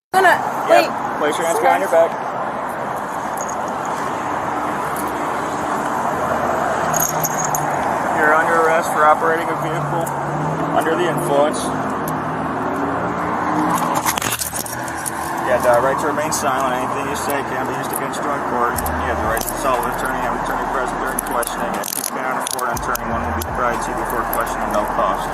Wait. Place your hands behind your back. You're under arrest for operating a vehicle under the influence. You have the right to remain silent. Anything you say can be used against you in court. You have the right to consult with an attorney and attorney present during questioning. If you cannot afford an attorney, one will be provided to you before questioning at no cost.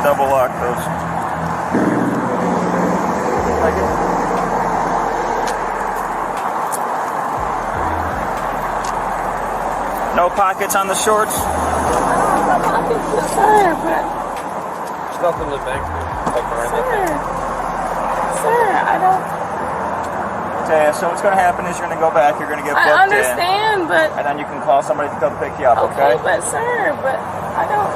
Double lock those. Like it. No pockets on the shorts? No pockets, sir, but... Stuff in the back. Sir, I don't... Okay, so what's going to happen is you're going to go back, you're going to get booked in. I understand, but... And then you can call somebody to come pick you up, okay? Okay, but I don't...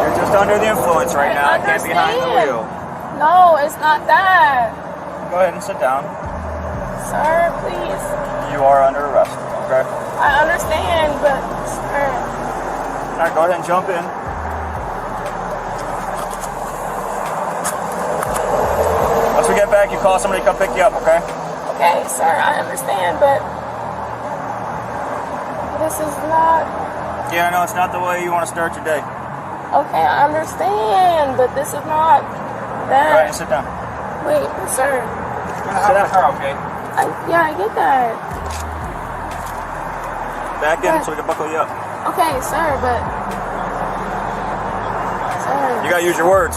You're just under the influence right now. Get behind the wheel. No, it's not that. Go ahead and sit down. Sir, please. You are under arrest, okay? I understand, but sir. All right, go ahead and jump in. Once we get back, you call somebody to come pick you up, okay? Okay, sir, I understand, but this is not... Yeah, I know, it's not the way you want to start your day. Okay, I understand, but this is not that. Go ahead and sit down. Wait, sir. Sit down. Okay. Yeah, I get that. Back in so we can buckle you up. Okay, sir, but... Sir. You gotta use your words.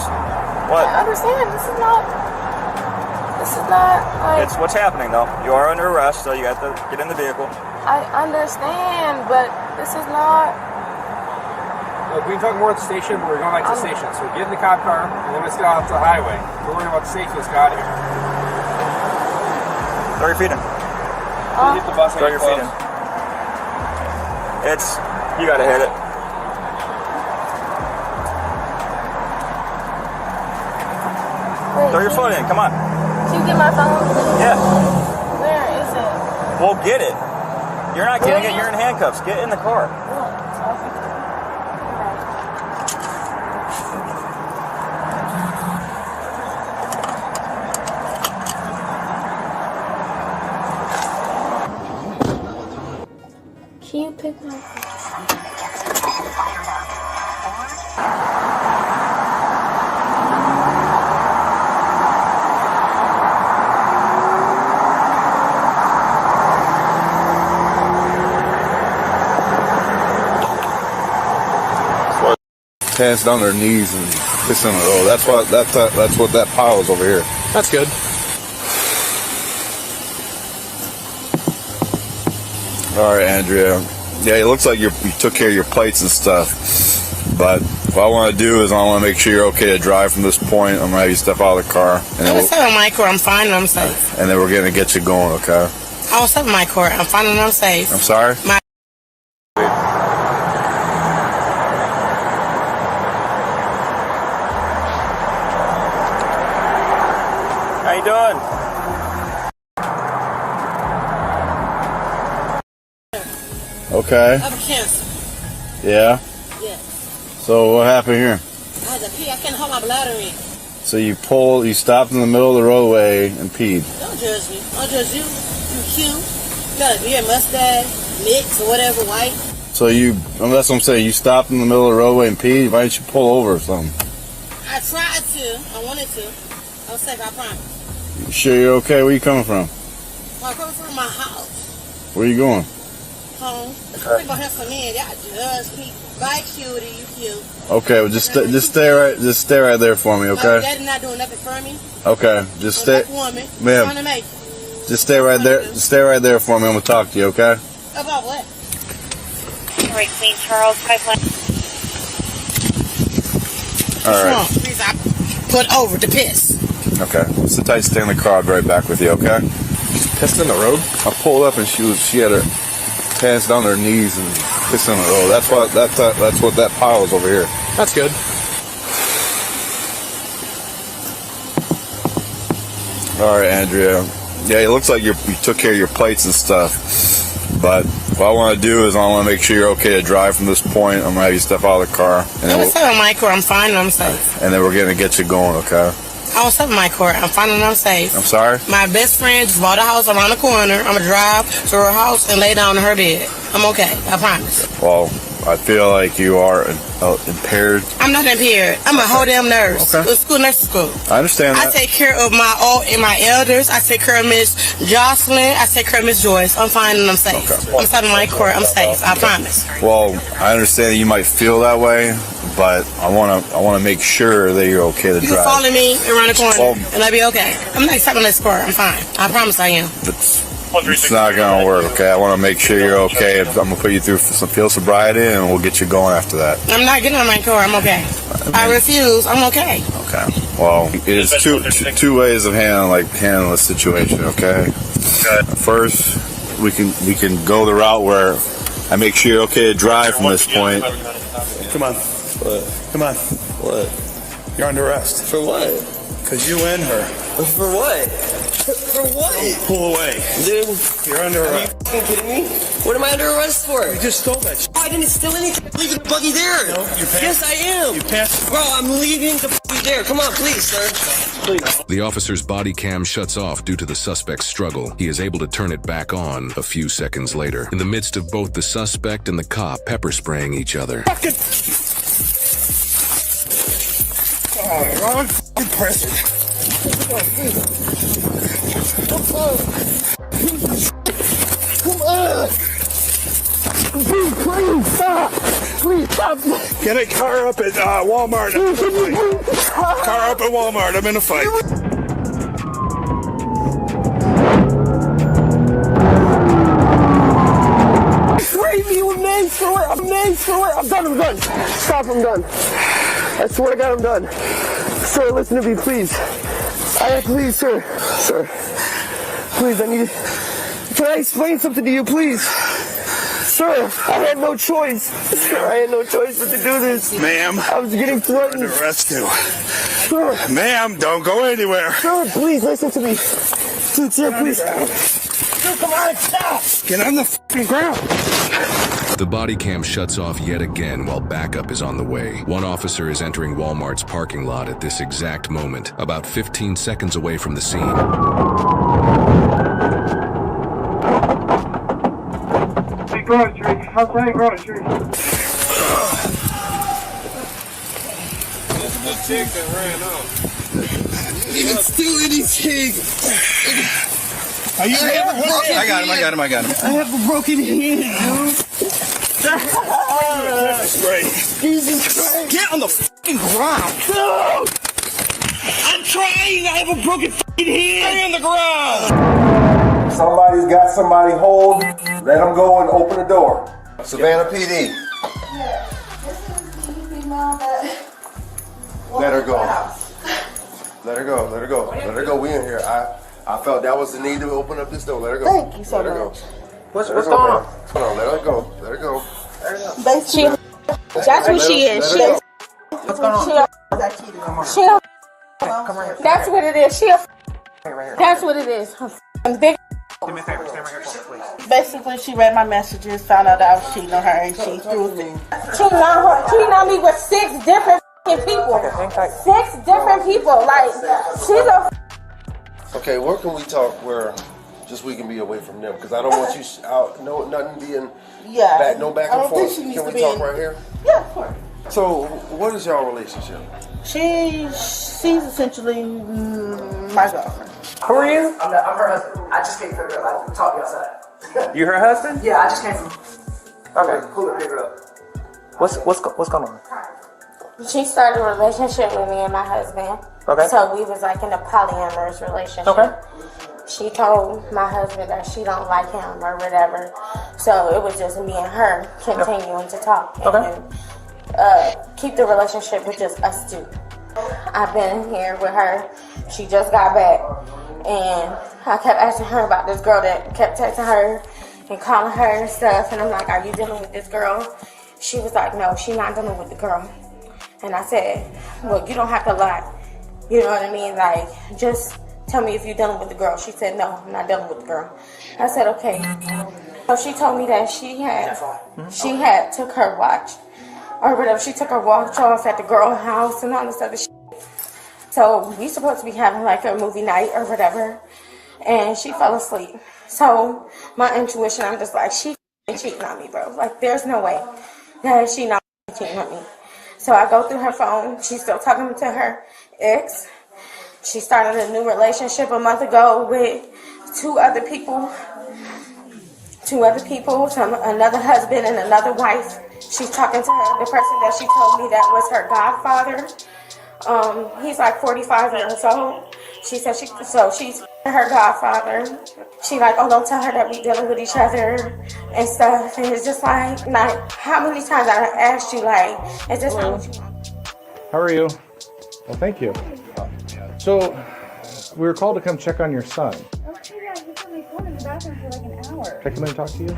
What? I understand, this is not like... It's what's happening though. You are under arrest, so you have to get in the vehicle. I understand, but this is not... Look, we can talk more at the station, but we're going back to the station. So get in the cop car, and then let's get out to the highway. We're worrying about the safety of this guy here. Throw your feet in. Hit the bus. Throw your feet in. It's, you gotta hit it. Wait, Throw your foot in, come on. Can you get my phone? Yeah. Where is it? Well, get it. You're not getting it, you're in handcuffs. Get in the car. Can you pick my phone? Hands down their knees and pissing on the road. That's what that pile is over here. That's good. All right, Andrea. Yeah, it looks like you took care of your plates and stuff. But what I want to do is I want to make sure you're okay to drive from this point. I'm gonna have you step out of the car, and then What's up in my court? I'm fine and I'm safe. and then we're gonna get you going. Okay? Oh, what's up in my court? I'm fine and I'm safe. I'm sorry. How you doing? Okay. I have a cancer. Yeah. Yes. So what happened here? I had to pee. I can't hold my bladder in. So you stopped in the middle of the roadway and peed. Don't judge me. I'll judge you. You cute. You got a beard, mustache, mix, or whatever, white. So that's what I'm saying. You stopped in the middle of the roadway and peed. Why didn't you pull over or something? I tried to. I wanted to. I was safe, I promise. You sure you're okay? Where you coming from? Well, I'm coming from my house. Where you going? Home. I'm going to have some men. Y'all judge me. Bye, cutie. You cute. Okay, well just stay right there for me, okay? My daddy not doing nothing for me. Okay, just stay, woman. ma'am. Trying to make it. Just stay right there. Just stay right there for me. I'm gonna talk to you, okay? About what? Right, St. Charles pipeline. All right. Please, I put over to piss. Okay. Sit tight. Stay in the car. I'll be right back with you, okay? Pissed in the road? I pulled up and she had her hands down her knees and pissing on the road. That's what that pile is over here. That's good. All right, Andrea. Yeah, it looks like you took care of your plates and stuff. But what I want to do is I want to make sure you're okay to drive from this point. I'm going to have you step out of the car. And I was in my car. I'm fine and I'm safe. And then we're going to get you going, okay? I was in my car. I'm fine and I'm safe. I'm sorry? My best friend just bought a house around the corner. I'm going to drive to her house and lay down in her bed. I'm okay. I promise. Well, I feel like you are impaired. I'm not impaired. I'm a whole damn nurse. Okay. Nursing school. I understand that. I take care of my elders. I take care of Miss Jocelyn. I take care of Miss Joyce. I'm fine and I'm safe. Okay. I'm sitting in my court. I'm safe. I promise. Well, I understand that you might feel that way, but I want to make sure that you're okay to You drive. can follow me around the corner Well, and I'll be okay. I'm not sitting in this court. I'm fine. I promise I am. It's not going to work, okay? I want to make sure you're okay. I'm going to put you through some field sobriety, and we'll get you going after that. I'm not getting on my car. I'm okay. I refuse. I'm okay. Okay. Well, it is two ways of handling the situation, okay? First, we can go the route where I make sure you're okay to drive from this point. Come on. What? Come on. What? You're under arrest. For what? Because you and her. For what? For what? Pull away. Dude, You're under arrest. are you kidding me? What am I under arrest for? You just stole that shit. I didn't steal anything. I'm leaving the buggy there. No, you passed. Yes, I am. You passed. Bro, I'm leaving the buggy there. Come on, please, sir. Please. The officer's body cam shuts off due to the suspect's struggle. He is able to turn it back on a few seconds later. In the midst of both the suspect and the cop pepper spraying each other. Wrong person. Come on. Please stop. Please stop. Get a car up at Walmart. Car up at Walmart. I'm in a fight. Leave me with names for it. I'm names for it. I'm done. Stop, I'm done. I swear to God, I'm done. Sir, listen to me, please. Please, sir. Sir. Please, I need... Can I explain something to you, please? Sir, I had no choice. Sir, I had no choice but to do this. Ma'am. I was getting threatened. Under arrest too. Sir. Ma'am, don't go anywhere. Sir, please, listen to me. Sir, please. Sir, come on, stop. Get on the fucking ground. The body cam shuts off yet again while backup is on the way. One officer is entering Walmart's parking lot at this exact moment, about 15 seconds away from the scene. Hey, grocery. Outside grocery. That's a good chick that ran off. Didn't steal anything. Are you here? I got him. I have a broken hand, dude. Jesus Christ. Get on the fucking ground. No! I'm trying. I have a broken fucking hand. Stay on the ground. Somebody's got somebody hold. Let them go and open the door. Savannah PD. Yeah, this is the female that... Let her go. Let her go. Let her go. Let her go. We in here. I felt that was the need to open up this door. Let her go. Thank you so Let her go. much. What's going on? Hold on. Let her go. Let her go. Basically, That's what she is. She is. What's going on? She a That's what it is. That's what it is. Big. Do me a favor. Stand right here for me, please. basically, she read my messages, found out that I was cheating on her, and she threw me. Cheating on me with 6 different people. 6 different people. Like, she's a. Okay, where can we talk where just we can be away from them? Because I don't want you out. No, nothing being back and forth. Can we talk right here? Yeah, of course. So, what is y'all relationship? She's essentially my girlfriend. Who are you? I'm her husband. I just came from her. I talk to you outside. You her husband? Yeah, I just came from. Okay. Pull it, pick it up. What's going on? She started a relationship with me and my husband. Okay. So we was like in a polyamorous relationship. Okay. She told my husband that she don't like him or whatever. So it was just me and her continuing to talk. Okay. And keep the relationship with just us two. I've been here with her. She just got back. And I kept asking her about this girl that kept texting her and calling her and stuff. And I'm like, are you dealing with this girl? She was like, no, she's not dealing with the girl. And I said, well, you don't have to lie. You know what I mean? Like, just tell me if you're dealing with the girl. She said, no, I'm not dealing with the girl. I said, okay. So she told me that she had took her watch or whatever. She took her watch off at the girl house and all this other shit. So we supposed to be having like a movie night or whatever. And she fell asleep. So my intuition, I'm just like, she cheating on me, bro. Like, there's no way that she not cheating on me. So I go through her phone. She's still talking to her ex. She started a new relationship a month ago with two other people, another husband and another wife. She's talking to her, the person that she told me that was her godfather. He's like 45 years old. She said she's her godfather. She like, oh, don't tell her that we dealing with each other and stuff. And it's just like how many times I asked you, like, is this not what you want? How are you? Well, thank you. So, we were called to come check on your son. Okay, yeah, he's on my phone in the bathroom for like an hour. Can I come in and talk to you?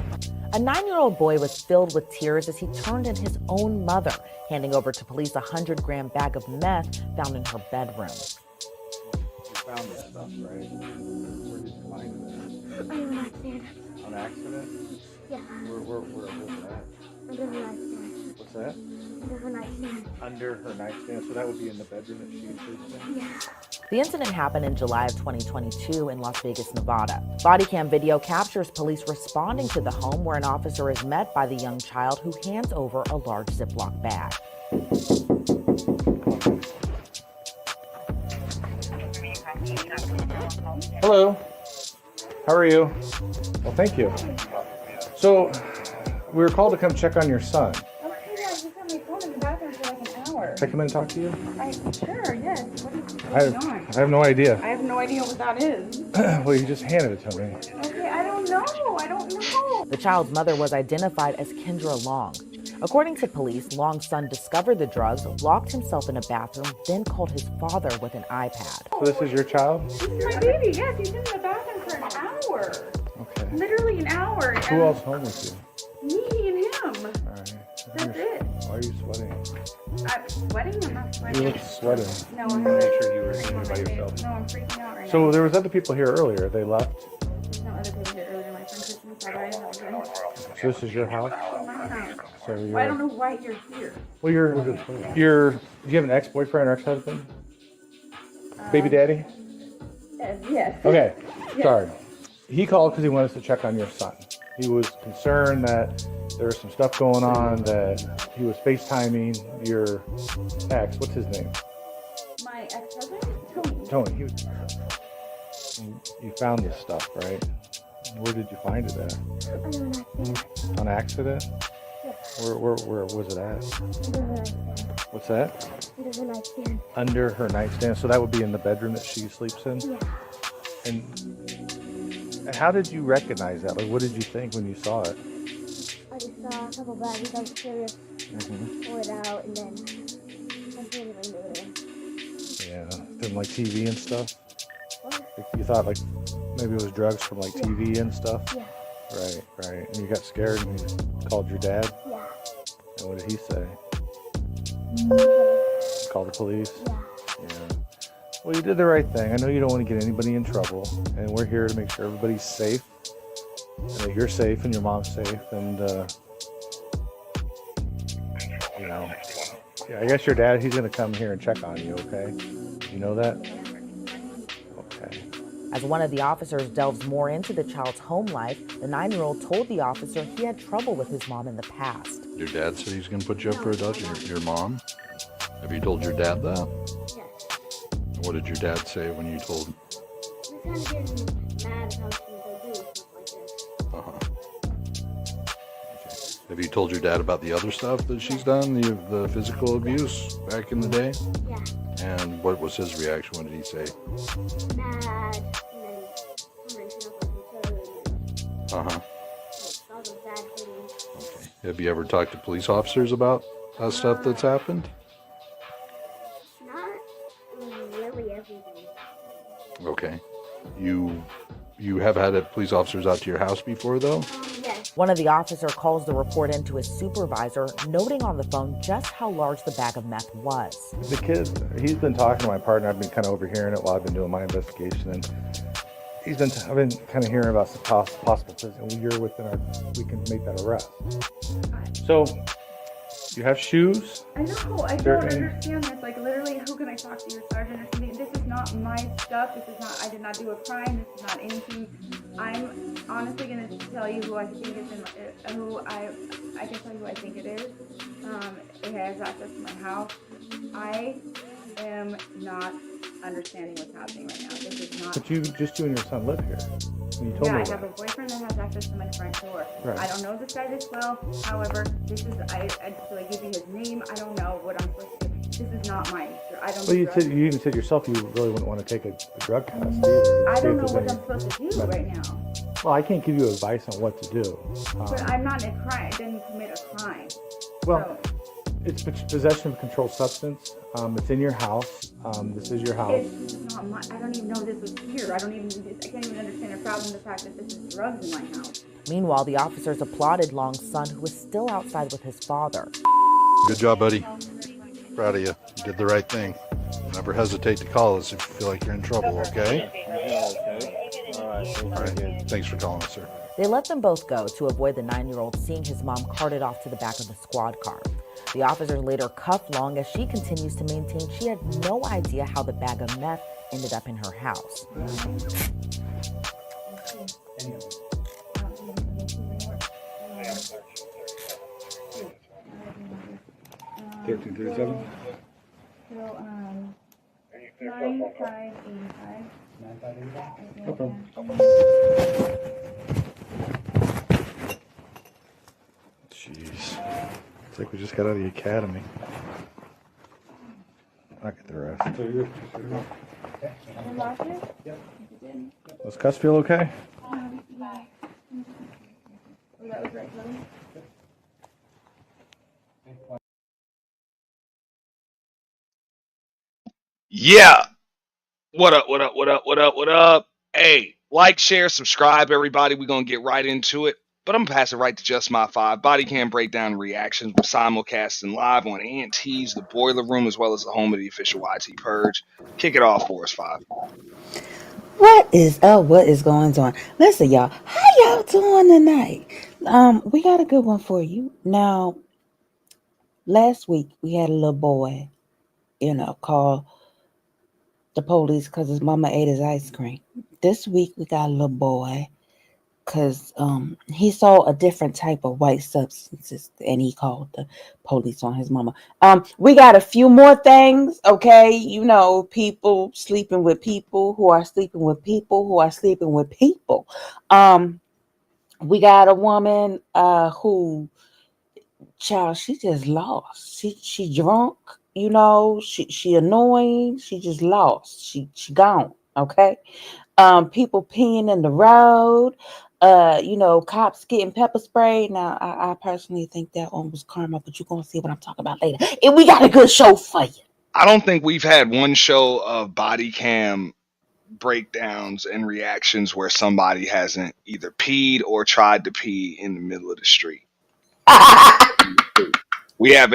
A 9-year-old boy was filled with tears as he turned in his own mother, handing over to police a 100-gram bag of meth found in her bedroom. You found this stuff, right? Where did you find it? On an accident. On accident? Yeah. Where was that? Under her nightstand. What's that? Under her nightstand. Under her nightstand, so that would be in the bedroom that she sleeps in? Yeah. The incident happened in July of 2022 in Las Vegas, Nevada. BodyCam video captures police responding to the home where an officer is met by the young child who hands over a large Ziploc bag. Hello. How are you? Well, thank you. So, we were called to come check on your son. Okay, yeah, he's on my phone in the bathroom for like an hour. Can I come in and talk to you? Sure, yes. What is going on? I have no idea. I have no idea what that is. Well, you just handed it to me. Okay, I don't know. The child's mother was identified as Kendra Long. According to police, Long's son discovered the drugs, locked himself in a bathroom, then called his father with an iPad. So this is your child? This is my baby, yes. He's in the bathroom for an hour. Okay. Literally an hour. Who else home with you? Me and him. All right. That's it. Why are you sweating? I'm sweating? I'm not sweating. You look sweating. No, I'm Make sure you were eating by yourself. No, I'm freaking out right now. So there was other people here earlier. They left? There's no other people here earlier. My friend Kristen said I didn't have a So this is your house? So well, I don't know why you're here. Well, do you have an ex-boyfriend or ex-husband? Baby daddy? Yes. Okay, Yes. sorry. He called because he wanted us to check on your son. He was concerned that there was some stuff going on, that he was FaceTiming your ex. What's his name? My ex-husband? Tony. You found this stuff, right? Where did you find it at? Under an accident. On accident? Yeah. Where was it at? Under her nightstand. What's that? Under her nightstand. Under her nightstand. So that would be in the bedroom that she sleeps in? Yeah. And how did you recognize that? Like, what did you think when you saw it? I just saw a couple bags. I was curious. Pull it out, and then I put it under there. Yeah. From like TV and stuff? What? Like, you thought like maybe it was drugs from like TV and stuff? Yeah. Right. And you got scared and you called your dad? Yeah. And what did he say? Call the police? Yeah. Well, you did the right thing. I know you don't want to get anybody in trouble, and we're here to make sure everybody's safe, and that you're safe and your mom's safe, and I guess your dad, he's going to come here and check on you, okay? You know that? Okay. As one of the officers delves more into the child's home life, the 9-year-old told the officer he had trouble with his mom in the past. Your dad said he's going to put you up for adoption. Your mom? Have you told your dad that? Yes. What did your dad say when you told him? He was kind of getting mad how she would do stuff like this. Okay. Have you told your dad about the other stuff that she's done, the physical abuse back in the day? Yeah. And what was his reaction? What did he say? Mad, and then covering stuff like each other. Uh-huh. Like, all the bad things. Okay. Have you ever talked to police officers about stuff that's happened? Not really everything. Okay. You have had police officers out to your house before, though? Yes. One of the officers calls the report in to his supervisor, noting on the phone just how large the bag of meth was. The kid, he's been talking to my partner. I've been kind of overhearing it while I've been doing my investigation, and I've been kind of hearing about some possible prison. You're within we can make that arrest. So, you have shoes? I know, I don't understand this. Like, literally, who can I talk to, your sergeant or something? This is not my stuff. I did not do a crime. This is not anything. I'm honestly going to tell you who I think is I can tell you who I think it is. It has access to my house. I am not understanding what's happening right now. This is not. But you and your son live here. And you told me I that. have a boyfriend that has access to my front door. Right. I don't know this guy this well. However, do I give you his name? I don't know what I'm supposed to do. This is not mine. I don't. Well, you even said yourself you really wouldn't want to take a drug test either. I don't know what I'm supposed to do right now. Well, I can't give you advice on what to do. But I'm not in a crime. I didn't commit a crime. Well, it's possession of a controlled substance. It's in your house. This is your house. It's not my. I don't even know this was here. I can't even understand the problem. The fact that this is drugs in my house. Meanwhile, the officers applauded Long's son, who was still outside with his father. Good job, buddy. Proud of you. You did the right thing. Never hesitate to call us if you feel like you're in trouble, okay? All right. Thanks for calling us, sir. They let them both go to avoid the 9-year-old seeing his mom carted off to the back of the squad car. The officers later cuffed Long as she continues to maintain she had no idea how the bag of meth ended up in her house. 1337. So 9585. 9585. No problem. Jeez. It's like we just got out of the academy. I'll get the rest. Does Cuss feel okay? Yeah. What up? Hey, like, share, subscribe, everybody. We're going to get right into it. But I'm going to pass it right to Just My 5. Body cam breakdown and reactions. We're simulcasting live on ANT's, the Boiler Room, as well as the home of the official YT Purge. Kick it off for us, 5. What is going on? Listen, y'all. How y'all doing tonight? We got a good one for you. Now, last week we had a little boy, call the police because his mama ate his ice cream. This week we got a little boy because he saw a different type of white substances and he called the police on his mama. We got a few more things, okay? People sleeping with people who are sleeping with people who are sleeping with people. We got a woman who, child, she just lost. She drunk, she annoying, she just lost. She gone, okay? People peeing in the road, cops getting pepper sprayed. Now, I personally think that one was karma, but you're going to see what I'm talking about later. And we got a good show for you. I don't think we've had one show of body cam breakdowns and reactions where somebody hasn't either peed or tried to pee in the middle of the street. We have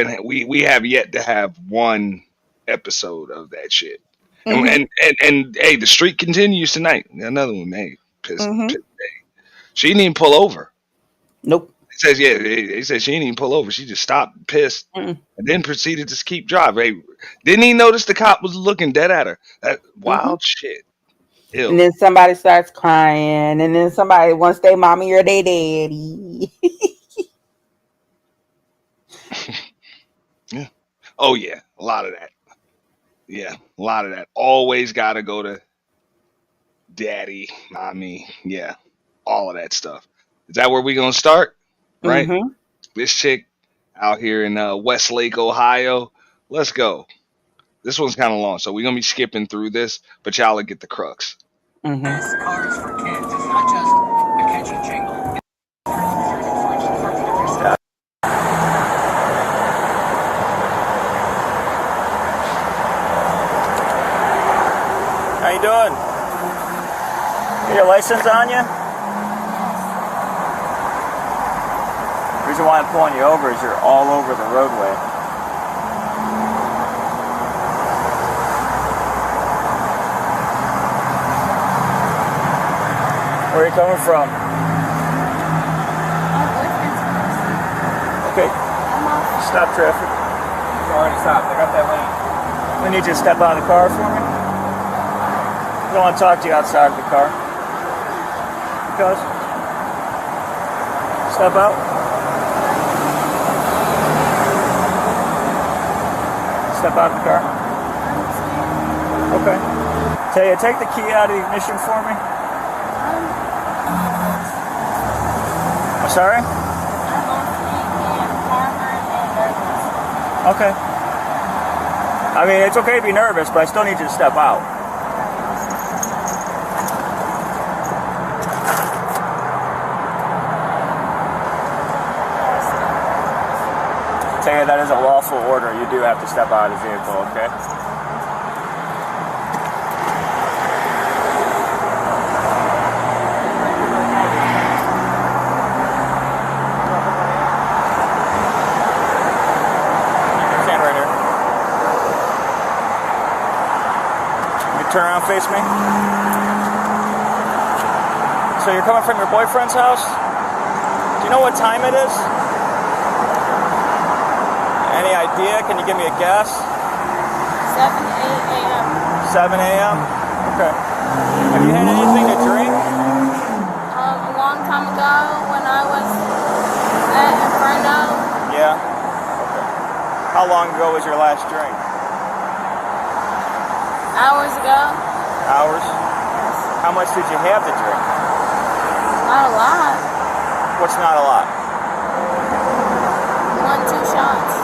yet to have one episode of that shit. Mm-hmm. And hey, the streak continues tonight. Another one, hey, piss. She didn't even pull over. Nope. It says he said she didn't even pull over. She just stopped, and pissed, and then proceeded to keep driving. Hey, didn't even notice the cop was looking dead at her. That wild shit. Ew. And then somebody starts crying, and then somebody wants their mommy or their daddy. Yeah. Oh yeah, a lot of that. Yeah, a lot of that. Always got to go to daddy, mommy. Yeah, all of that stuff. Is that where we gonna start? Right. Mm-hmm. This chick out here in Westlake, Ohio. Let's go. This one's kind of long, so we're gonna be skipping through this, but y'all will get the crux. This car is for kids. It's not just a catchy jingle. How you doing? Your license on you? reason why I'm pulling you over is you're all over the roadway. Where are you coming from? Okay. Stop traffic. Already stopped. I got that lane. I need you to step out of the car for me. I don't want to talk to you outside of the car. Because? Step out. Step out of the car. Okay. Tell you, take the key out of the ignition for me. I'm sorry? Okay. I mean, it's okay to be nervous, but I still need you to step out. Tell you, that is a lawful order. You do have to step out of the vehicle, okay? Stand right here. You turn around, face me. So you're coming from your boyfriend's house? Do you know what time it is? Any idea? Can you give me a guess? 7 a.m. 7 a.m.? Okay. Have you had anything to drink? A long time ago when I was at Inferno. Yeah? Okay. How long ago was your last drink? Hours ago. Hours? How much did you have to drink? Not a lot. What's not a lot? 1-2 shots.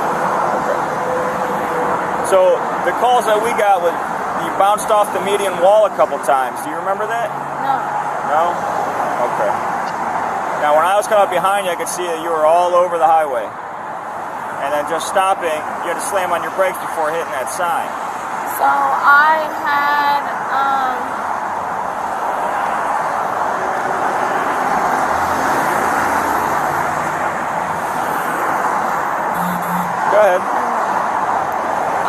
So the calls that we got, you bounced off the median wall a couple times. Do you remember that? No. No? Okay. Now when I was coming up behind you, I could see that you were all over the highway. And then just stopping, you had to slam on your brakes before hitting that sign. So I had, Go ahead.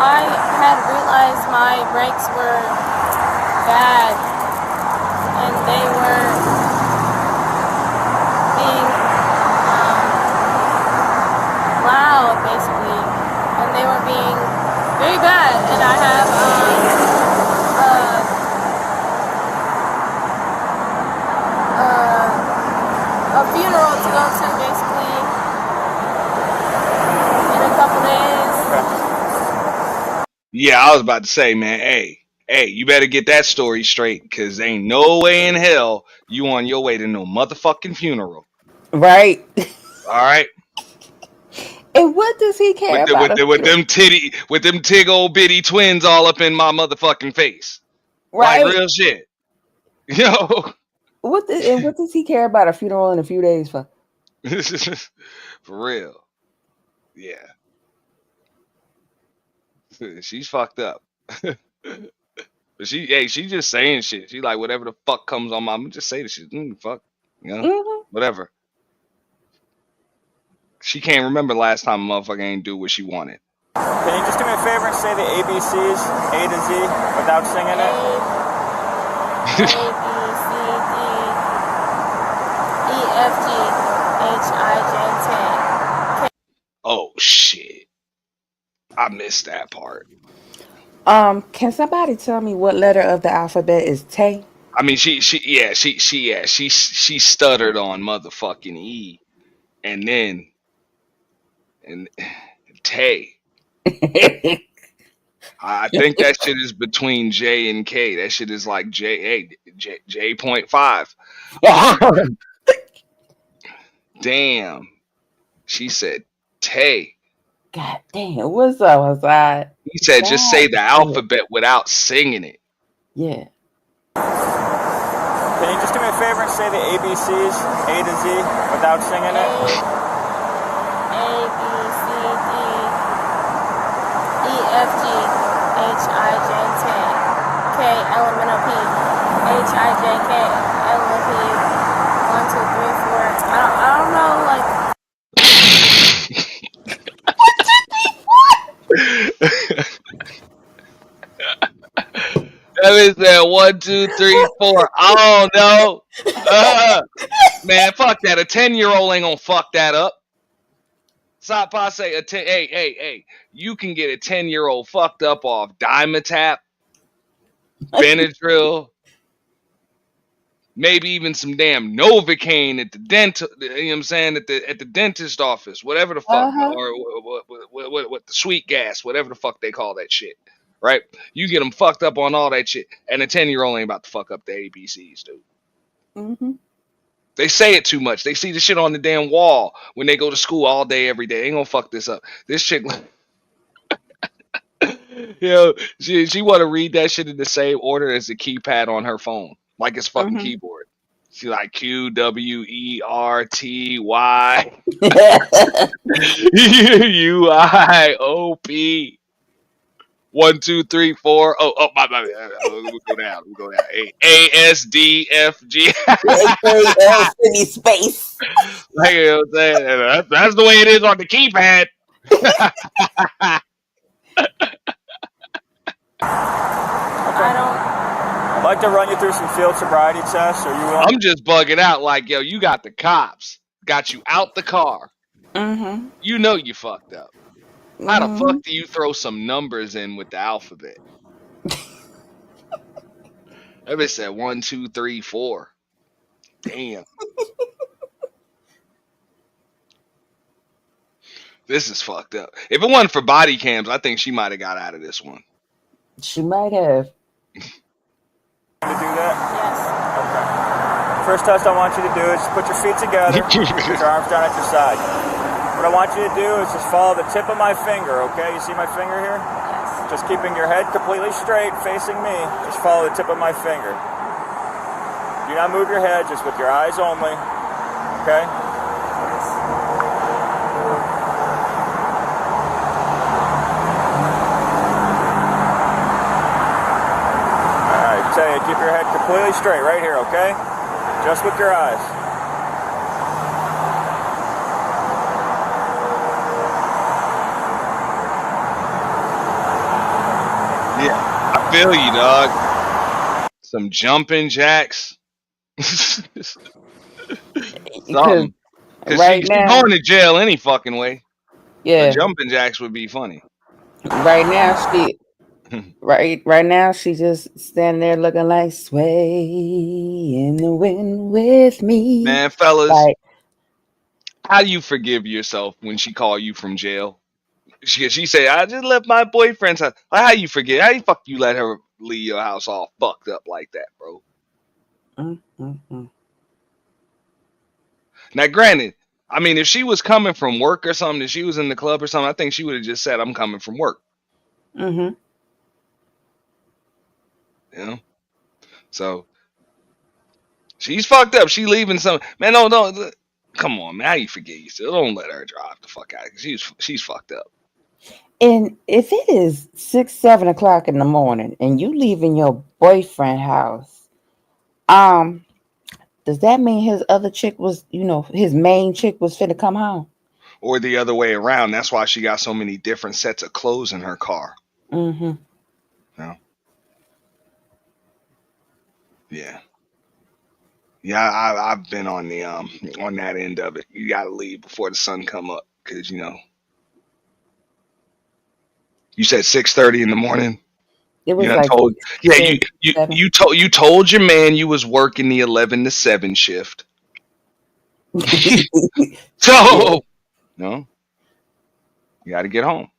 I had realized my brakes were bad and they were being loud basically, and they were being very bad, and I have a funeral to go to basically in a couple days. Yeah, I was about to say, man, hey, you better get that story straight, because ain't no way in hell you on your way to no motherfucking funeral. Right. All right? And what does he care about? With them tig old bitty twins all up in my motherfucking face. Right. Like real shit. Yo. What does he care about a funeral in a few days for? For real. Yeah. She's fucked up. But she just saying shit. She like, whatever the fuck comes on my, I'm just say the shit. Fuck. You know? Whatever. She can't remember the last time a motherfucker ain't do what she wanted. Can you just do me a favor and say the ABCs, A to Z, without singing it? A, B, C, D, E, F, G, H, I, J, K. Oh shit. I missed that part. Can somebody tell me what letter of the alphabet is Tay? I mean, she stuttered on motherfucking E, and then Tay. I think that shit is between J and K. That shit is like J.5. Damn. She said Tay. God damn, what's up, Hassan? He said just say the alphabet without singing it. Yeah. Can you just do me a favor and say the ABCs, A to Z, without singing it? A, B, C, D, E, F, G, H, I, J, K, L, M, N, O, P, H, I, J, K, L, M, N, O, P, 1, 2, 3, 4. I don't know, like. is that 1, 2, 3, 4? I don't know. Man, fuck that. A 10-year-old ain't gonna fuck that up. Stop, I say a 10. Hey. You can get a 10-year-old fucked up off Dimetap, Benadryl, maybe even some damn Novocaine at the dental. You know what I'm saying, at the dentist office, whatever the fuck, or what the sweet gas, whatever the fuck they call that shit. Right? You get them fucked up on all that shit, and a 10-year-old ain't about to fuck up the ABCs, dude. Mm-hmm. They say it too much. They see the shit on the damn wall when they go to school all day, every day. They ain't gonna fuck this up. This chick, she want to read that shit in the same order as the keypad on her phone, like it's fucking keyboard. She like QWERTY UIOP 1, 2, 3, 4. Oh, my. We go down. ASDFG. City space. Like, you know what I'm saying? That's the way it is on the keypad. I'd like to run you through some field sobriety tests. Are you willing? I'm just bugging out like, yo, you got the cops. Got you out the car. Mm-hmm. You know you fucked up. How the fuck do you throw some numbers in with the alphabet? That bitch said 1, 2, 3, 4. Damn. This is fucked up. If it wasn't for body cams, I think she might have got out of this one. She might have. To do that? Yes. Okay. First test I want you to do is put your feet together, put your arms down at your side. What I want you to do is just follow the tip of my finger, okay? You see my finger here? Yes. Just keeping your head completely straight, facing me. Just follow the tip of my finger. Do not move your head, just with your eyes only, okay? Keep your head completely straight right here, okay? Just with your eyes. Yeah, I feel you, dog. Some jumping jacks. Something. Because right she's now, going to jail any fucking way. yeah. So jumping jacks would be funny. Right now, right now, she just standing there looking like sway in the wind with me. Man, fellas, like, how do you forgive yourself when she call you from jail? She say, I just left my boyfriend's house. How you forget? How you fuck you let her leave your house all fucked up like that, bro? Now, granted, I mean, if she was coming from work or something, if she was in the club or something, I think she would have just said, I'm coming from work. Mm-hmm. You know? So, she's fucked up. She leaving some... Man, no. Come on, man. How you forget yourself? Don't let her drive the fuck out. She's fucked up. And if it is 6, 7 o'clock in the morning and you leaving your boyfriend's house, does that mean his other chick was, his main chick was finna come home? Or the other way around. That's why she got so many different sets of clothes in her car. Mm-hmm. No. Yeah. Yeah, I've been on the on that end of it. You gotta leave before the sun come up, because you said 6:30 in the morning. It was you told your man you was working the 11 to 7 shift. So no, you got to get home.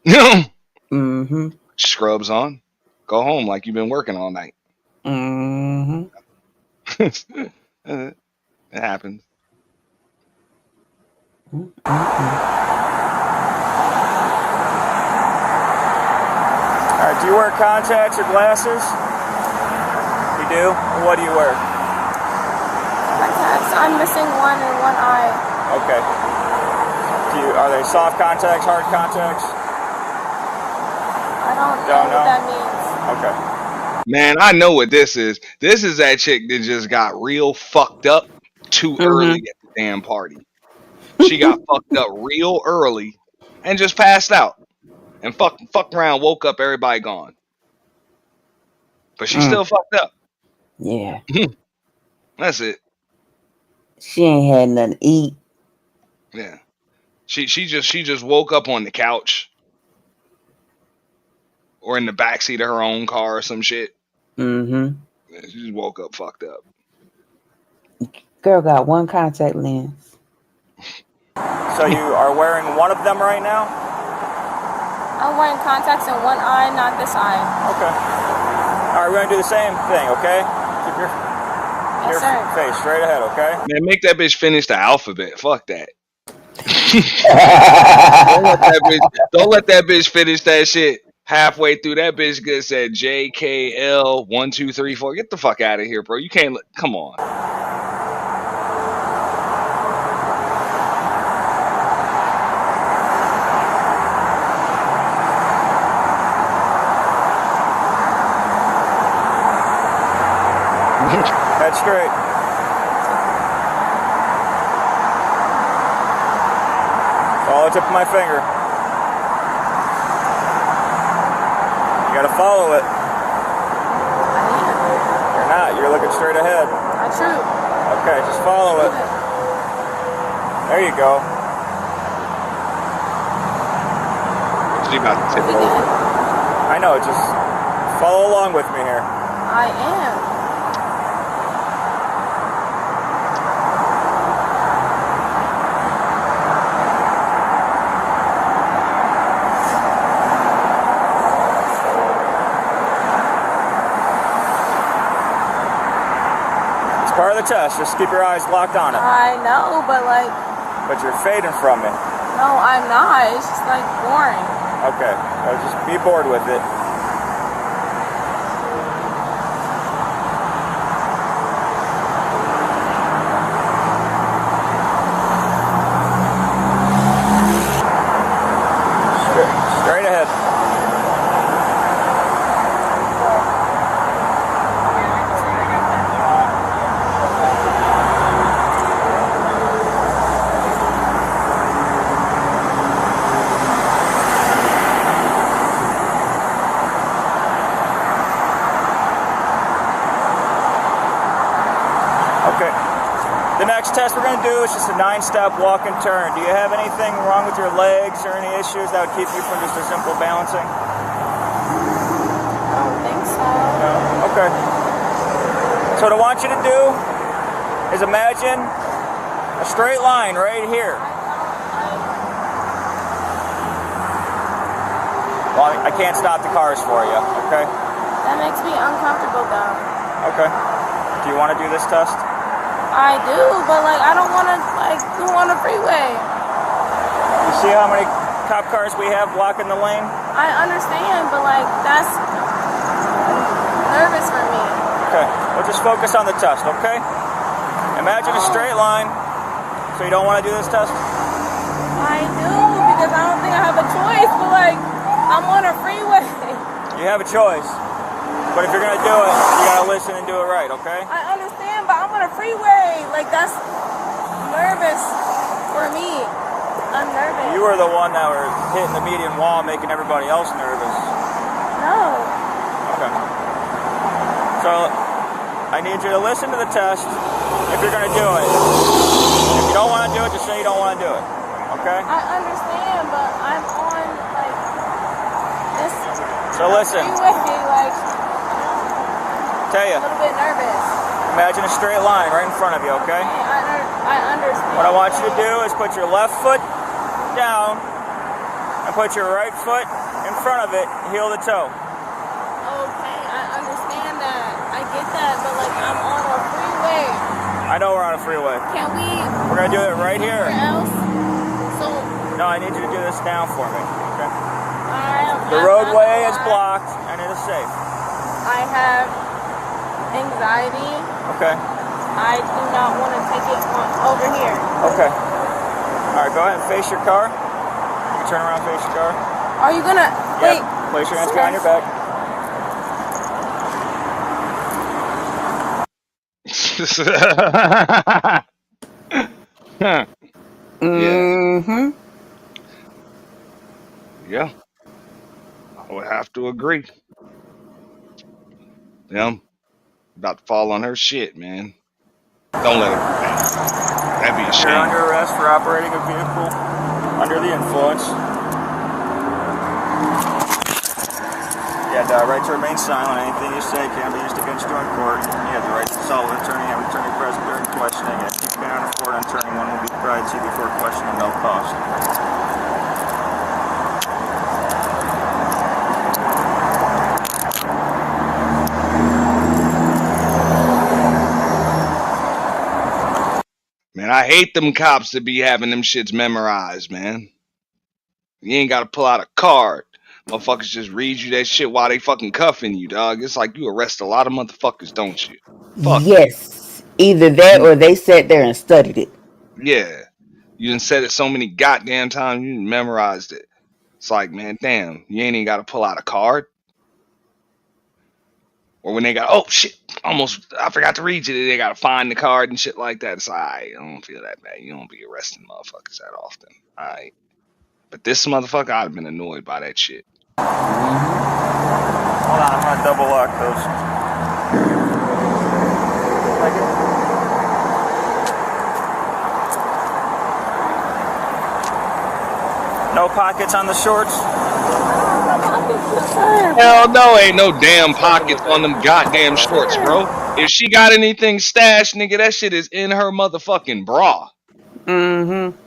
Mm-hmm. Scrubs on, go home like you've been working all night. Mm-hmm. It happens. All right, do you wear contacts or glasses? You do? What do you wear? Contacts. I'm missing one in one eye. Okay. Are they soft contacts, hard contacts? I don't know what that means. Okay. Man, I know what this is. This is that chick that just got real fucked up too early at the damn party. She got fucked up real early and just passed out. And fuck around, woke up, everybody gone. but she's still fucked up. Yeah. That's it. She ain't had nothing to eat. Yeah. She just woke up on the couch or in the backseat of her own car or some shit. Mm-hmm. She just woke up fucked up. Girl got one contact lens. So you are wearing one of them right now? I'm wearing contacts in one eye, not this eye. Okay. All right, we're gonna do the same thing, okay? Keep your face straight ahead, okay? Man, make that bitch finish the alphabet. Fuck that. don't let that bitch finish that shit halfway through. That bitch good said JKL 1 2 3 4. Get the fuck out of here, bro. You can't. Come on. Head straight. Follow the tip of my finger. You gotta follow it. You're not. You're looking straight ahead. Not true. Okay, just follow it. There you go. She about to tip over. I know. Just follow along with me here. I am. Part of the test, just keep your eyes locked on it. I know, but like... But you're fading from me. No, I'm not. It's just like boring. Okay, just be bored with it. Straight ahead. The next test we're going to do is just a 9-step walk and turn. Do you have anything wrong with your legs or any issues that would keep you from just a simple balancing? I don't think so. No? Okay. So what I want you to do is imagine a straight line right here. Well, I can't stop the cars for you, okay? That makes me uncomfortable though. Okay. Do you want to do this test? I do, but like I don't want to like go on a freeway. You see how many cop cars we have blocking the lane? I understand, but like that's nervous for me. Okay, well just focus on the test, okay? Imagine a straight line. So you don't want to do this test? I do, because I don't think I have a choice, but like I'm on a freeway. You have a choice. But if you're going to do it, you got to listen and do it right, okay? I understand, but I'm on a freeway. Like, that's nervous for me. I'm nervous. You were the one that were hitting the median wall, making everybody else nervous. No. Okay. So, I need you to listen to the test if you're going to do it. If you don't want to do it, just say you don't want to do it, okay? I understand, but I'm on, like, this so listen. freeway, like... Tell you. A little bit nervous. Imagine a straight line right in front of you, okay? I understand. What I want you to do is put your left foot down and put your right foot in front of it, heel to toe. Okay, I understand that. I get that, but like I'm on a freeway. I know we're on a freeway. Can we? We're gonna do it right here. Else? So. No, I need you to do this now for me, okay? The roadway is blocked and it is safe. I have anxiety. Okay. I do not want to take it over here. Okay. All right, go ahead and face your car. You can turn around and face your car. Are you gonna wait? Place your hands behind your back. Mm-hmm. Yeah. I would have to agree. You know, about to fall on her shit, man. Don't let it. That'd be a shame. You're under arrest for operating a vehicle under the influence. You have the right to remain silent. Anything you say can be used against you in court. You have the right to consult with an attorney, have an attorney present during questioning. If you cannot afford an attorney, one will be provided to you before questioning, no cost. Man, I hate them cops that be having them shits memorized, man. You ain't gotta pull out a card. Motherfuckers just read you that shit while they fucking cuffing you, dog. It's like you arrest a lot of motherfuckers, don't you? Fuck Yes. Either that or they sat there and studied it. yeah. You done said it so many goddamn times, you done memorized it. It's like, man, damn, you ain't even gotta pull out a card. Or when they got, oh shit, I forgot to read you. They gotta find the card and shit like that. It's like, I don't feel that bad. You don't be arresting motherfuckers that often. Alright. But this motherfucker, I'd have been annoyed by that shit. Hold on, I'm gonna double lock those. No pockets on the shorts? Hell no, ain't no damn pockets on them goddamn shorts, bro. If she got anything stashed, nigga, that shit is in her motherfucking bra. Mm-hmm.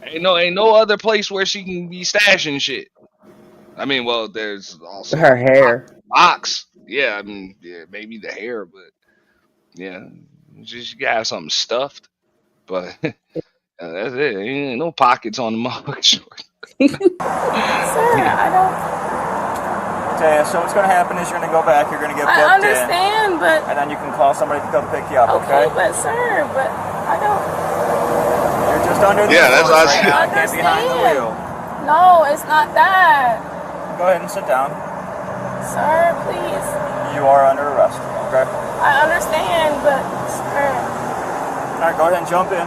Ain't no other place where she can be stashing shit. I mean, well, there's also Her hair. box. Yeah, I mean, yeah, maybe the hair, but yeah, she gotta have something stuffed. But that's it. Ain't no pockets on the motherfucking shorts. I don't. Okay, so what's going to happen is you're going to go back, you're going to get booked in. I understand, but... And then you can call somebody to come pick you up, okay? Okay, but sir, but I don't... You're just under the that's what I right now. Get behind the wheel. No, it's not that. Go ahead and sit down. Sir, please. You are under arrest, okay? I understand, but sir... All right, go ahead and jump in.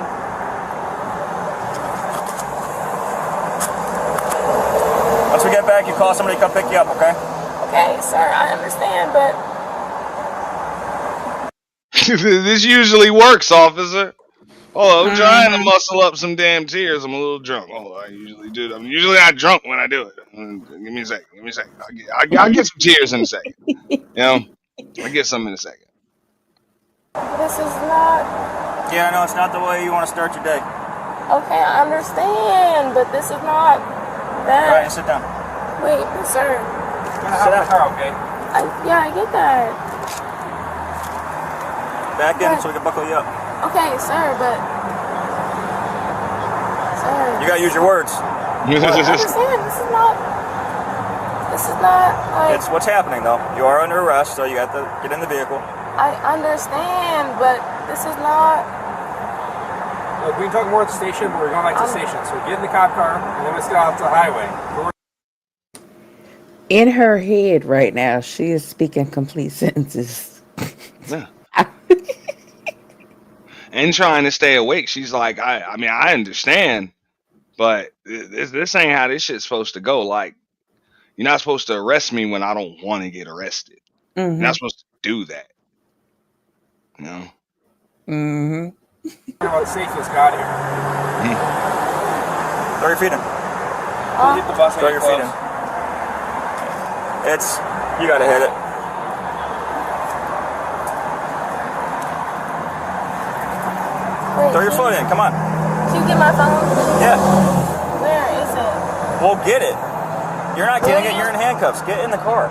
Once we get back, you call somebody to come pick you up, okay? Okay, sir, I understand, but... This usually works, officer. Oh, I'm trying to muscle up some damn tears. I'm a little drunk. Oh, I usually do. I'm usually not drunk when I do it. Give me a second. I'll get some tears in a second. You know, I'll get some in a second. This is not... Yeah, I know, it's not the way you want to start your day. Okay, I understand, but this is not that... All right, sit down. Wait, sir. Sit down, car, okay? Yeah, I get that. Back in so we can buckle you up. Okay, sir, but... Sir... You gotta use your words. I understand, this is not... like... It's what's happening, though. You are under arrest, so you have to get in the vehicle. I understand, but this is not... Look, we can talk more at the station, but we're going back to the station. So get in the cop car, and then let's get out to the highway. In her head right now, she is speaking complete sentences. Yeah. And trying to stay awake. She's like, I mean, I understand, but this ain't how this shit's supposed to go. Like, you're not supposed to arrest me when I don't want to get arrested. Mm-hmm. You're not supposed to do that. You know? Mm-hmm. About safest got here. Throw your feet in. Hit the bus. Throw your feet in. You gotta hit it. Wait, Throw your foot in, come on. Can you get my phone? Yeah. Where is it? Well, get it. You're not getting it, you're in handcuffs. Get in the car.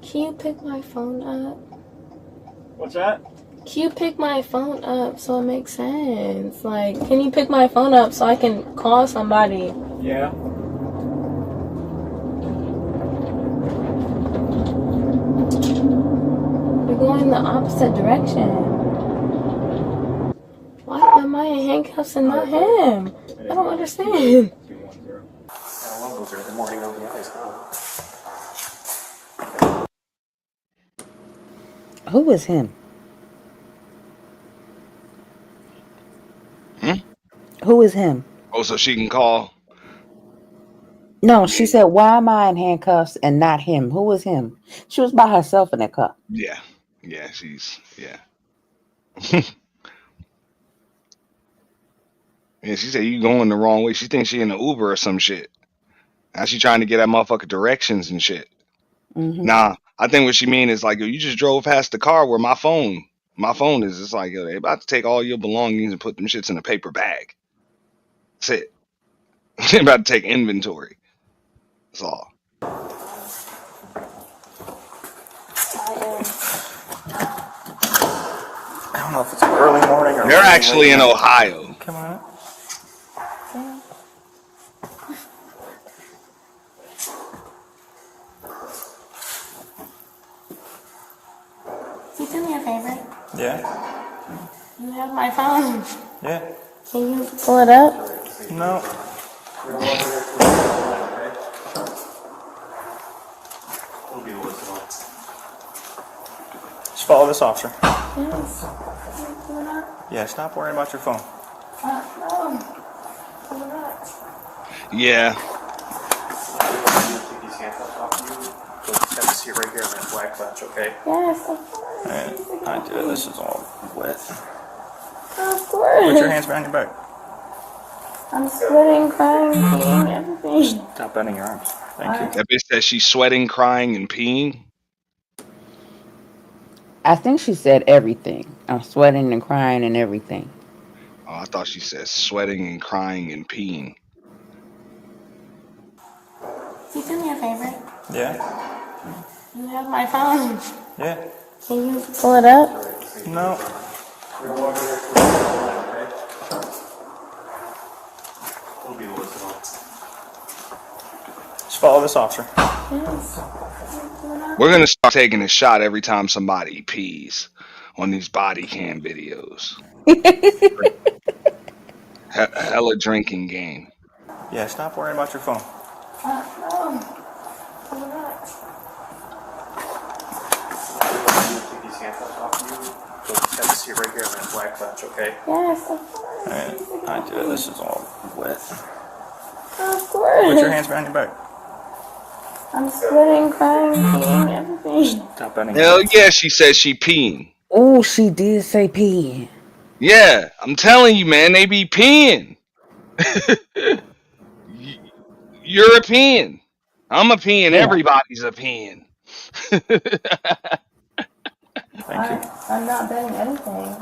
Can you pick my phone up? What's that? Can you pick my phone up so it makes sense? Like, can you pick my phone up so I can call somebody? Yeah. We're going in the opposite direction. Why am I in handcuffs and not him? I don't understand. Who is him? Who is him? Oh, so she can call. No, she said, "Why am I in handcuffs and not him? Who was him?" She was by herself in that car. Yeah, yeah, she's yeah. Yeah, she said you going the wrong way. She thinks she in an Uber or some shit. Now she trying to get that motherfucker directions and shit. Mm-hmm. Nah, I think what she mean is like, yo, you just drove past the car where my phone is. It's like, yo, they about to take all your belongings and put them shits in a paper bag. That's it. They about to take inventory. That's all. I don't know if it's early morning or They're late actually in night. Ohio. Come on. Can you do me a favor? Yeah. You have my phone. Yeah. Can you pull it up? No. Just follow this officer. Yes. Can you pull it up? Yeah, stop worrying about your phone. No. Pull it up. Yeah. These handcuffs off you. You'll just have to see it right here in that black clutch, okay? Yes, of course. Alright, I do. This is all wet. Of course. Put your hands behind your back. I'm sweating, crying, peeing, everything. Stop bending your arms. Thank you. That bitch says she's sweating, crying, and peeing. I think she said everything. I'm sweating and crying and everything. Oh, I thought she said sweating and crying and peeing. Can you do me a favor? Yeah. You have my phone. Yeah. Can you pull it up? No. Just follow this officer. Yes. We're gonna start taking a shot every time somebody pees on these body cam videos. Hella drinking game. Yeah, stop worrying about your phone. No. Pull it up. These handcuffs off you. You'll just have to see it right here in that black clutch, okay? Yes, of course. Alright, I do. This is all wet. Of course. Put your hands behind your back. I'm sweating, crying, peeing, everything. Stop bending your Hell arms. yeah, she says she peeing. Oh, she did say peeing. Yeah, I'm telling you, man, they be peeing. You're a peeing. I'm a peeing. Yeah. Everybody's a peeing. Thank you. I'm not betting anything.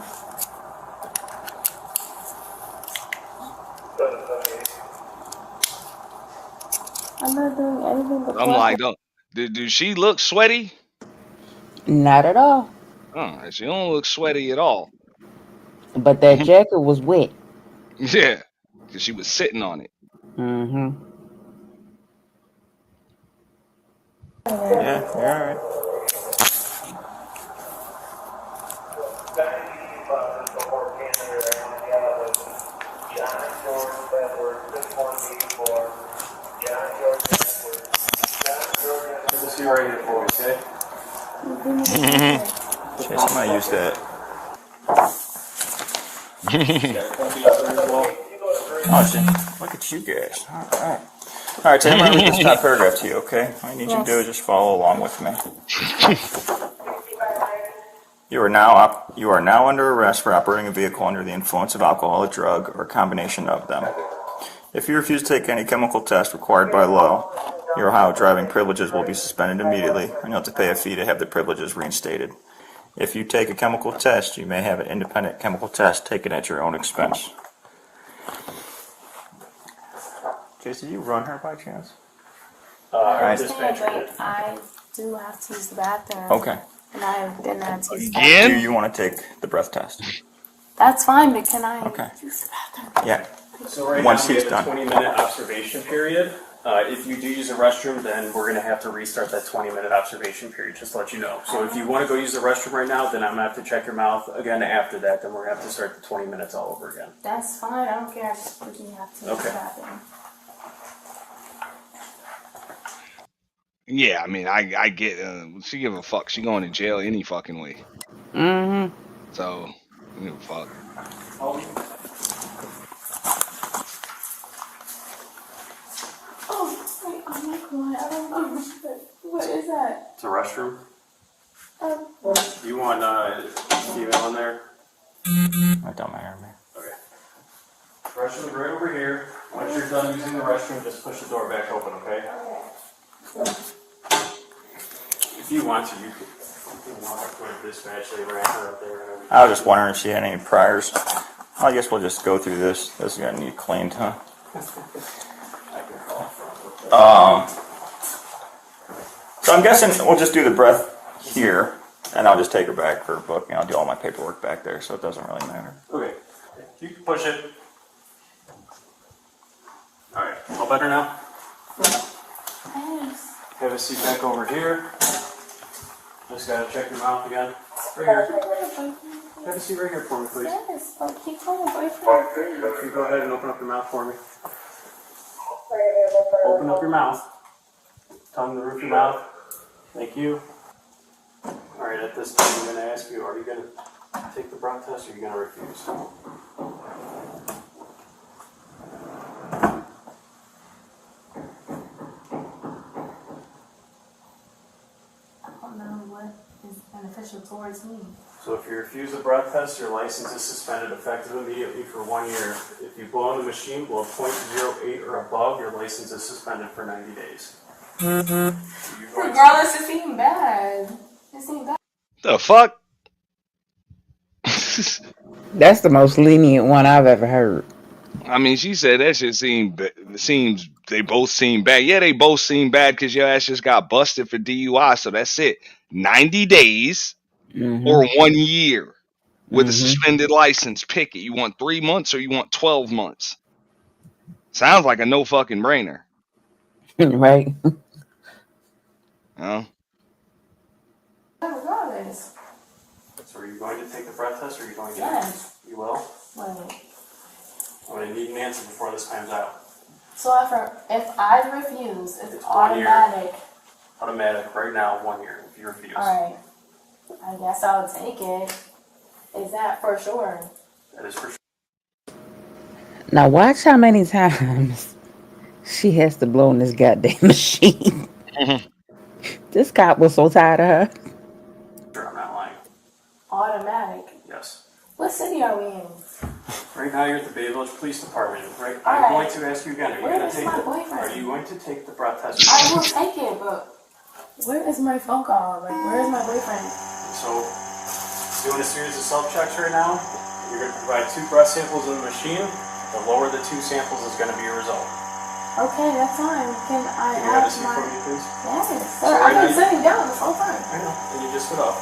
I'm not doing anything but I'm like, don't. Do she look sweaty? Not at all. Oh, she don't look sweaty at all. But that jacket was wet. Yeah, because she was sitting on it. Mm-hmm. Yeah, you're alright. We'll see right here for you, okay? Chase, I might use that. Oh, shit. Look at you guys. Alright. Alright, Tim, I'm going to read this top paragraph to you, okay? All you need to do is just follow along with me. You are now under arrest for operating a vehicle under the influence of alcohol, a drug, or a combination of them. If you refuse to take any chemical test required by law, your Ohio driving privileges will be suspended immediately, and you'll have to pay a fee to have the privileges reinstated. If you take a chemical test, you may have an independent chemical test taken at your own expense. Jason, did you run her by chance? I understand, but I do have to use the bathroom. Okay. And I didn't have to use the Again? Do you want to take the breath test? That's fine, but can I Okay. use the bathroom? Yeah. So right Once now we he's have a done. 20-minute observation period. If you do use the restroom, then we're going to have to restart that 20-minute observation period, just to let you know. So if you want to go use the restroom right now, then I'm going to have to check your mouth again after that. Then we're going to have to start the 20 minutes all over again. That's fine. I don't care. I just freaking have to use Okay. the bathroom. Yeah, I mean, I get. She give a fuck. She going to jail any fucking way. Mm-hmm. So, I don't give a fuck. Oh my god, I don't know. What is that? It's a restroom. You want female in there? That don't matter to me. Okay. Restroom's right over here. Once you're done using the restroom, just push the door back open, okay? If you want to, you can walk up to a dispatch, they ran her up there and everything. I was just wondering if she had any priors. I guess we'll just go through this. This is gonna need cleaned, huh? So I'm guessing we'll just do the breath here, and I'll just take her back for booking. I'll do all my paperwork back there, so it doesn't really matter. Okay. You can push it. Alright, all better now? Yes. Have a seat back over here. Just gotta check your mouth again. Right here. Have a seat right here for me, please. Yes, but keep going, boyfriend. You go ahead and open up your mouth for me. Open up your mouth. Tongue to the roof of your mouth. Thank you. Alright, at this time I'm going to ask you, are you going to take the breath test or are you going to refuse? I don't know what is beneficial towards me. So if you refuse the breath test, your license is suspended effective immediately for 1 year. If you blow in the machine below 0.08 or above, your license is suspended for 90 days. Regardless, it seemed bad. It seemed bad. The fuck? That's the most lenient one I've ever heard. I mean, she said that shit seems they both seem bad. Yeah, they both seem bad because your ass just got busted for DUI. So that's it. 90 days or 1 year with a suspended license. Pick it. You want 3 months or you want 12 months? Sounds like a no fucking brainer. Right. Oh. Regardless. So are you going to take the breath test or are you going to? Yes. You will? Wait. I'm going to need an answer before this time's out. So if I refuse, it's automatic. Automatic right now, 1 year if you refuse. Alright. I guess I'll take it. Is that for sure? That is for sure. Now watch how many times she has to blow in this goddamn machine. This cop was so tired of her. Sure, I'm not lying. Automatic. Yes. What city are we in? Right now you're at the Bay Village Police Department. Right. All I'm right. going to ask you again. Are you Where going is to take my the? boyfriend? Are you going to take the breath test? I will take it, but where is my phone call? Like, where is my boyfriend? So, doing a series of self-checks right now. You're going to provide 2 breath samples in the machine. The lower the 2 samples is going to be your result. Okay, that's fine. Can I Can you have a have seat my... for me, please? Yes, So sir. right I've been now- sitting down this whole time. I know. And you just stood up.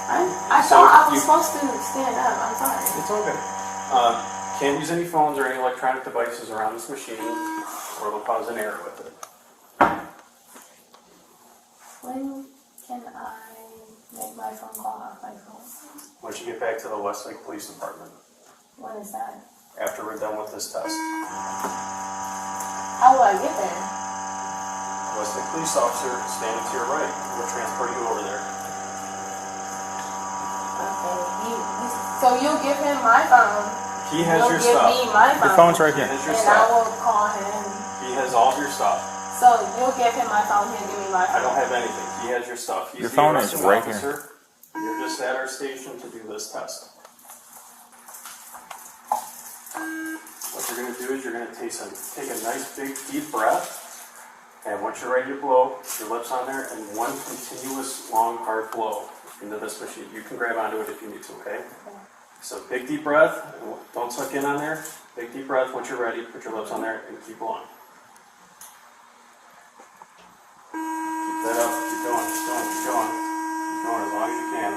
I So thought I was you- supposed to stand up. I'm sorry. It's okay. Can't use any phones or any electronic devices around this machine, or they'll cause an error with it. When can I make my phone call off my phone? Once you get back to the Westlake Police Department, When is that? after we're done with this test. How will I get there? Westlake Police Officer standing to your right. We'll transport you over there. Okay. So you'll give him my phone. He has You'll your give stuff. me my phone. Your phone's right here. He has your And I stuff. will call him. He has all of your stuff. So you'll give him my phone. He'll give me my phone. I don't have anything. He has your stuff. He's Your the phone is arresting right here. officer. You're just at our station to do this test. What you're going to do is you're going to take a nice big deep breath, and once you're ready to blow, your lips on there, and one continuous long hard blow into this machine. You can grab onto it if you need to, okay? So big deep breath, don't suck in on there. Big deep breath. Once you're ready, put your lips on there and keep blowing. Keep that up. Keep going. Keep going. Keep going. Keep going as long as you can.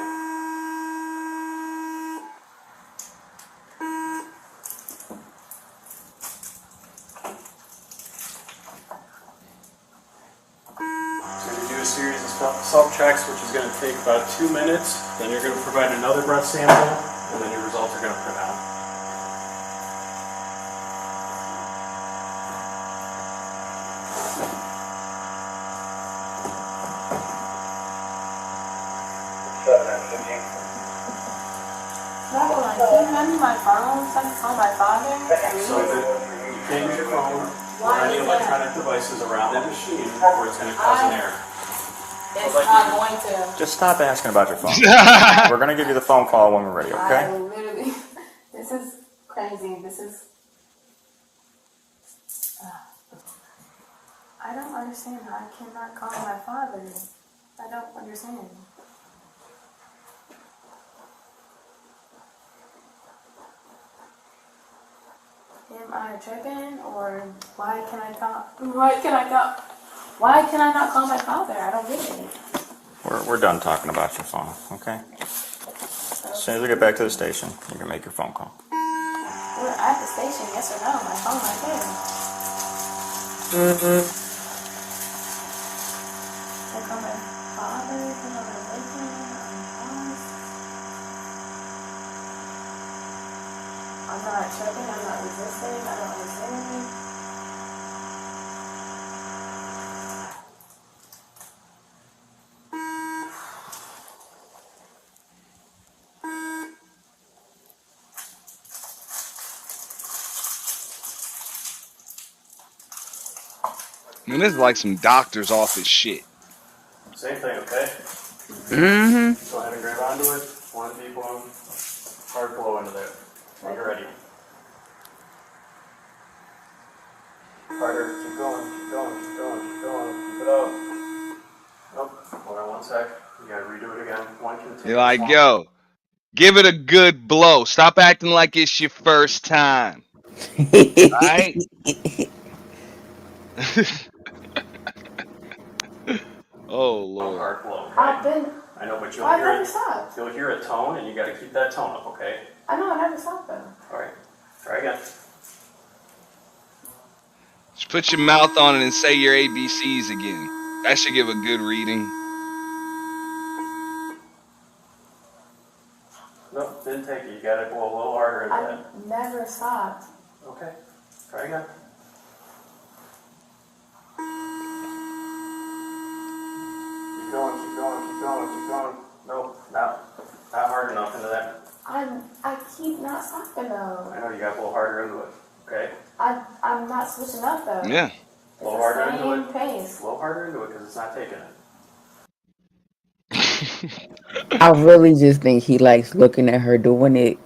So you do a series of self-checks, which is going to take about 2 minutes. Then you're going to provide another breath sample, and then your results are going to print out. Not gonna lie. Can you hand me my phone so I can call my father? So that you can't use your phone. or any electronic devices around that machine where it's going to cause an error. It's not going to. Just stop asking about your phone. We're going to give you the phone call when we're ready, okay? I literally, this is crazy. This is, I don't understand how I cannot call my father. I don't understand. Am I tripping, or why can I not call my father? I don't get it. We're done talking about your phone, okay? As soon as we get back to the station, you can make your phone call. We're at the station, yes or no? My phone right there. I call my father, call my boyfriend, I'm not tripping, I'm not resisting, I don't understand. Man, this is like some doctor's office shit. Same thing, okay? Mm-hmm. Go ahead and grab onto it. One deep one. Hard blow into there. When you're ready. Harder. Keep going. Keep going. Keep going. Keep going. Keep it up. Nope. Hold on 1 sec. You gotta redo it again. One continuous. You're like, yo, give it a good blow. Stop acting like it's your first time. Right? Oh Lord. Hard blow. I've been. I know, but I've never stopped. you'll hear a tone, and you gotta keep that tone up, okay? I know, I never stopped though. All right. Try again. Just put your mouth on it and say your ABCs again. That should give a good reading. Nope, didn't take it. You gotta go a little harder into that. I've never stopped. Okay. Try again. Keep going, keep going, keep going, keep going. Nope, not hard enough into that. I keep not stopping though. I know you got a little harder into it. Okay? I'm not switching up though. Yeah. It's A little the harder into same it. pace. A little harder into it because it's not taking it. I really just think he likes looking at her doing it.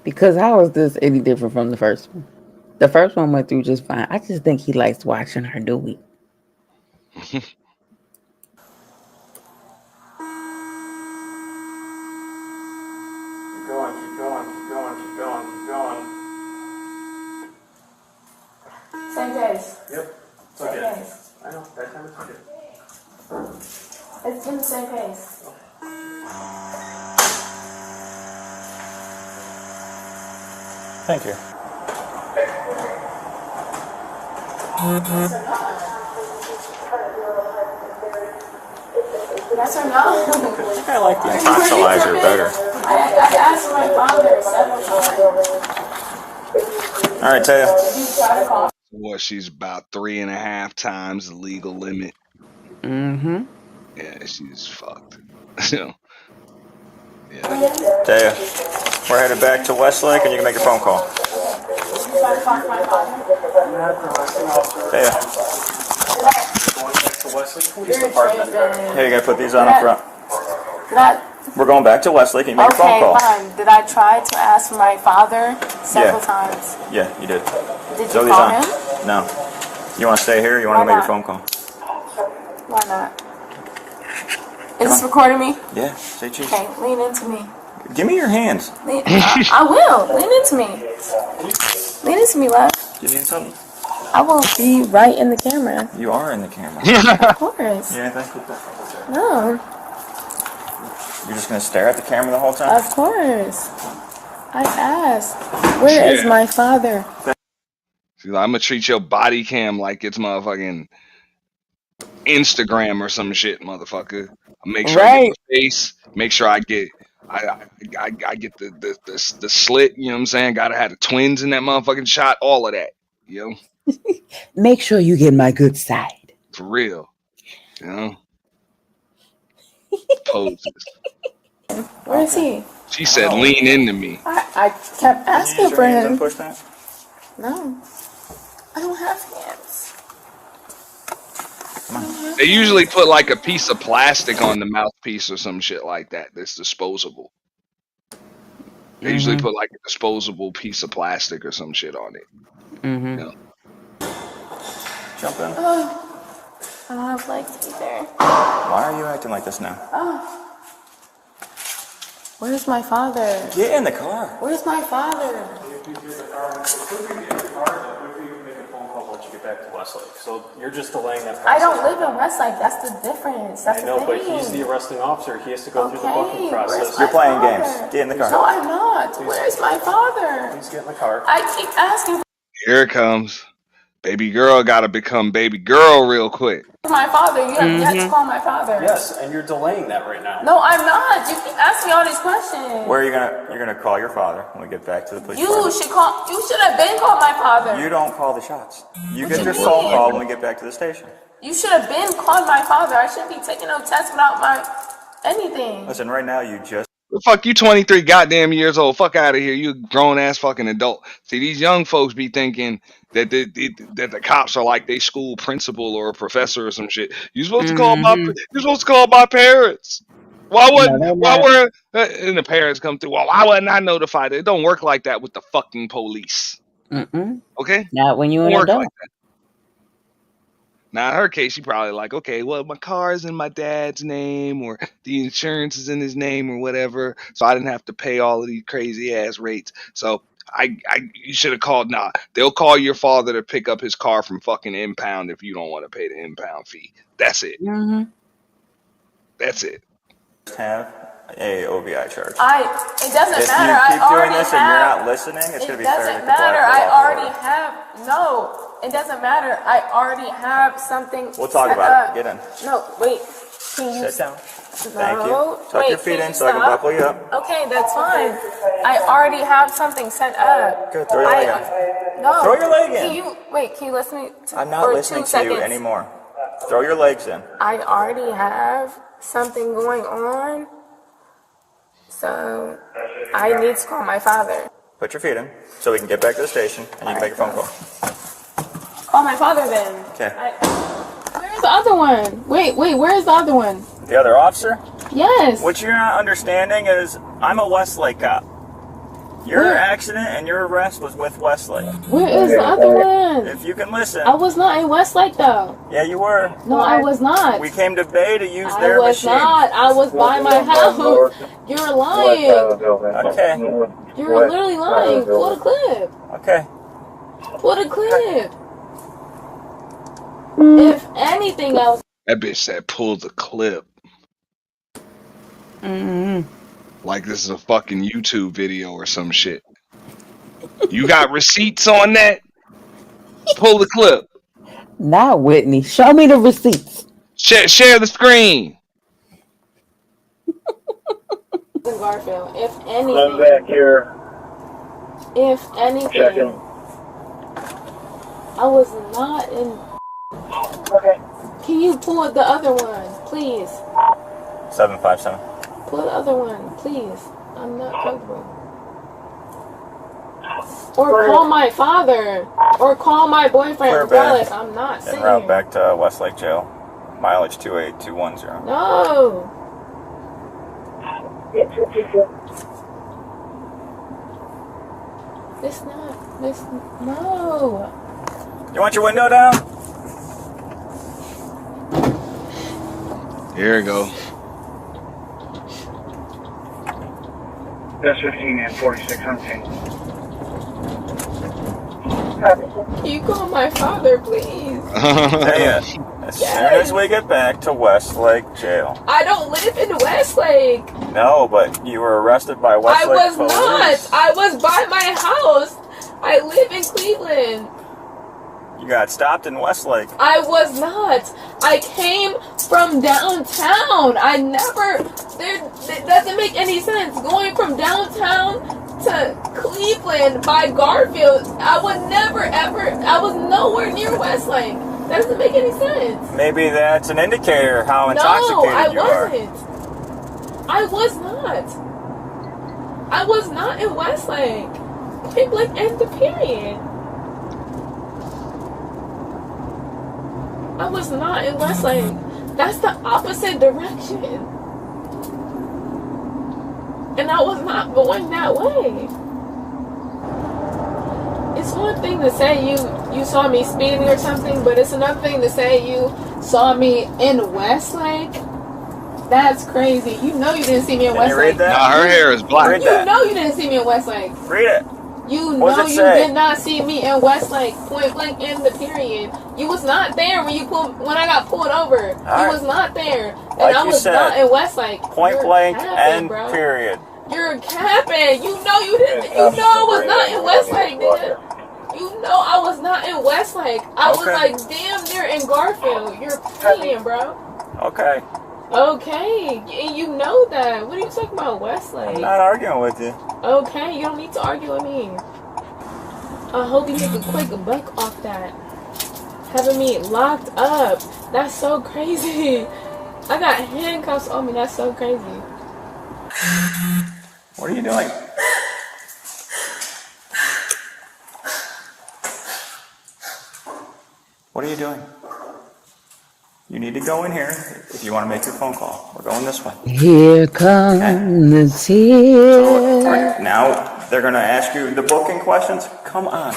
Because how is this any different from the first one? The first one went through just fine. I just think he likes watching her do it. Keep going, keep going, keep going, keep going, keep going. Same pace. Yep. It's Same okay. pace. I know, that time it's okay. It's been the same pace. Thank you. Yes or no? I like the intoxilizer better. I asked my father several times. All right, Taya. Did you try to call? What, she's about 3.5 times the legal limit. Mm-hmm. Yeah, she's fucked. Yeah. Taya, we're headed back to Westlake, and you can make your phone call. Did you try to talk to my father? Taya. Going back to Westlake Police Department. Here, you gotta put these on up front. Did I? We're going back to Westlake, and you make your phone Okay, call. fine. Did I try to ask my father several times? Yeah, you did. Did Throw you these call on. him? No. You want to stay here? Or you want to Why make your not? phone call? Why not? Is this recording me? Yeah. Say cheese. Okay, lean into me. Give me your hands. I will. Lean into me. Lean into me, love. You need something? I will be right in the camera. You are in the camera. Of course. You anything? No. You're just gonna stare at the camera the whole time? Of course. I asked, where is my father? She's like, I'm gonna treat your body cam like it's motherfucking Instagram or some shit, motherfucker. Make sure I get the face. Make sure I get get the slit. You know what I'm saying? Gotta have the twins in that motherfucking shot. All of that. You know, Make sure you get my good side. for real. You know, poses. Where is he? She said, "Lean into me." I kept asking for him. Push that. No. I don't have hands. They usually put like a piece of plastic on the mouthpiece or some shit like that. That's disposable. They usually put like a disposable piece of plastic or some shit on it. Mm-hmm. You know? Jump in. I don't have legs either. Why are you acting like this now? Where's my father? Get in the car. Where's my father? If you get in the car, quickly you can make a phone call once you get back to Westlake. So you're just delaying that process. I don't live in Westlake. That's the difference. That's I know, the but thing. he's the arresting officer. He has to go through the booking where's process. my You're playing father? games. Get in the car. No, I'm not. Where's my father? Please get in the car. I keep asking Here it comes. Baby girl gotta become baby girl real quick. for my father. You have yet to call my father. Yes, and you're delaying that right now. No, I'm not. You keep asking me all these questions. Where are you gonna? You're gonna call your father when we get back to the police You department. should call. You should have been called my father. You don't call the shots. You What get you your mean? phone call when we get back to the station. You should have been called my father. I shouldn't be taking no test without my anything. Listen, right now you just. Fuck you, 23 goddamn years old. Fuck out of here. You a grown ass fucking adult. See, these young folks be thinking that the cops are like they school principal or a professor or some shit. You're supposed to call my parents. Why were and the parents come through? Well, why wasn't I notified? It don't work like that with the fucking police. Okay? Not when you're an Don't work adult. like that. Now, in her case, she probably like, okay, well, my car is in my dad's name, or the insurance is in his name, or whatever, so I didn't have to pay all of these crazy ass rates. So you should have called. Nah, they'll call your father to pick up his car from fucking impound if you don't want to pay the impound fee. That's it. That's it. Have a OVI charge. It doesn't If matter. you I keep doing already this have. and you're not listening, it's gonna be fair to doesn't the matter. black I belt. already have. No, it doesn't matter. I already have something. We'll talk set about up. it. Get in. No, wait. Can you Sit down. No, Thank you. Tuck your feet can in you so I can stop? buckle you up. Okay, that's fine. I already have something set up. Good. Throw your leg in. No. Throw your leg in. Can you listen to me I'm not for listening 2 to seconds? you anymore. Throw your legs in. I already have something going on, so I need to call my father. Put your feet in so we can get back to the station and you can make a phone call. Call my father then. Okay. Where's the other one? Wait, where's the other one? The other officer? Yes. What you're not understanding is I'm a Westlake cop. Your accident and your arrest was with Westlake. Where is the other one? If you can listen. I was not in Westlake though. Yeah, you were. No, I was not. We came to Bay to use I their was machine. not. I was by my house. You're lying. Okay. You're literally lying. Pull the clip. Okay. Pull the clip. If anything else. That bitch said, pull the clip. Like this is a fucking YouTube video or some shit. You got receipts on that? Pull the clip. Not Whitney. Show me the receipts. Share the screen. Garfield, if anything. I'm back here. If anything. Checking. I was not in. Okay. Can you pull the other one, please? 757. Pull the other one, please. I'm not comfortable. Or call my father. Or call my boyfriend. Clear back. Regardless, I'm not En sitting route here. back to Westlake Jail. Mileage 28210. No. No. You want your window down? Here we go. That's 15 and 46 hunting. Can you call my father, please? Hey, as soon as we get back to Westlake Jail. I don't live in Westlake. No, but you were arrested by I Westlake was police. not. I was by my house. I live in Cleveland. You got stopped in Westlake. I was not. I came from downtown. I never. It doesn't make any sense. Going from downtown to Cleveland by Garfield. I would never ever. I was nowhere near Westlake. That doesn't make any sense. Maybe that's an indicator how intoxicated you are. No, I wasn't. I was not. I was not in Westlake. Point blank, end the period. I was not in Westlake. That's the opposite direction. And I was not going that way. It's one thing to say you saw me speeding or something, but it's another thing to say you saw me in Westlake. That's crazy. You know you didn't see me in Can you read Westlake. that? Nah, her hair is black. Read You that. know you didn't see me in Westlake. Read it. You What know does it you say? did not see me in Westlake. Point blank in the period. You was not there when I got pulled over. You right. was not there. And Like I you was said, not in Westlake. Point You're blank capping, and bro. period. You're capping. You know you didn't. You know I was not in Westlake, nigga. You know I was not in Westlake. I was like damn near in Garfield. You're playing, bro. Okay. Okay, and you know that. What are you talking about, Westlake? I'm not arguing with you. Okay, you don't need to argue with me. I hope you make a quick buck off that. Having me locked up. That's so crazy. I got handcuffs on me. That's so crazy. What are you doing? What are you doing? You need to go in here if you want to make your phone call. We're going this way. Here come the tears. Right, now they're going to ask you the booking questions. Come on.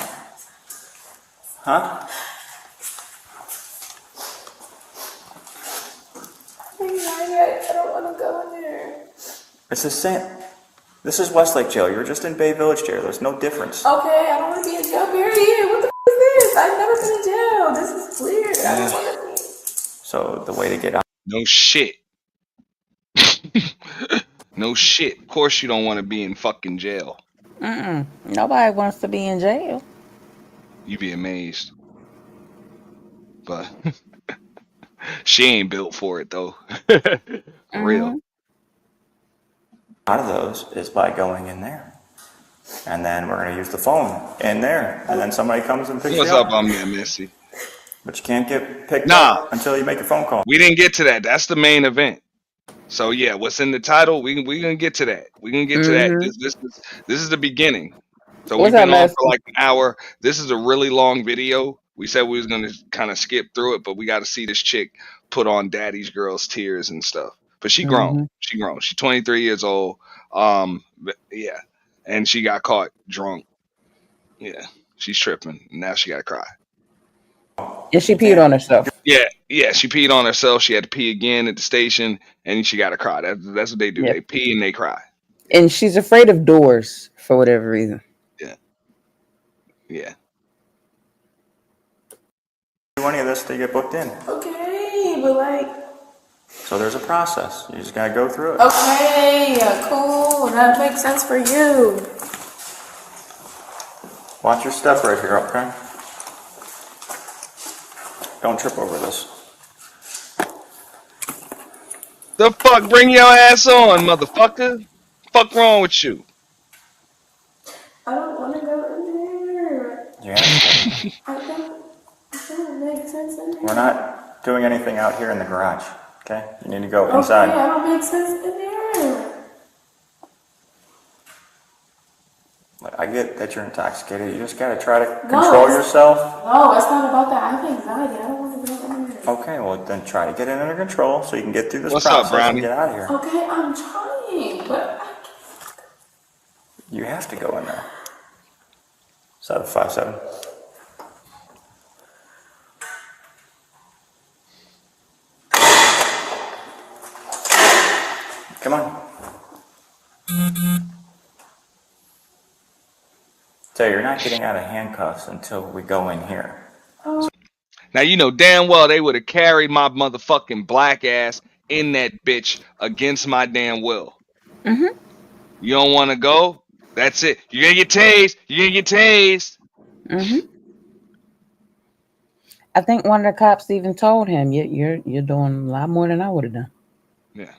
Huh? I don't want to go in there. It's the same. This is Westlake Jail. You're just in Bay Village Jail. There's no difference. Okay, I don't want to be in jail, period. What the f is this? I've never been in jail. This is weird. I don't want to be. So the way to get out. No shit. No shit. Of course you don't want to be in fucking jail. Nobody wants to be in jail. You'd be amazed. But she ain't built for it though. For real. Out of those is by going in there. And then we're going to use the phone in there. And then somebody comes and picks you up. What's up, I'm there, Missy? But you can't get picked up until you make a phone call. We didn't get to that. That's the main event. So yeah, what's in the title? We gonna get to that. We gonna get to that. This is the beginning. So we've been on for like an hour. This is a really long video. We said we was gonna kind of skip through it, but we got to see this chick put on Daddy's Girl's tears and stuff. But she grown. She grown. She's 23 years old. Yeah, and she got caught drunk. Yeah, she's tripping. Now she gotta cry. And she peed on herself. Yeah, she peed on herself. She had to pee again at the station, and she got to cry. That's what they do. Yep. They pee and they cry. And she's afraid of doors for whatever reason. Yeah. Do any of this to get booked in. Okay, but like. So there's a process. You just gotta go through it. Okay, cool. That makes sense for you. Watch your step right here, okay? Don't trip over this. The fuck, bring your ass on, motherfucker. Fuck wrong with you? I don't want to go in there. Yeah. I think it makes sense in there. We're not doing anything out here in the garage, okay? You need to go inside. Okay, I don't make sense in there. I get that you're intoxicated. You just gotta try to control yourself. No, it's not about that. I have anxiety. I don't want to go in there. Okay, well then try to get it under control so you can get through this What's process up, Brownie? and get out of here. Okay, I'm trying, but You have to go in there. 757. Come on. So you're not getting out of handcuffs until we go in here. Now you know damn well they would have carried my motherfucking black ass in that bitch against my damn will. You don't want to go? That's it. You're gonna get tased. You're gonna get tased. I think one of the cops even told him, "You're doing a lot more than I would have done." Yeah.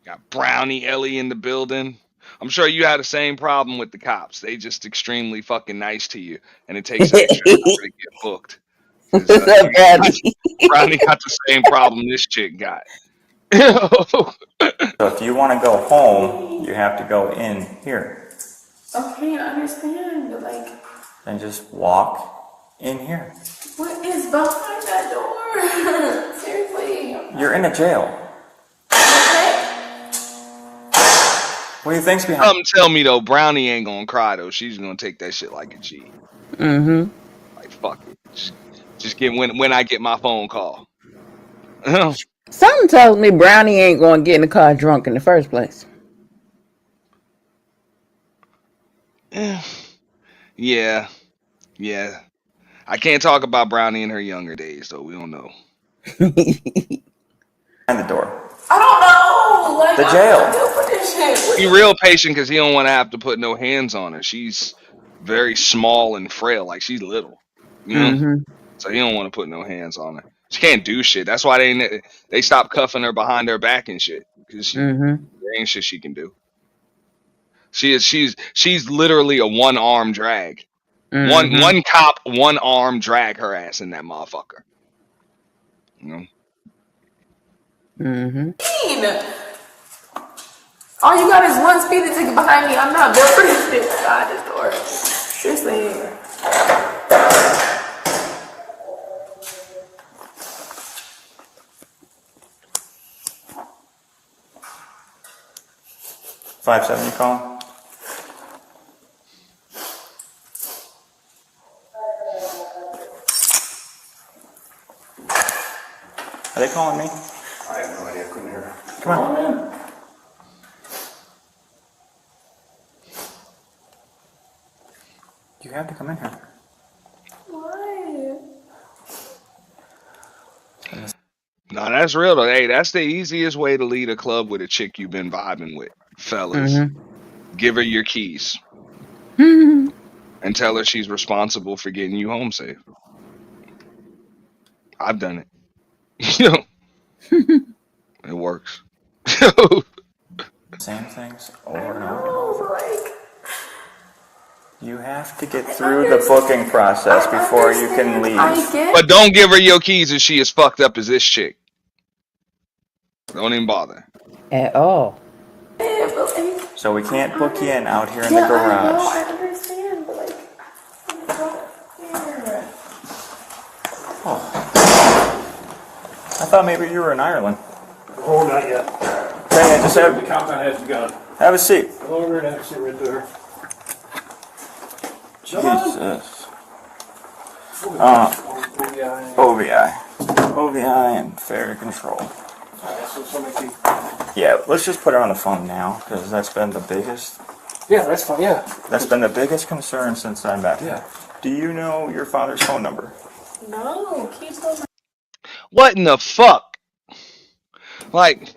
Got Brownie Ellie in the building. I'm sure you had the same problem with the cops. They just extremely fucking nice to you, and it takes extra time to get booked. Brownie got the same problem this chick got. So if you want to go home, you have to go in here. okay, I understand, but like, And just walk in here. what is behind that door. Seriously. You're in a jail. What do you think's behind? Something tell me though, Brownie ain't gonna cry though. She's gonna take that shit like a G. Mm-hmm. Like fuck it. Just get when I get my phone call. Something tells me Brownie ain't going to get in the car drunk in the first place. Yeah. I can't talk about Brownie in her younger days though. We don't know. Behind the door. I don't know. Like, The jail. I'm built for this shit. Be real patient because he don't want to have to put no hands on her. She's very small and frail, like she's little, you know. Mm-hmm. So he don't want to put no hands on her. She can't do shit. That's why they stopped cuffing her behind her back and shit because there ain't shit she can do. She's literally a one arm drag. One cop, one arm drag her ass in that motherfucker. You know. All you got is one speeding ticket behind me. I'm not built for this shit. God, this door. Seriously. 570 call. Are they calling me? I have no idea. I couldn't hear. Come on. You have to come in here. Why? No, that's real though. Hey, that's the easiest way to lead a club with a chick you've been vibing with, fellas. Give her your keys and tell her she's responsible for getting you home safe. I've done it. It works. Same things over and over and over. You have to get through the booking process before you can leave. But don't give her your keys if she is fucked up as this chick. Don't even bother. At all. So we can't book you in out here in the garage. I understand, but like, I don't care. I thought maybe you were in Ireland. Oh, not yet. Okay, just have The countdown has begun. Have a seat. Go over and have a seat right there. Jesus. OVI. OVI and fare control. Yeah, let's just put her on the phone now, because that's been the biggest. Yeah, that's fine. Yeah. That's been the biggest concern since I'm back. Yeah. Do you know your father's phone number? No, keep going. What in the fuck? Like,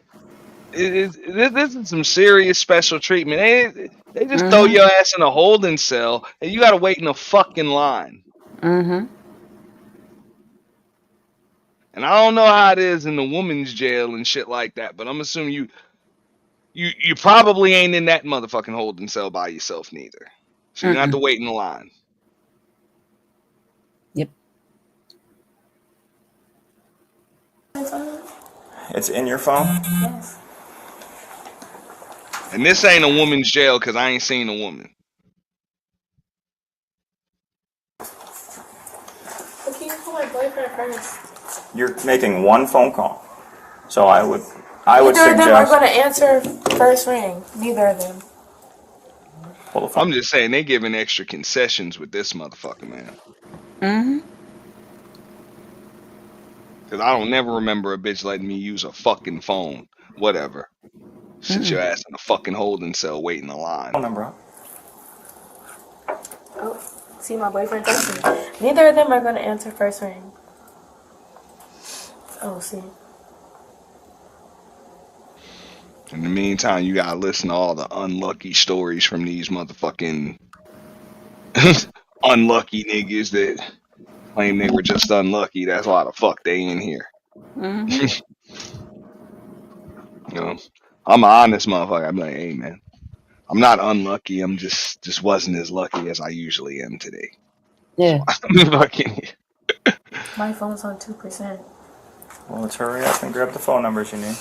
this is some serious special treatment. They just throw your ass in a holding cell and you gotta wait in a fucking line. And I don't know how it is in the woman's jail and shit like that, but I'm assuming you probably ain't in that motherfucking holding cell by yourself neither. So you have to wait in the line. Yep. It's in your phone? Yes. And this ain't a woman's jail because I ain't seen a woman. But can you call my boyfriend first? You're making one phone call. So I would Neither of them are suggest. going to answer first ring. Neither of them. I'm just saying they giving extra concessions with this motherfucker, man. Because I don't never remember a bitch letting me use a fucking phone. Whatever. Sit your ass in a fucking holding cell waiting in line. Phone number up. Oh, see my boyfriend texting me. Neither of them are going to answer first ring. Oh, see. In the meantime, you gotta listen to all the unlucky stories from these motherfucking unlucky niggas that claim they were just unlucky. That's why the fuck they in here. You know, I'm an honest motherfucker. I'm like, hey man, I'm not unlucky. I'm just wasn't as lucky as I usually am today. Yeah. I'm fucking here. My phone's on 2%. Well, let's hurry up and grab the phone numbers you need.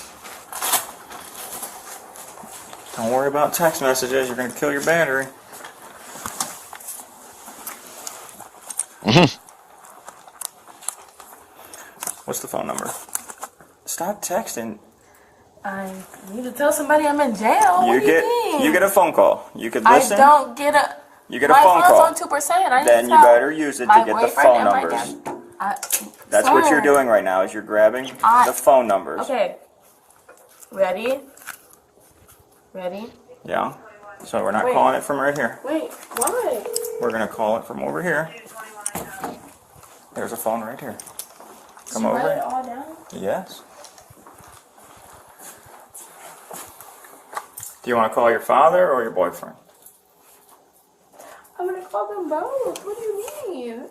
Don't worry about text messages. You're going to kill your battery. What's the phone number? Stop texting. I need to tell somebody I'm in jail. What do you mean? You get a phone call. You could listen. I don't get a. You get a phone call. My phone's on 2%. Then you better use it to get the phone numbers. That's what you're doing right now. Is you're grabbing the phone numbers. Okay. Ready? Ready? Yeah. So we're not calling it from right here. Wait. Why? We're gonna call it from over here. There's a phone right here. Come over. Write it all down? Yes. Do you want to call your father or your boyfriend? I'm gonna call them both. What do you mean?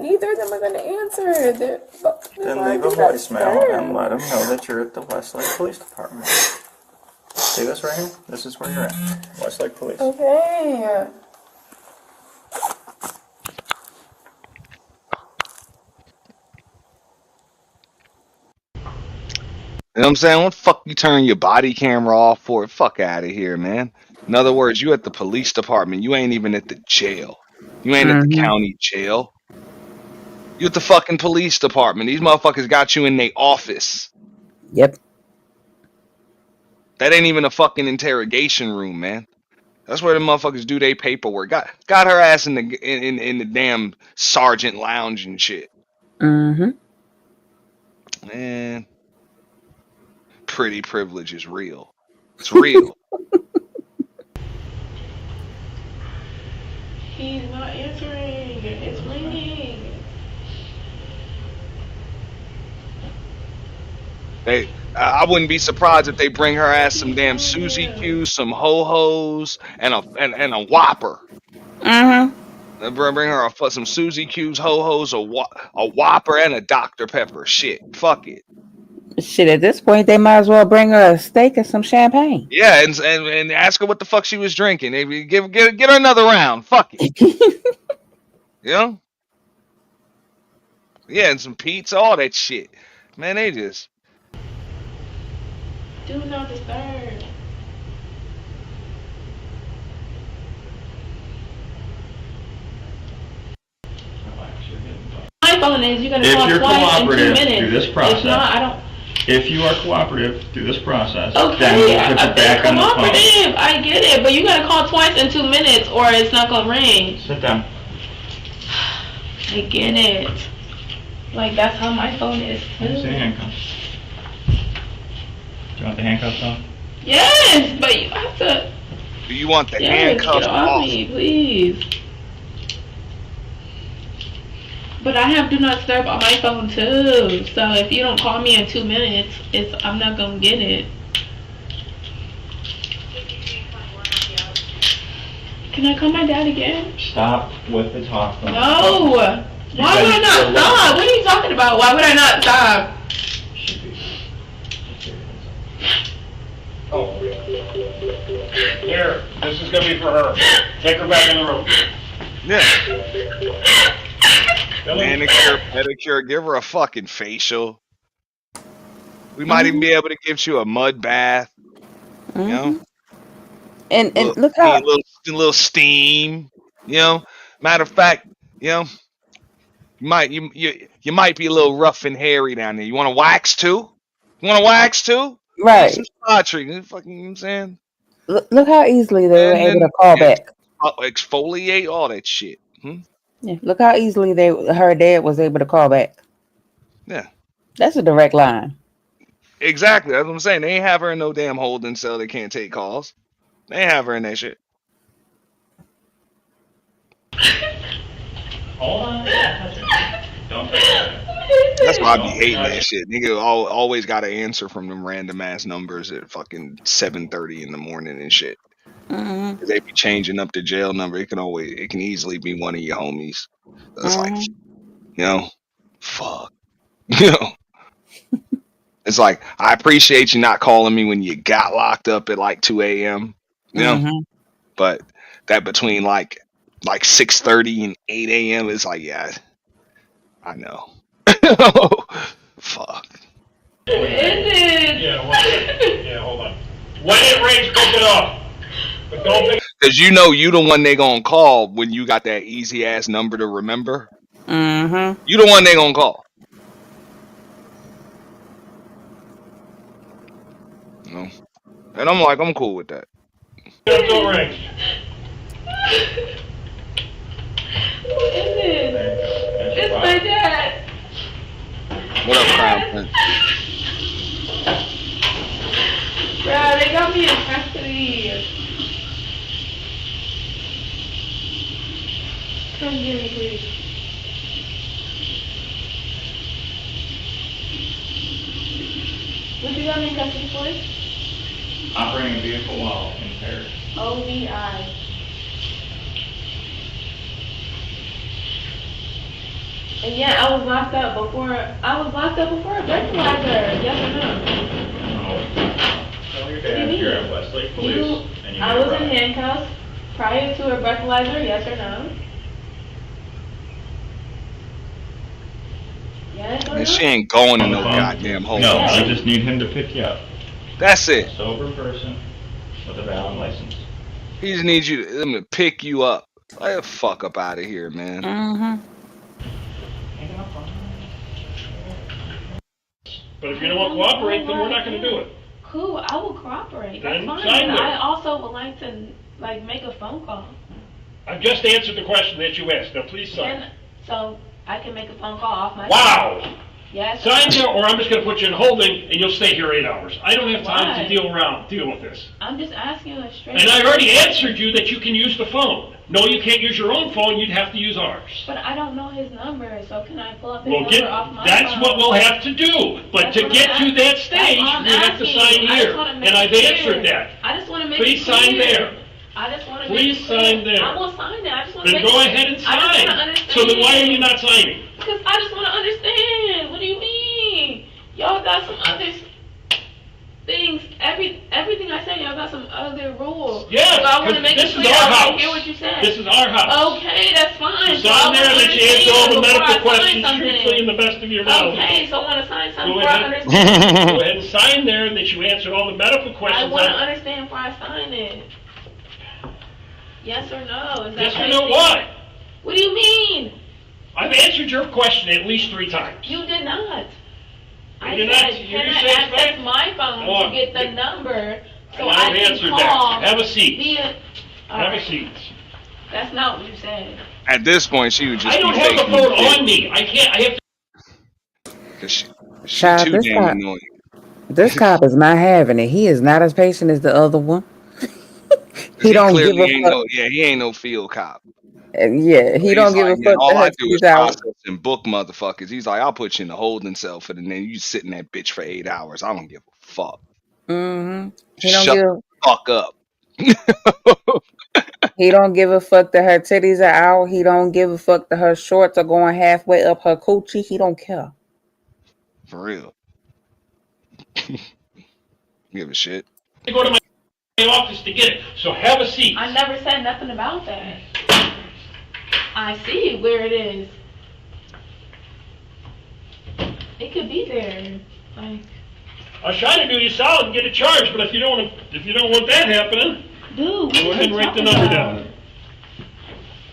Neither of them are gonna answer. Then leave a voicemail and let them know that you're at the Westlake Police Department. See this right here? This is where you're at. Westlake Police. Okay. You know what I'm saying? What the fuck you turn your body camera off for? Fuck out of here, man. In other words, you at the police department. You ain't even at the jail. You ain't at the county jail. You at the fucking police department. These motherfuckers got you in their office. Yep. That ain't even a fucking interrogation room, man. That's where the motherfuckers do their paperwork. Got her ass in the damn sergeant lounge and shit. Mm-hmm. Man. Pretty privilege is real. It's real. He's not answering. It's ringing. I wouldn't be surprised if they bring her ass some damn Suzy Q's, some ho-hos, and a Whopper. They bring her some Suzy Q's, ho-hos, a Whopper, and a Dr. Pepper. Shit, fuck it. Shit, at this point, they might as well bring her a steak and some champagne. Yeah, and ask her what the fuck she was drinking. Maybe get her another round. Fuck it. You know? Yeah, and some pizza, all that shit. Man, they just... Do not disturb. My phone is you're gonna call twice in 2 minutes. Through this process. If not, I don't. If you are cooperative through this process, Okay, then we'll put you back on the phone. Cooperative. I get it, but you gotta call twice in 2 minutes, or it's not gonna ring. Sit down. I get it. Like that's how my phone is Let me see too. the handcuffs. Do you want the handcuffs on? Yes, but you have to. Do you want the Yes, handcuffs get off off? me, please. But I have do not disturb on my phone too. So if you don't call me in 2 minutes, I'm not gonna get it. Can I call my dad again? Stop with the talk. No. Why would I not stop? What are you talking about? Why would I not stop? Oh. Here, this is gonna be for her. Take her back in the room. Yeah. Manicure, pedicure, give her a fucking facial. We might even be able to give you a mud bath. You know? And look how a little steam. You know? Matter of fact, you know, you might be a little rough and hairy down there. You want to wax too? You want to wax too? Right. Some spa treatment. Fucking, you know what I'm saying? look how easily they were able to call back. Exfoliate all that shit. Yeah, look how easily her dad was able to call back. Yeah. That's a direct line. Exactly. That's what I'm saying. They ain't have her in no damn holding cell. They can't take calls. They ain't have her in that shit. Hold on. Don't touch that. That's why I be hating that shit. Nigga always got to answer from them random ass numbers at fucking 7:30 in the morning and shit. They be changing up the jail number. It can easily be one of your homies. That's like, you know, fuck. You know. It's like, I appreciate you not calling me when you got locked up at like 2 a.m. You know? But that between like 6:30 and 8 a.m. is like, yeah, I know. Fuck. Who is it? Yeah, hold on. When it rings, pick it up. But don't pick Cause you know you the one they gonna call when you got that easy ass number to remember. Mm-hmm. You the one they gonna call. You know? And I'm like, I'm cool with that. It's all right. What is it? It's my dad. What up, Crown Prince? Bro, they got me in custody. Come get me, please. What you got me in custody for? Operating a vehicle while impaired. OVI. And yeah, I was locked up before a breathalyzer. Yes or no? Tell your dad you're at Westlake Police and you I was in handcuffs prior to a breathalyzer. Yes or no? Yes or no? And she ain't going to no goddamn home. No, I just need him to pick you up. That's it. A sober person with a valid license. He just needs them to pick you up. Get the fuck up out of here, man. Mm-hmm. But if you don't want to cooperate, then we're not going to do it. Cool, I will cooperate. Then That's sign fine. it. I also would like to make a phone call. I've just answered the question that you asked. Now please sign. So I can make a phone call off my Wow! phone. Yes. Sign there, or I'm just going to put you in holding, and you'll stay here 8 hours. I don't have time Why? to deal with this. I'm just asking you a straight. And I already answered you that you can use the phone. No, you can't use your own phone. You'd have to use ours. But I don't know his number, so can I pull up his Well, number off my that's phone? what we'll have to do. But to get to that stage, we have to sign here. And I've answered that. I just want to make Please it clear. sign there. I just want to Please make it clear. sign there. I will sign there. I just want to Then make go it ahead and I just want to sign. understand. So then why are you not signing? Because I just want to understand. What do you mean? Y'all got some other things. Everything I say, y'all got some other rules. Yeah, so I want to make it this is clear. our I house. want to hear what you said. This is our house. Okay, that's fine. So sign there that you answer all the medical questions something. truthfully and the best of your knowledge. Okay, so I want to sign something Go before I ahead. understand. Go ahead and sign there that you answered all the medical I questions. want to understand before I sign it. Yes or no? Is that Yes or no what? What do you mean? I've answered your question at least 3 times. You did not. I did said, not. can I access my phone to get the number so I I've can answered call? that. Have a seat. Have a seat. That's not what you said. At this point, she would just I don't be have the faking phone it. on me. I can't. I have to. Cause she Child, too this damn cop, annoying. this cop is not having it. He is not as patient as the other one. He don't give clearly a ain't fuck. no. Yeah, he ain't no field cop. Yeah, he don't He's give like, a man, fuck all that I her do is titties out. process and book motherfuckers. He's like, I'll put you in the holding cell for the name. You sit in that bitch for 8 hours. I don't give a fuck. Mm-hmm. He don't Shut give. the fuck up. He don't give a fuck that her titties are out. He don't give a fuck that her shorts are going halfway up her coochie. He don't care. For real. Give a shit. To go to my office to get it. So have a seat. I never said nothing about that. I see where it is. It could be there. Like, I was trying to do you solid and get it charged, but if you don't want that happening, dude, go ahead and write the number down.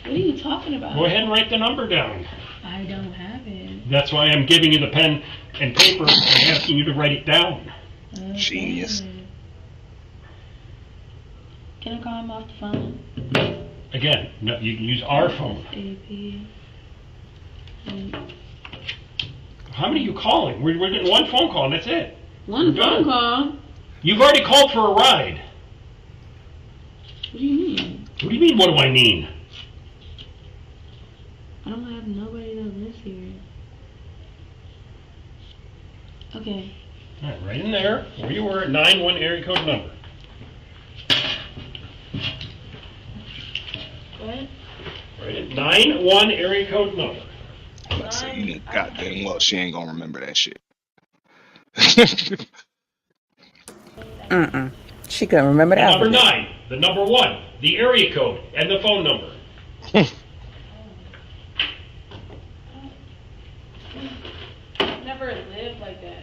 What are you talking about? Go ahead and write the number down. I don't have it. That's why I'm giving you the pen and paper and asking you to write it down. Okay. Genius. Can I call him off the phone? Again, no, you can use our phone. How many are you calling? We're getting one phone call and that's it. One phone call? You've already called for a ride. What do you mean? What do you mean, what do I mean? I don't have nobody that lives here. Okay. All right, right in there, where you were at 91 area code number. What? Right at 91 area code number. Let's say, you know goddamn well she ain't gonna remember that shit. She couldn't remember that. Number 9, the number 1, the area code, and the phone number. Never lived like that.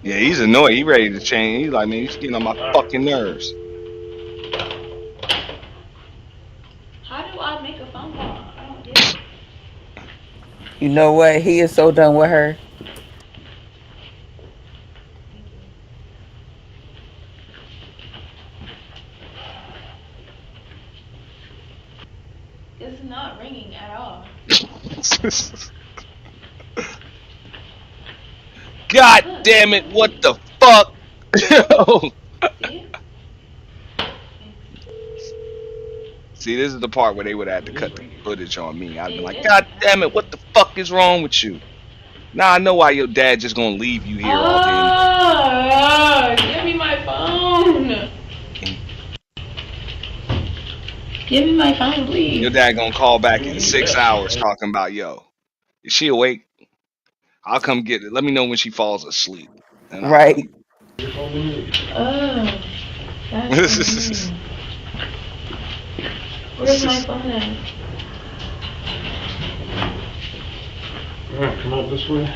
Yeah, he's annoyed. He ready to change. He's like, man, he's getting on my fucking nerves. You know what? He is so done with her. It's not ringing at all. God damn it! What the fuck? See? See, this is the part where they would have to cut the footage on me. I'd been like, It's God damn it! What the fuck is wrong with you? Now I know why your dad just gonna leave you here all day. Give me my phone. Give me my phone, please. Your dad gonna call back in 6 hours talking about, yo, is she awake? I'll come get it. Let me know when she falls asleep, and I'll come. Right. Oh, that's annoying. Where's my phone at? Alright, come out this way.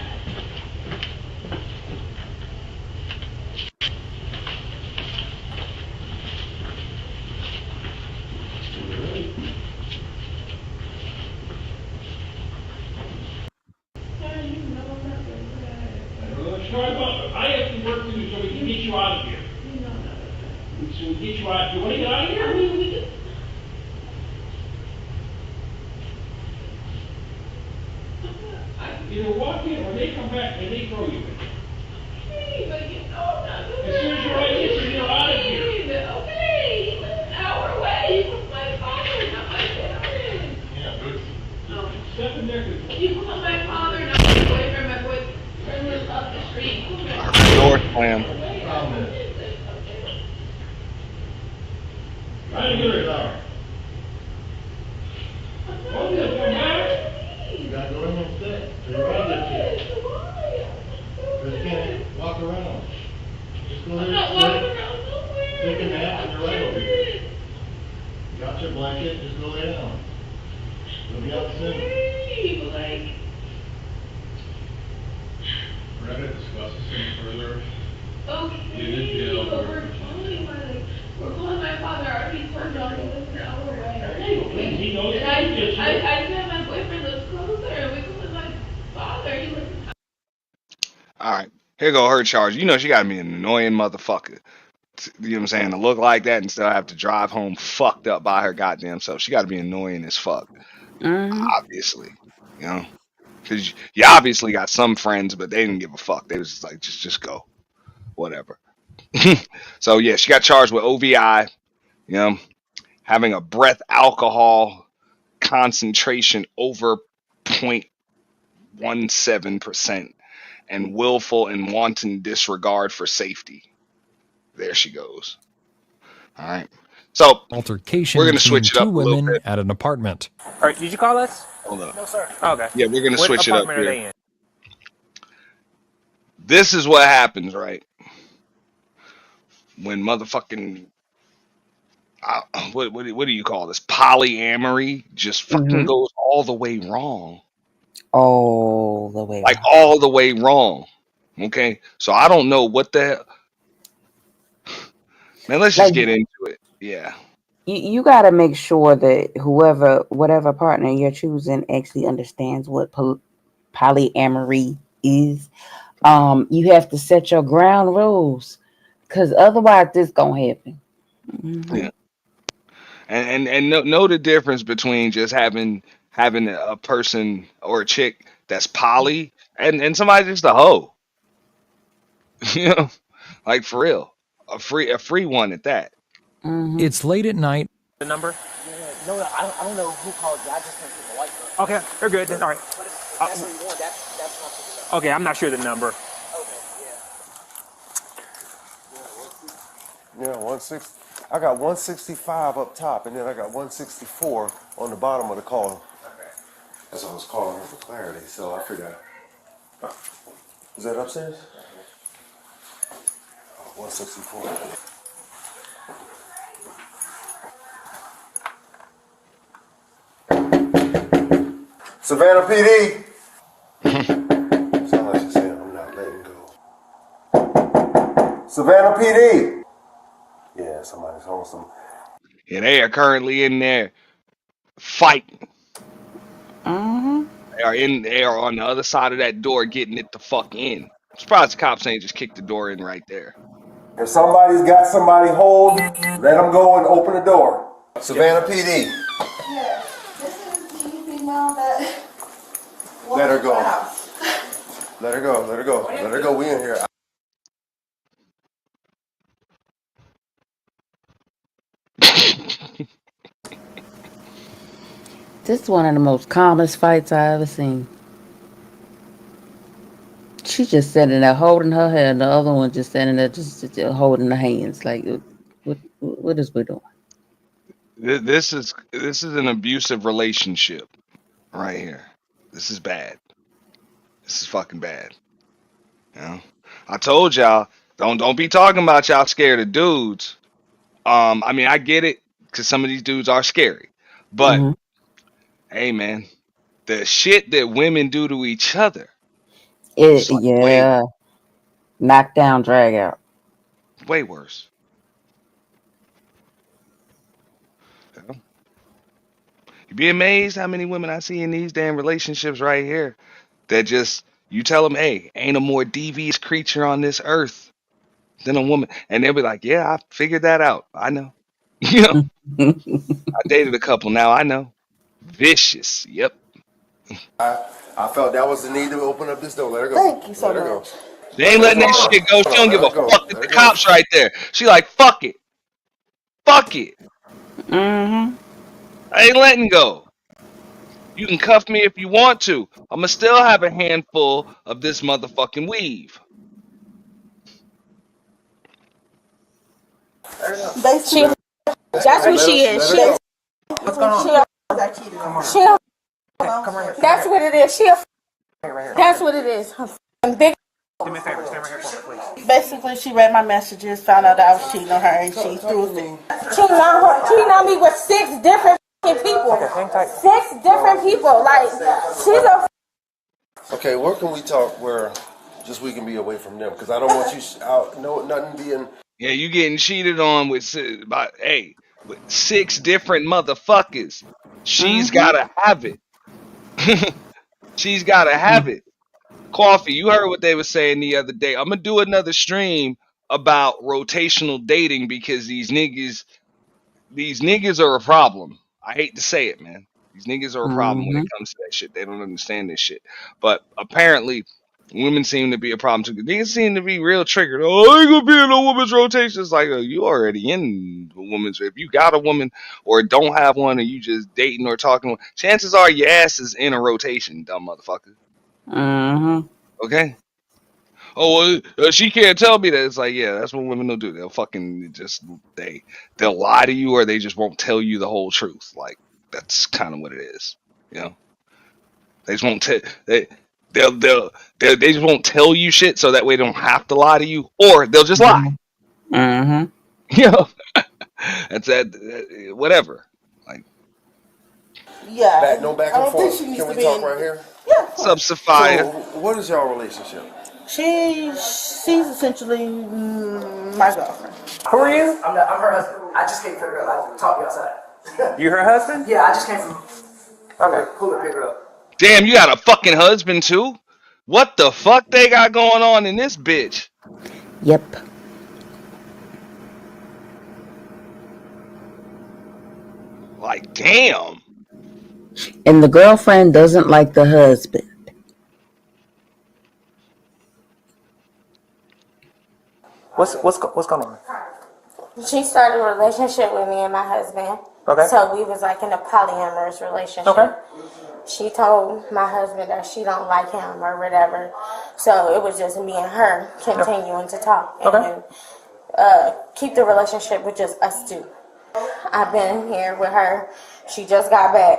I have some work to do so we can get you out of here. So we get you out. Do you want to get out of here? I mean, we can. Either walk in or they come back and they throw you in. Hey, but you know I'm not doing that. As soon as you're right here, you're out of here. Okay, he lives an hour away. He was my father, not my parents. Yeah, but no. Step in there. You call my father, not my boyfriend. My boyfriend lives up the street. Door slam. Try to get her out. Oh, yeah, come back. You gotta go in and sit. So you're gonna get you. Because you can't walk around. Just go there. I'm not walking around nowhere. Take a nap and you're right over here. You got your blanket, just go lay down. You'll be up soon. Like, We're not gonna discuss this any further. okay, but we're calling my father. I already turned on. He lives an hour away. He knows. And I said my boyfriend lives closer. We go with my father. He lives. All right, here go her charge. You know she got me an annoying motherfucker. You know what I'm saying? To look like that and still have to drive home fucked up by her goddamn self. She got to be annoying as fuck. Obviously, you know, because you obviously got some friends, but they didn't give a fuck. They was just like, just go, whatever. So yeah, she got charged with OVI. You know, having a breath alcohol concentration over 0.17% and willful and wanton disregard for safety. There she goes. All right. So altercation we're gonna between switch it two up a little women bit. at an apartment. All right, did you call us? Hold up. No, sir. Oh, okay. Yeah, we're gonna What switch it up apartment are here. they in? This is what happens, right? When motherfucking what do you call this? Polyamory just fucking goes all the way wrong. All the way. Like all the way wrong. Okay, so I don't know what the man. Let's just get into it. Yeah. You got to make sure that whatever partner you're choosing actually understands what polyamory is. You have to set your ground rules, because otherwise this gonna happen. Yeah. And know the difference between just having a person or a chick that's poly and somebody just a hoe. You know, like for real, a free one at that. It's late at night. The number? No, I don't know who called you. I just went to the white girl. Okay, they're good. Then, all right. That's what you want. That's not okay, I'm not sure the number. Yeah, 160. I got 165 up top, and then I got 164 on the bottom of the call. As I was calling her for clarity, so I figured. Is that upstairs? 164. Savannah PD. Sound like she's saying I'm not letting go. Savannah PD. Yeah, somebody's on some. Yeah, they are currently in there fighting. They are on the other side of that door getting it the fuck in. I'm surprised the cops ain't just kicked the door in right there. If somebody's got somebody hold, let them go and open the door. Savannah PD. Yeah, this is the female that. Let her go. Let her go. Let her go. Let her go. We in here. This is one of the most calmest fights I ever seen. She just sitting there holding her head, and the other one just standing there just holding the hands. Like, what is we doing? This is an abusive relationship right here. This is bad. This is fucking bad. You know? I told y'all, don't be talking about y'all scared of dudes. I mean, I get it, because some of these dudes are scary. But Mm-hmm. hey man, the shit that women do to each other is like Yeah, knock down, drag out. way worse. You know? You'd be amazed how many women I see in these damn relationships right here that just, you tell them, hey, ain't a more devious creature on this earth than a woman, and they'll be like, yeah, I figured that out. I know. You know, I dated a couple now. I know. Vicious. Yep. I felt that was the need to open up this door. Let her go. Thank you so Let her go. much. They ain't letting that shit go. She don't Let give her a go. fuck that Let the her go. cops right there. She like, fuck it. Fuck it. Mm-hmm. I ain't letting go. You can cuff me if you want to. I'ma still have a handful of this motherfucking weave. She, that's what she is. Let her She, go. What's going on? she, that's what it is. That's what it is. Big. Do me a favor, stand right here for me, please. Basically, she read my messages, found out that I was cheating on her, and she threw a fit. Cheating on me with 6 different people. Okay, hang tight. 6 different people. Like, she's a. Okay, where can we talk where just we can be away from them? Because I don't want you out. No, nothing being. Yeah, you getting cheated on with with 6 different motherfuckers. She's Mm-hmm. gotta have it. She's gotta have it. Coffee, you heard what they were saying the other day. I'm gonna do another stream about rotational dating because these niggas are a problem. I hate to say it, man. These niggas are a problem when Mm-hmm. it comes to that shit. They don't understand this shit. But apparently, women seem to be a problem too. Niggas seem to be real triggered. Oh, I ain't gonna be in a woman's rotation. It's like, you already in a woman's. If you got a woman or don't have one, or you just dating or talking, chances are your ass is in a rotation, dumb motherfucker. Mm-hmm. Okay. Oh, well, she can't tell me that. It's like, yeah, that's what women will do. They'll fucking just they'll lie to you, or they just won't tell you the whole truth. Like, that's kind of what it is. You know, they just won't tell they just won't tell you shit, so that way they don't have to lie to you, or they'll just lie. Mm-hmm. You know, that's whatever. Like, Yeah. No back I and don't think forth. she needs Can to we be talk in. right here? Yeah, of what's up, course. Sophia? So, what is y'all relationship? She's essentially my girlfriend. Who are you? I'm her husband. I just came for her. I taught you outside. You her husband? Yeah, I just came from Okay. Cool to pick her up. Damn, you got a fucking husband too? What the fuck they got going on in this bitch? Yep. Like, damn. And the girlfriend doesn't like the husband. What's going on? She started a relationship with me and my husband. Okay. So we was like in a polyamorous relationship. Okay. She told my husband that she don't like him or whatever. So it was just me and her continuing to talk and keep the relationship with just us two. I've been here with her. She just got back.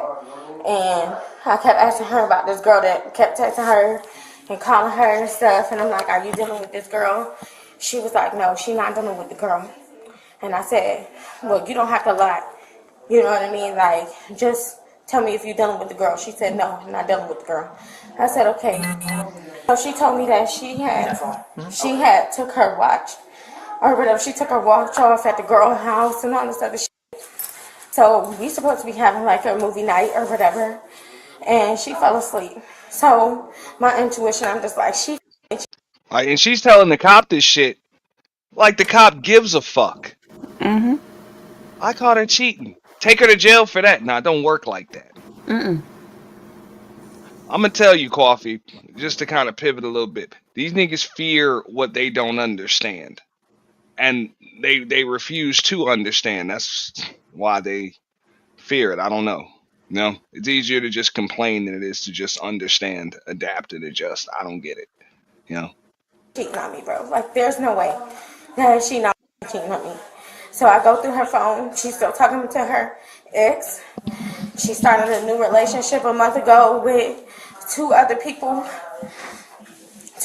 And I kept asking her about this girl that kept texting her and calling her and stuff. And I'm like, are you dealing with this girl? She was like, no, she's not dealing with the girl. And I said, well, you don't have to lie. You know what I mean? Like, just tell me if you're dealing with the girl. She said, no, I'm not dealing with the girl. I said, okay. So she told me that she had took her watch or whatever. She took her watch off at the girl house and all this other shit. So we supposed to be having like a movie night or whatever. and she fell asleep. So my intuition, I'm just like, she. Like, and she's telling the cop this shit like the cop gives a fuck. Mm-hmm. I caught her cheating. Take her to jail for that. Nah, it don't work like that. Mm-mm. I'm gonna tell you, Coffee, just to kind of pivot a little bit. These niggas fear what they don't understand, and they refuse to understand. That's why they fear it. I don't know. No, it's easier to just complain than it is to just understand, adapt, and adjust. I don't get it. You know. Cheating on me, bro. Like, there's no way that she not cheating on me. So I go through her phone. She's still talking to her ex. She started a new relationship a month ago with two other people,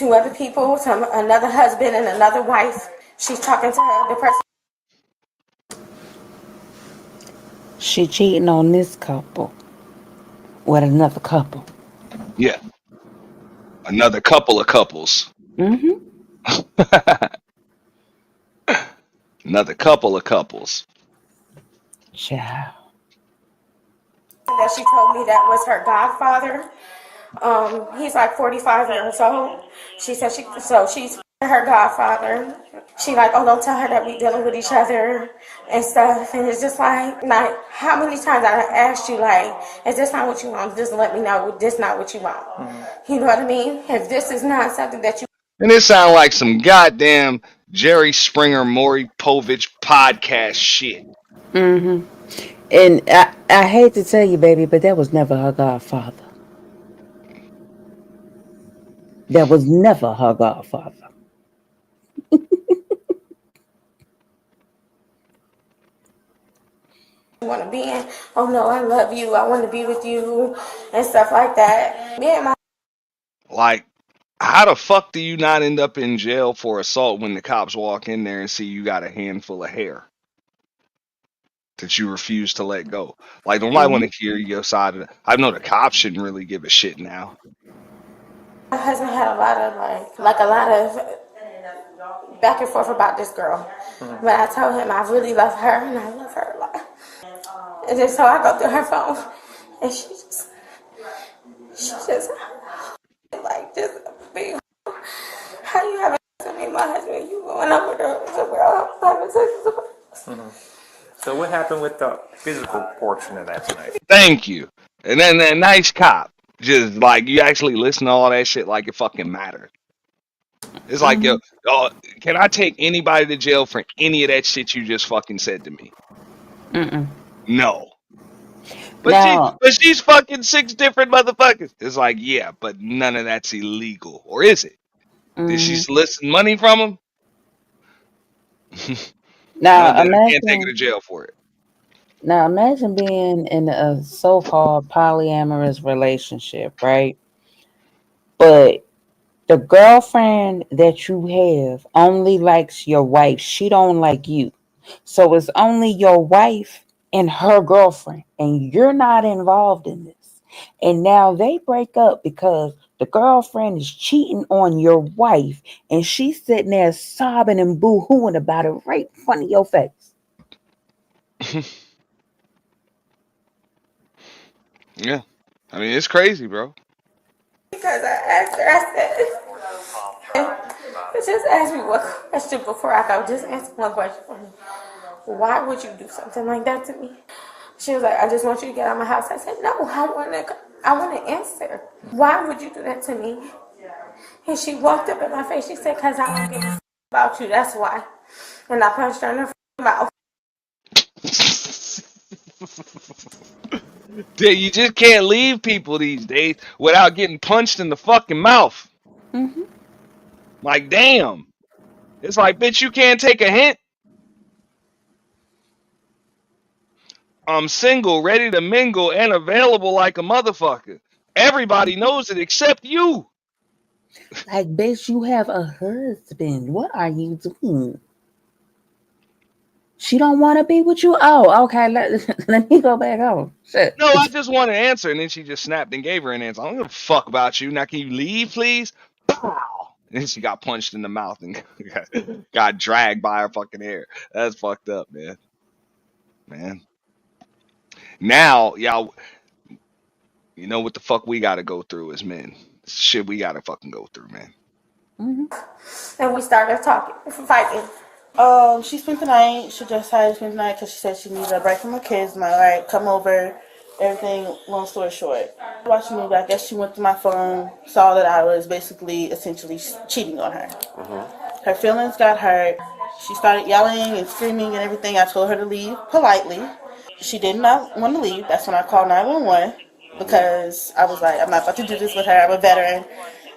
another husband and another wife. She's talking to the person. She cheating on this couple with another couple. Yeah. Another couple of couples. Mm-hmm. Another couple of couples. Child. That she told me that was her godfather. He's like 45 years old. She said she's her godfather. She like, oh, don't tell her that we dealing with each other and stuff. And it's just like how many times I asked you, like, is this not what you want? Just let me know this not what you want. You know what I mean? If this is not something that you. And it sounds like some goddamn Jerry Springer, Maury Povich podcast shit. Mm-hmm. And I hate to tell you, baby, but that was never her godfather. That was never her godfather. Want to be in, oh no, I love you, I want to be with you and stuff like that. Me and my Like, how the fuck do you not end up in jail for assault when the cops walk in there and see you got a handful of hair that you refuse to let go? Like, nobody want to hear your side of it. I know the cops shouldn't really give a shit now. husband had a lot of a lot of back and forth about this girl. But I told him I really love her and I love her a lot. And then so I go through her phone and she just like just be how you having sex with me, my husband, you going over there somewhere else having sex with somebody. So what happened with the physical portion of that tonight? Thank you. And then that nice cop, just like you actually listen to all that shit like it fucking matters. It's like, yo, can I take anybody to jail for any of that shit you just fucking said to me? Mm-mm. No. Now, But she's fucking 6 different motherfuckers. It's like, yeah, but none of that's illegal. Or is it? Did she solicit money from him? No, now then I can't take her to imagine. jail for it. Now imagine being in a so-called polyamorous relationship, right? But the girlfriend that you have only likes your wife. She don't like you. So it's only your wife and her girlfriend, and you're not involved in this. And now they break up because the girlfriend is cheating on your wife, and she's sitting there sobbing and boo-hooing about it right in front of your face. Yeah. I mean, it's crazy, bro. Because I asked her, I said, just ask me one question before I go. Just answer one question for me. Why would you do something like that to me? She was like, I just want you to get out of my house. I said, no, I want to answer. Why would you do that to me? And she walked up in my face. She said, because I don't give a about you. That's why. And I punched her in her mouth. You just can't leave people these days without getting punched in the fucking mouth. Mm-hmm. Like, damn. It's like, bitch, you can't take a hint. I'm single, ready to mingle, and available like a motherfucker. Everybody knows it except you. Like, bitch, you have a husband. What are you doing? She don't want to be with you. Oh, okay. Let me go back home. Shit. No, I just want an answer. And then she just snapped and gave her an answer. I don't give a fuck about you. Now, can you leave, please? Pow! And then she got punched in the mouth and got dragged by her fucking hair. That's fucked up, man. Now, y'all, You know what the fuck we gotta go through as men. Shit we gotta fucking go through, man. And we started talking, fighting. She spent the night. She just decided to spend the night because she said she needed a break from her kids. I'm like, all right, come over. Everything, long story short. Watching movie, I guess she went to my phone, saw that I was basically, essentially cheating on her. Her feelings got hurt. She started yelling and screaming and everything. I told her to leave politely. She did not want to leave. That's when I called 911 because I was like, I'm not about to do this with her. I'm a veteran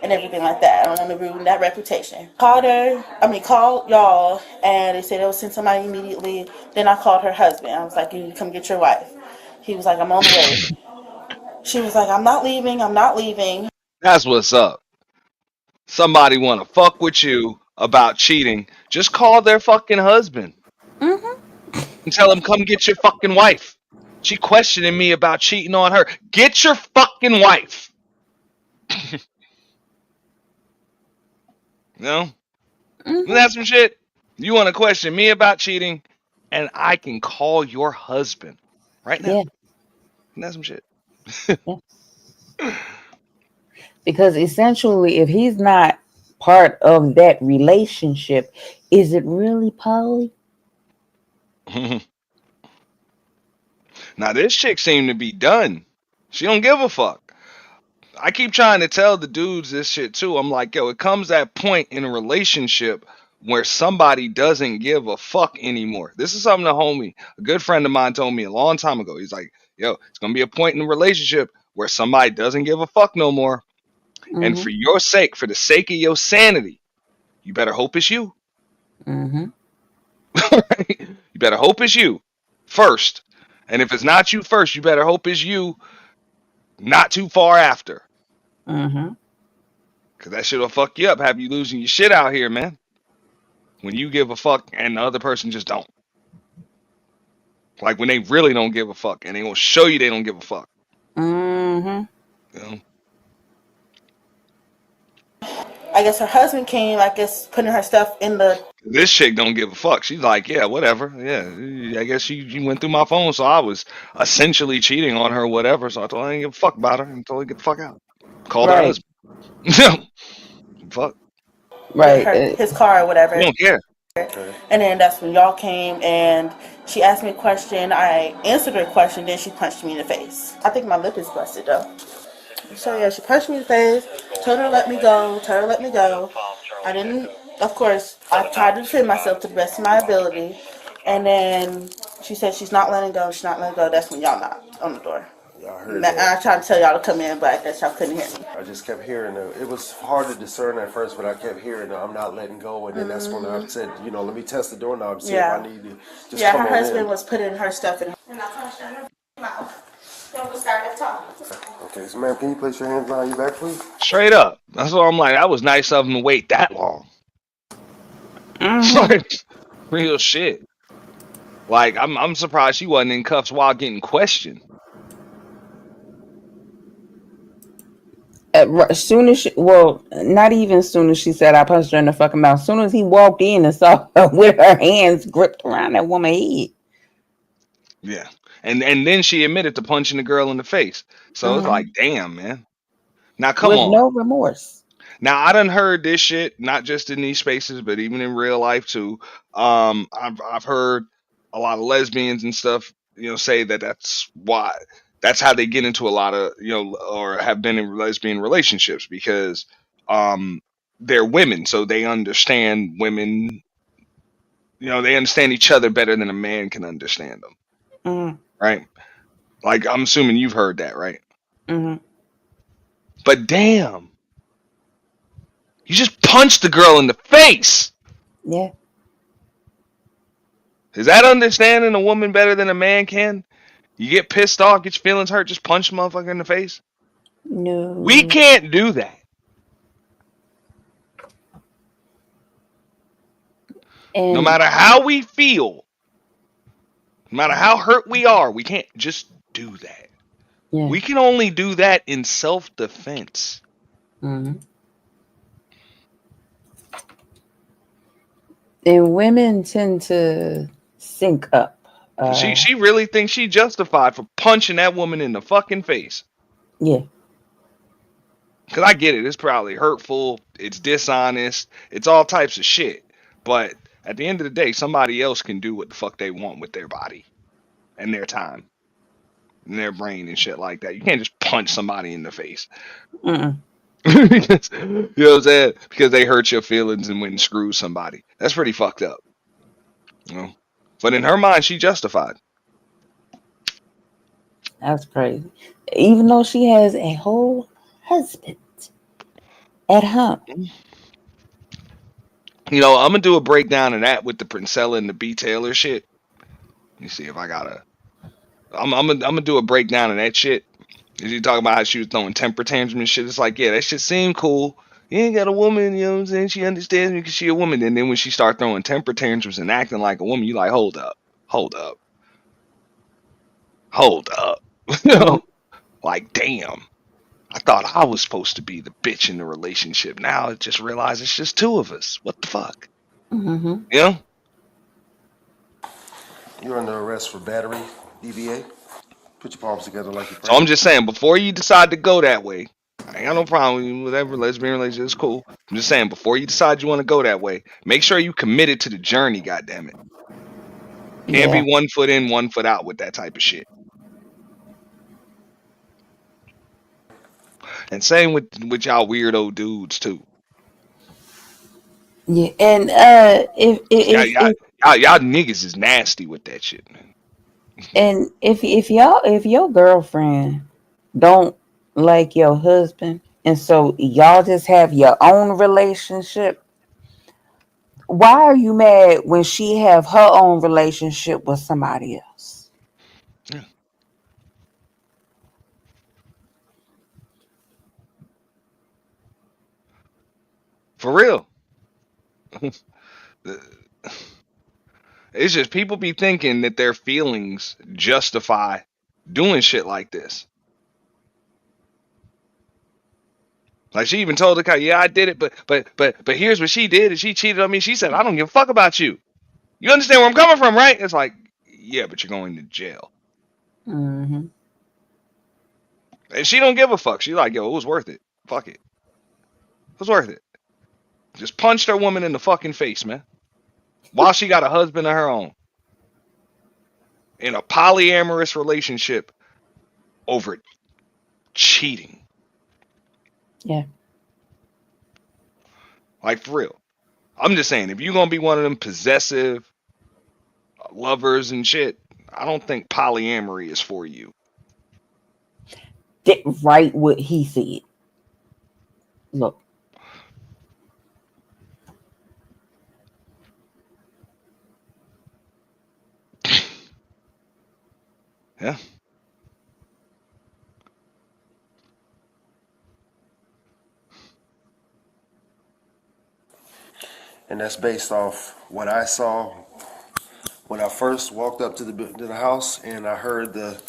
and everything like that. I don't want to ruin that reputation. Called y'all, and they said they would send somebody immediately. Then I called her husband. I was like, you need to come get your wife. He was like, I'm on the way. She was like, I'm not leaving. I'm not leaving. That's what's up. Somebody wanna fuck with you about cheating, just call their fucking husband and tell him come get your fucking wife. She questioning me about cheating on her. Get your fucking wife. You know? Isn't that some shit? You want to question me about cheating, and I can call your husband right now. Yeah. Isn't that some shit? Because essentially, if he's not part of that relationship, is it really poly? Now this chick seemed to be done. She don't give a fuck. I keep trying to tell the dudes this shit too. I'm like, yo, it comes that point in a relationship where somebody doesn't give a fuck anymore. This is something a good friend of mine told me a long time ago. He's like, yo, it's gonna be a point in the relationship where somebody doesn't give a fuck no more. And for your sake, for the sake of your sanity, you better hope it's you. You better hope it's you first. And if it's not you first, you better hope it's you not too far after. Cause that shit'll fuck you up, have you losing your shit out here, man. When you give a fuck and the other person just don't. Like when they really don't give a fuck and they gonna show you they don't give a fuck. You know? I guess her husband came, I guess, putting her stuff in the... This chick don't give a fuck. She's like, yeah, whatever. Yeah, I guess she went through my phone, so I was essentially cheating on her, whatever. So I told her I didn't give a fuck about her and told her to get the fuck out. Called her husband. Fuck. Right. His car or whatever. You don't care. And then that's when y'all came and she asked me a question. I answered her question, then she punched me in the face. I think my lip is busted though. So yeah, she punched me in the face, told her to let me go, I didn't, of course, I tried to defend myself to the best of my ability. And then she said she's not letting go, That's when y'all knocked on the door. I heard I tried to tell y'all to come in, but I guess y'all couldn't hear me. I just kept hearing it. It was hard to discern at first, but I kept hearing I'm not letting go. And then that's when I said, let me test the doorknob and see if I need to just come on in. Her husband was putting her stuff in. And I touched her mouth. Then we started talking. Okay, so ma'am, can you place your hands behind your back, please? Straight up. That's what I'm like. That was nice of him to wait that long. Real shit. Like, I'm surprised she wasn't in cuffs while getting questioned. As soon as not even as soon as she said I punched her in the fucking mouth. As soon as he walked in and saw her with her hands gripped around that woman's head. Yeah. And then she admitted to punching the girl in the face. So it's like, damn, man. Now come on. With no remorse. Now I done heard this shit, not just in these spaces, but even in real life too. I've heard a lot of lesbians and stuff, say that's how they get into a lot of, or have been in lesbian relationships because they're women, so they understand women. They understand each other better than a man can understand them, right? Like I'm assuming you've heard that, right? But damn. You just punched the girl in the face. Yeah. Is that understanding a woman better than a man can? You get pissed off, get your feelings hurt, just punch a motherfucker in the face? No. We can't do that. And no matter how we feel, no matter how hurt we are, we can't just do that. Yeah. We can only do that in self-defense. And women tend to sync up. She really thinks she justified for punching that woman in the fucking face. Yeah. Because I get it. It's probably hurtful. It's dishonest. It's all types of shit. But at the end of the day, somebody else can do what the fuck they want with their body and their time and their brain and shit like that. You can't just punch somebody in the face. Mm-mm. Because, you know what I'm saying? Because they hurt your feelings and went and screwed somebody. That's pretty fucked up. You know? But in her mind, she justified. That's crazy. Even though she has a whole husband at home. You know, I'm gonna do a breakdown of that with the Princella and the B Taylor shit. Let me see if I got a. I'm gonna do a breakdown of that shit. Is you talking about how she was throwing temper tantrums and shit? It's like, yeah, that shit seemed cool. You ain't got a woman, you know what I'm saying? She understands me because she a woman. And then when she start throwing temper tantrums and acting like a woman, you like, hold up, hold up, hold up. You know, like, damn. I thought I was supposed to be the bitch in the relationship. Now I just realize it's just two of us. What the fuck? Mm-hmm. You know? You're under arrest for battery, DBA. Put your palms together like you're So I'm praying. just saying, before you decide to go that way, I ain't got no problem with whatever lesbian relationship is cool. I'm just saying, before you decide you want to go that way, make sure you committed to the journey. Goddamn it, can't be Yeah. 1 foot in, 1 foot out with that type of shit. And same with y'all weirdo dudes too. Yeah. And Y'all, if y'all, y'all niggas is nasty with that shit, man. and if your girlfriend don't like your husband and so y'all just have your own relationship, why are you mad when she have her own relationship with somebody else? Yeah. For real. It's just people be thinking that their feelings justify doing shit like this. Like she even told the guy, "Yeah, I did it, but here's what she did, and she cheated on me." She said, "I don't give a fuck about you. You understand where I'm coming from, right?" It's like, yeah, but you're going to jail, Mm-hmm. and she don't give a fuck. She like, yo, it was worth it. Fuck it, it was worth it. Just punched her woman in the fucking face, man, while she got a husband of her own in a polyamorous relationship over cheating. Yeah. Like for real. I'm just saying, if you're gonna be one of them possessive lovers and shit, I don't think polyamory is for you. Did right what he said. Look. Yeah. And that's based off what I saw when I first walked up to the house and I heard the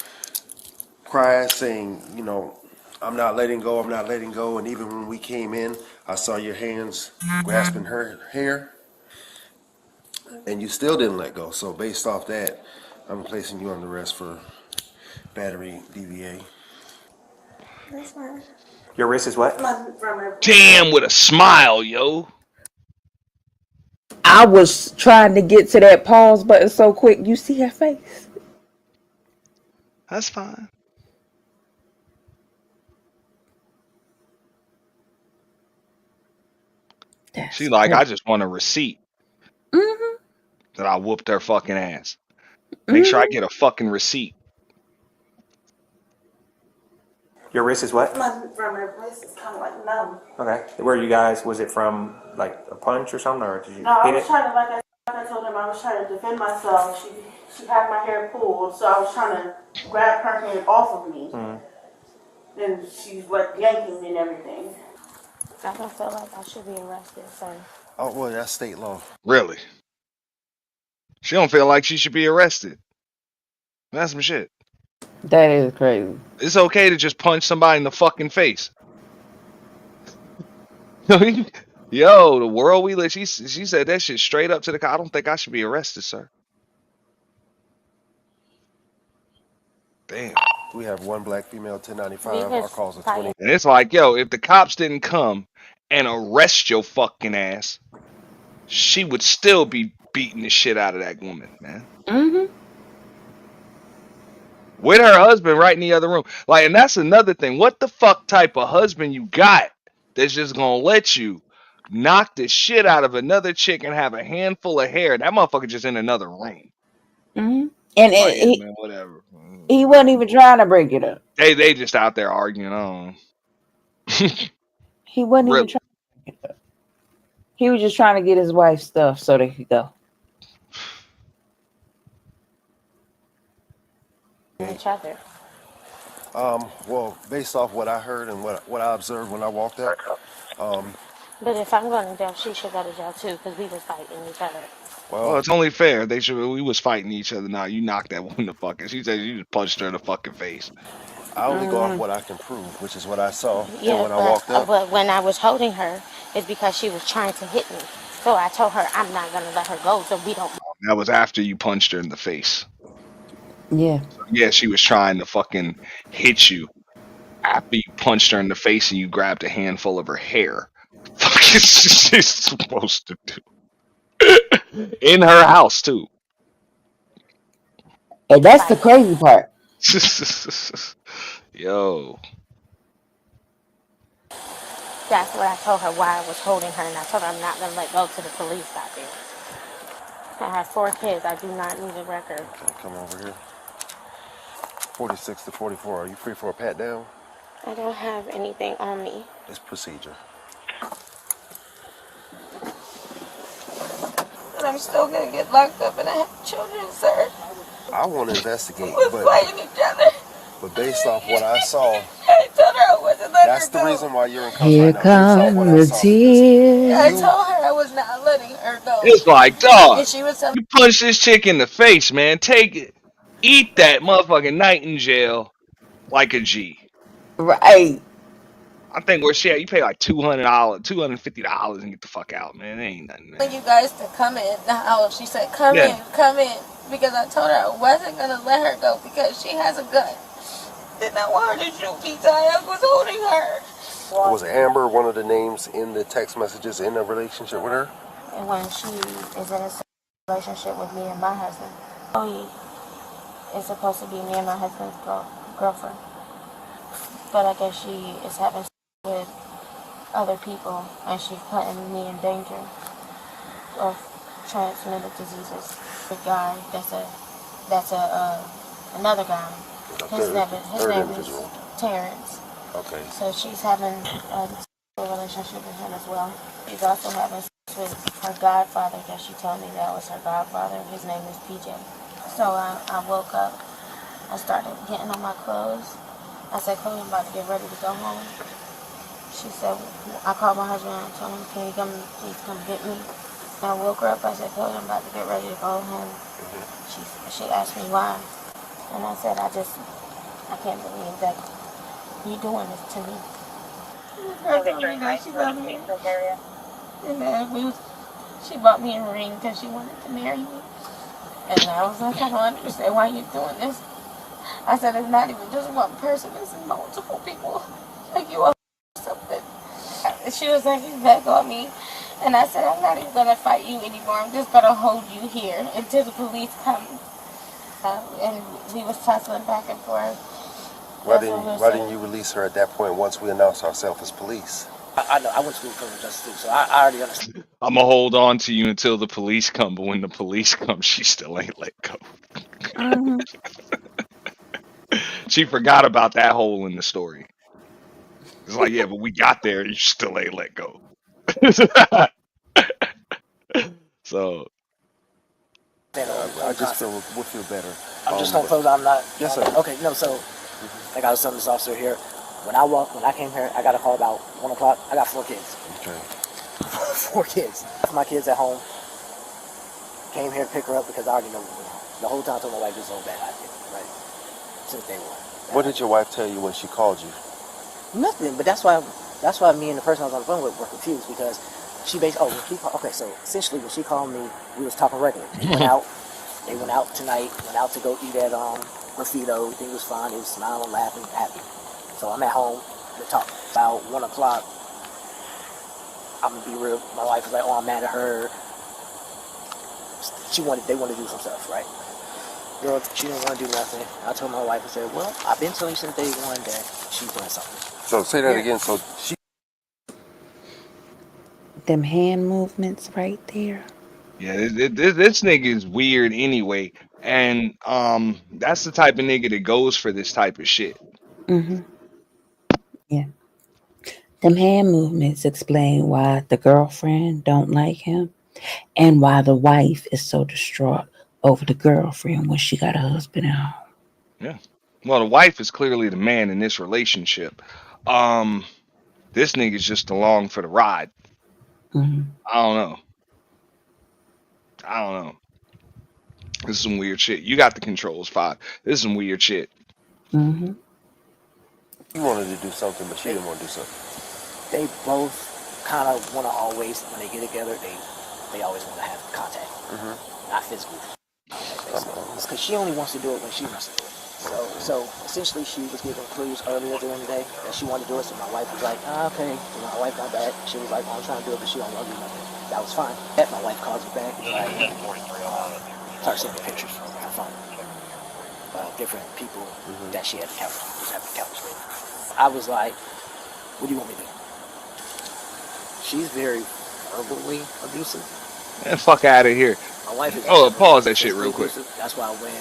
cry saying, you know, I'm not letting go, I'm not letting go. And even when we came in, I saw your hands grasping her hair and you still didn't let go. So based off that, I'm placing you under arrest for battery DVA. That's fine. Your wrist is what? Damn, with a smile, yo. I was trying to get to that pause button so quick. You see her face? That's fine. She That's like, crazy. I just want a receipt Mm-hmm. that I whooped her fucking ass. Make sure I Mm-hmm. get a fucking receipt. Your wrist is what? My wrist is kind of like numb. Okay. Where you guys? Was it from like a punch or something, or did you No, I hit was it? trying to, like I told him, I was trying to defend myself. She had my hair pulled, so I was trying to grab her hand off of me. And she's like yanking me and everything. I don't feel like I should be arrested, so. Oh, well, that's state law. Really? She don't feel like she should be arrested. That's some shit. That is crazy. It's okay to just punch somebody in the fucking face. Yo, the world we live. She said that shit straight up to the cop. I don't think I should be arrested, sir. Damn. We have one black female 1095. Our calls are 20. And it's like, yo, if the cops didn't come and arrest your fucking ass, she would still be beating the shit out of that woman, man. Mm-hmm. With her husband right in the other room. Like, and that's another thing. What the fuck type of husband you got that's just gonna let you knock the shit out of another chick and have a handful of hair? That motherfucker just in another room. Mm-hmm. And Like, yeah, he man, whatever. he wasn't even trying to break it up. They just out there arguing on. He wasn't even Really? trying to break it up. He was just trying to get his wife's stuff so they could go. Each other. Well, based off what I heard and what I observed when I walked up, But if I'm going to jail, she should go to jail too, because we was fighting each other. Well, it's only fair. They should. We was fighting each other. Now you knocked that woman the fucking. She said you just punched her in the fucking face. I only go off what I can prove, which is what I saw. Yeah, and when I walked up, but when I was holding her, it's because she was trying to hit me. So I told her I'm not going to let her go, so we don't. That was after you punched her in the face. Yeah. Yeah, she was trying to fucking hit you after you punched her in the face and you grabbed a handful of her hair. Fuck is she supposed to do? In her house too. And that's the crazy part. Yo. That's what I told her why I was holding her, and I told her I'm not going to let go till the police got there. I have 4 kids. I do not need a record. okay, come over here. 46 to 44. Are you free for a pat down? I don't have anything on me. It's procedure. But I'm still going to get locked up, and I have children, sir. I want to investigate, We're fighting each other. but based off what I saw, I told her I wasn't letting that's her the go. reason why you're in cuffs Here right now. Based off come what I the saw. I tears. told her I was not letting her go. It's like, dog, And she was telling you punch this chick in the face, man. Take it. Eat that motherfucking night in jail like a G. Right. I think where she at, you pay like $200, $250 and get the fuck out, man. It ain't nothing, man. you guys to come in the house. She said, come in. Because I told her I wasn't going to let her go because she has a gun. Didn't I want her to shoot me, so I was holding her. Was Amber one of the names in the text messages in a relationship with her? And when she is in a relationship with me and my husband, it's supposed to be me and my husband's girlfriend. But I guess she is having sex with other people, and she's putting me in danger of transmitted diseases. The guy, that's another guy. His name is Terrence. Okay. So she's having a relationship with him as well. She's also having sex with her godfather that she told me that was her godfather. His name is PJ. So I woke up. I started getting on my clothes. I said, Chloe, I'm about to get ready to go home. She said, I called my husband and I told him, can you please come get me? And I woke her up. I said, Chloe, I'm about to get ready to go home. She asked me why. And I said, I can't believe that you're doing this to me. Her told me that she loved me. And then she bought me a ring because she wanted to marry me. And I was like, I don't understand why you're doing this. I said, it's not even just one person, it's multiple people. Like you are something. She was like, you back on me. And I said, I'm not even going to fight you anymore. I'm just going to hold you here until the police come. And we was tussling back and forth. Why didn't you release her at that point once we announced ourselves as police? I know. I went to school for criminal justice too, so I already understand. I'm gonna hold on to you until the police come, but when the police come, she still ain't let go. She forgot about that hole in the story. It's like, yeah, but we got there, you still ain't let go. So I just would feel better. I'm just gonna close. I'm not. Yes, sir. Okay, no. So, like I was telling this officer here, when I came here, I got a call about 1 o'clock. I got 4 kids. Okay. 4 kids. My kids at home. Came here to pick her up because I already know the whole time I told my wife this whole bad idea, right? Since day one. What did your wife tell you when she called you? Nothing, but that's why me and the person I was on the phone with were confused because she basically, okay, so essentially when she called me, we was talking regularly. They went out tonight, went out to go eat at Rafido, everything was fine. He was smiling, laughing, happy. So I'm at home. We talk about 1 o'clock. I'm gonna be real. My wife was like, "Oh, I'm mad at her. They wanted to do some stuff, right?" Girl, she didn't want to do nothing. I told my wife, I said, "Well, I've been telling you since day one that she's doing something." So say that again. So she. Them hand movements right there. Yeah, this nigga is weird anyway, and that's the type of nigga that goes for this type of shit. Mm-hmm. Yeah. Them hand movements explain why the girlfriend don't like him and why the wife is so distraught over the girlfriend when she got a husband at home. Yeah. Well, the wife is clearly the man in this relationship. Um, this nigga's just along for the ride. Mm-hmm. I don't know. I don't know. This is some weird shit. You got the controls, Five. This is some weird shit. Mm-hmm. He wanted to do something, but she didn't want to do something. They both kind of want to always, when they get together, they always want to have contact, not physical contact, basically. Because she only wants to do it when she wants to do it. So essentially, she was giving clues earlier during the day that she wanted to do it. So my wife was like, okay. So my wife got back. She was like, oh, I'm trying to do it, but she don't want to do nothing. That was fine. My wife calls me back and like, started sending me pictures from her phone. Different people that she had just having encounters with. I was like, what do you want me to do? She's very verbally abusive. Man, fuck out of here. My wife is Pause that shit real quick. abusive. That's why when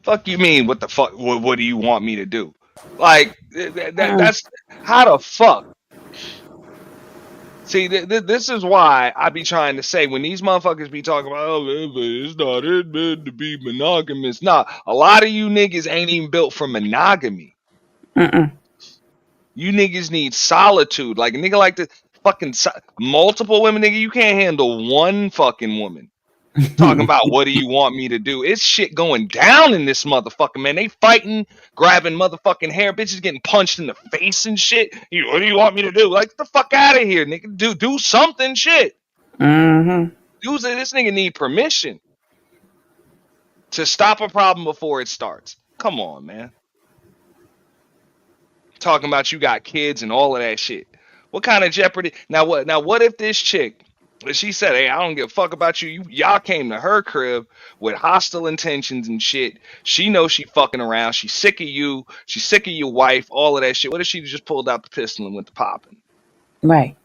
Fuck you mean? What the fuck? What do you want me to do? Like that's how the fuck. See, this is why I be trying to say when these motherfuckers be talking about, oh, it's not it meant to be monogamous. Nah, a lot of you niggas ain't even built for monogamy. You niggas need solitude. Like a nigga like this, fucking multiple women, nigga. You can't handle one fucking woman. Talking about what do you want me to do? It's shit going down in this motherfucker, man. They fighting, grabbing motherfucking hair, bitches getting punched in the face and shit. What do you want me to do? Like, get the fuck out of here, nigga. Do something, shit. Mm-hmm. This nigga need permission to stop a problem before it starts. Come on, man. Talking about you got kids and all of that shit. What kind of jeopardy? Now what if this chick, she said, hey, I don't give a fuck about you. Y'all came to her crib with hostile intentions and shit. She knows she fucking around. She's sick of you. She's sick of your wife, all of that shit. What if she just pulled out the pistol and went to popping? Right.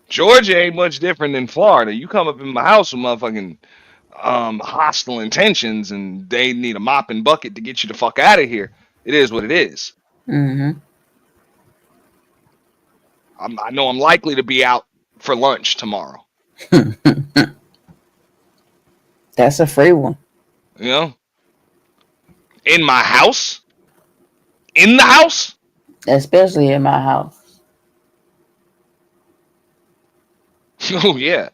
Georgia ain't much different than Florida. You come up in my house with motherfucking hostile intentions and they need a mop and bucket to get you the fuck out of here. It is what it is. Mm-hmm. I know I'm likely to be out for lunch tomorrow. That's a free one. You know? In my house? In the house? Especially in my house. Oh yeah.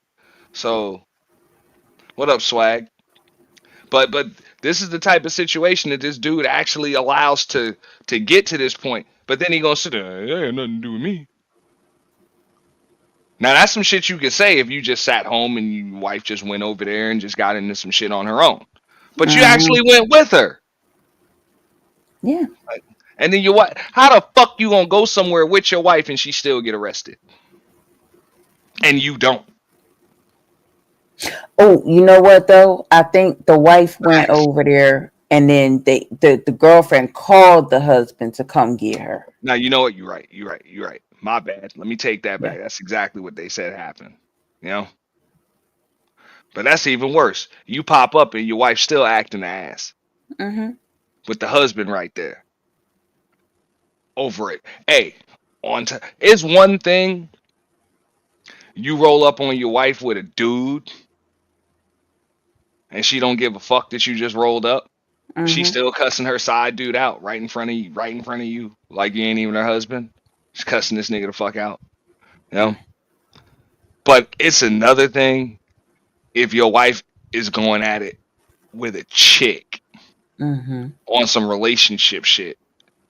So what up, swag? But this is the type of situation that this dude actually allows to get to this point. But then he gonna sit there, that ain't nothing to do with me. Now that's some shit you could say if you just sat home and your wife just went over there and just got into some shit on her own. But you actually went with her. Yeah. And then your wife, how the fuck you gonna go somewhere with your wife and she still get arrested? And you don't. Oh, you know what though? I think the wife went over there and then the girlfriend called the husband to come get her. Now you know what? You're right. My bad. Let me take that back. That's exactly what they said happened. You know? But that's even worse. You pop up and your wife's still acting the ass. Mm-hmm. With the husband right there. Over it. Hey, it's one thing you roll up on your wife with a dude and she don't give a fuck that you just rolled up. She's still cussing her side dude out right in front of you, like you ain't even her husband. She's cussing this nigga the fuck out. You know? But it's another thing if your wife is going at it with a chick on some relationship shit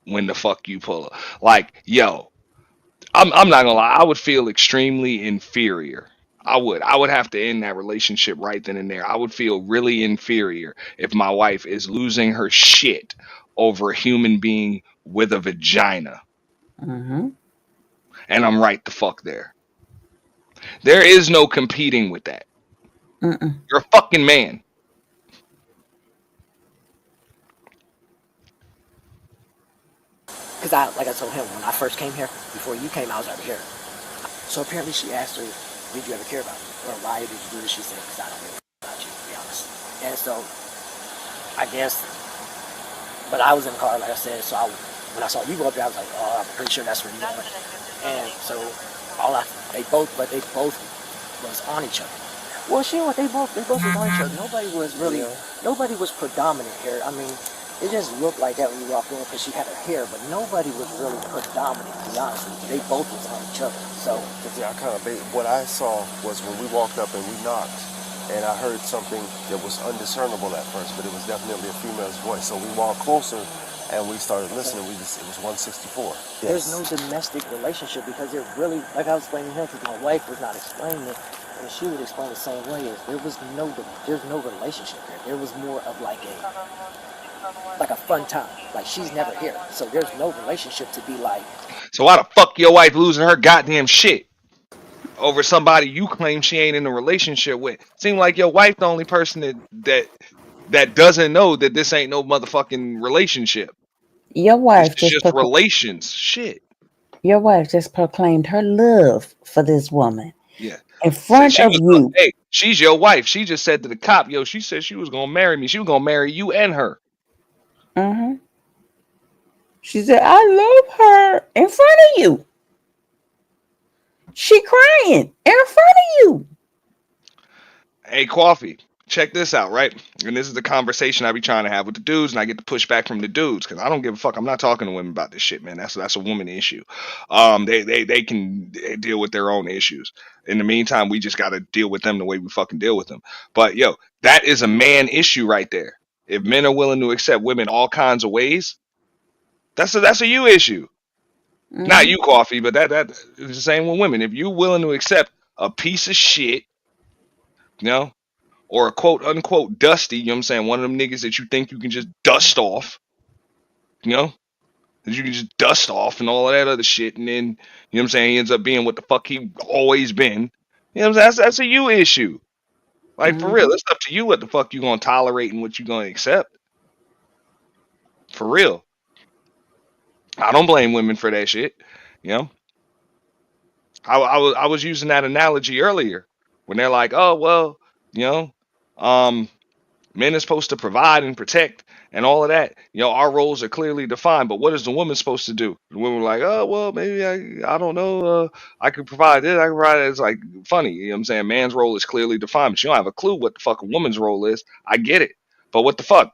when the fuck you pull up. Like, yo, I'm not gonna lie, I would feel extremely inferior. I would have to end that relationship right then and there. I would feel really inferior if my wife is losing her shit over a human being with a vagina. Mm-hmm. And I'm right the fuck there. There is no competing with that. Mm-mm. You're a fucking man. Because like I told him, when I first came here, before you came, I was already here. So apparently she asked her, did you ever care about me? Or why did you do this? She said, because I don't really care about you, to be honest. And so, I guess, but I was in the car, like I said, so when I saw you go up there, I was like, oh, I'm pretty sure that's where you went. And so, they both was on each other. Well, sure, they both was on each other. Nobody was predominant here. I mean, it just looked like that when you walked in because she had her hair, but nobody was really predominant, to be honest with you. They both was on each other. So, Yeah, what I saw was when we walked up and we knocked, and I heard something that was undiscernible at first, but it was definitely a female's voice. So we walked closer and we started listening. It was 164. there's no domestic relationship because it really, like I was explaining to him, because my wife was not explaining it, and she would explain the same way. There's no relationship there. There was more of like a fun time. Like she's never here, so there's no relationship to be like. So why the fuck your wife losing her goddamn shit over somebody you claim she ain't in a relationship with? Seem like your wife the only person that doesn't know that this ain't no motherfucking relationship. Your This wife is just just relations. Shit. your wife just proclaimed her love for this woman Yeah. in Said front she of was you. hey, she's your wife. She just said to the cop, yo, she said she was gonna marry me. She was gonna marry you and her. Mm-hmm. She said, "I love her" in front of you. She crying in front of you. Hey, Coffee, check this out, right? And this is the conversation I be trying to have with the dudes, and I get the pushback from the dudes because I don't give a fuck. I'm not talking to women about this shit, man. That's a woman issue. They can deal with their own issues. In the meantime, we just got to deal with them the way we fucking deal with them. But yo, that is a man issue right there. If men are willing to accept women all kinds of ways, that's a you issue. Not Mm-hmm. you, Coffee, but that is the same with women. If you're willing to accept a piece of shit, you know, or a quote unquote dusty, you know what I'm saying? One of them niggas that you think you can just dust off, you know? That you can just dust off and all of that other shit, and then, you know what I'm saying, he ends up being what the fuck he always been. You know what I'm saying? That's a you issue. Like for real, Mm-hmm. it's up to you what the fuck you gonna tolerate and what you gonna accept. For real. I don't blame women for that shit. You know? I was using that analogy earlier when they're like, oh well, you know, men are supposed to provide and protect and all of that. You know, our roles are clearly defined, but what is the woman supposed to do? The women were like, oh, well, maybe I don't know. I could provide this. I can provide it. It's like funny. You know what I'm saying? Man's role is clearly defined, but you don't have a clue what the fuck a woman's role is. I get it. But what the fuck?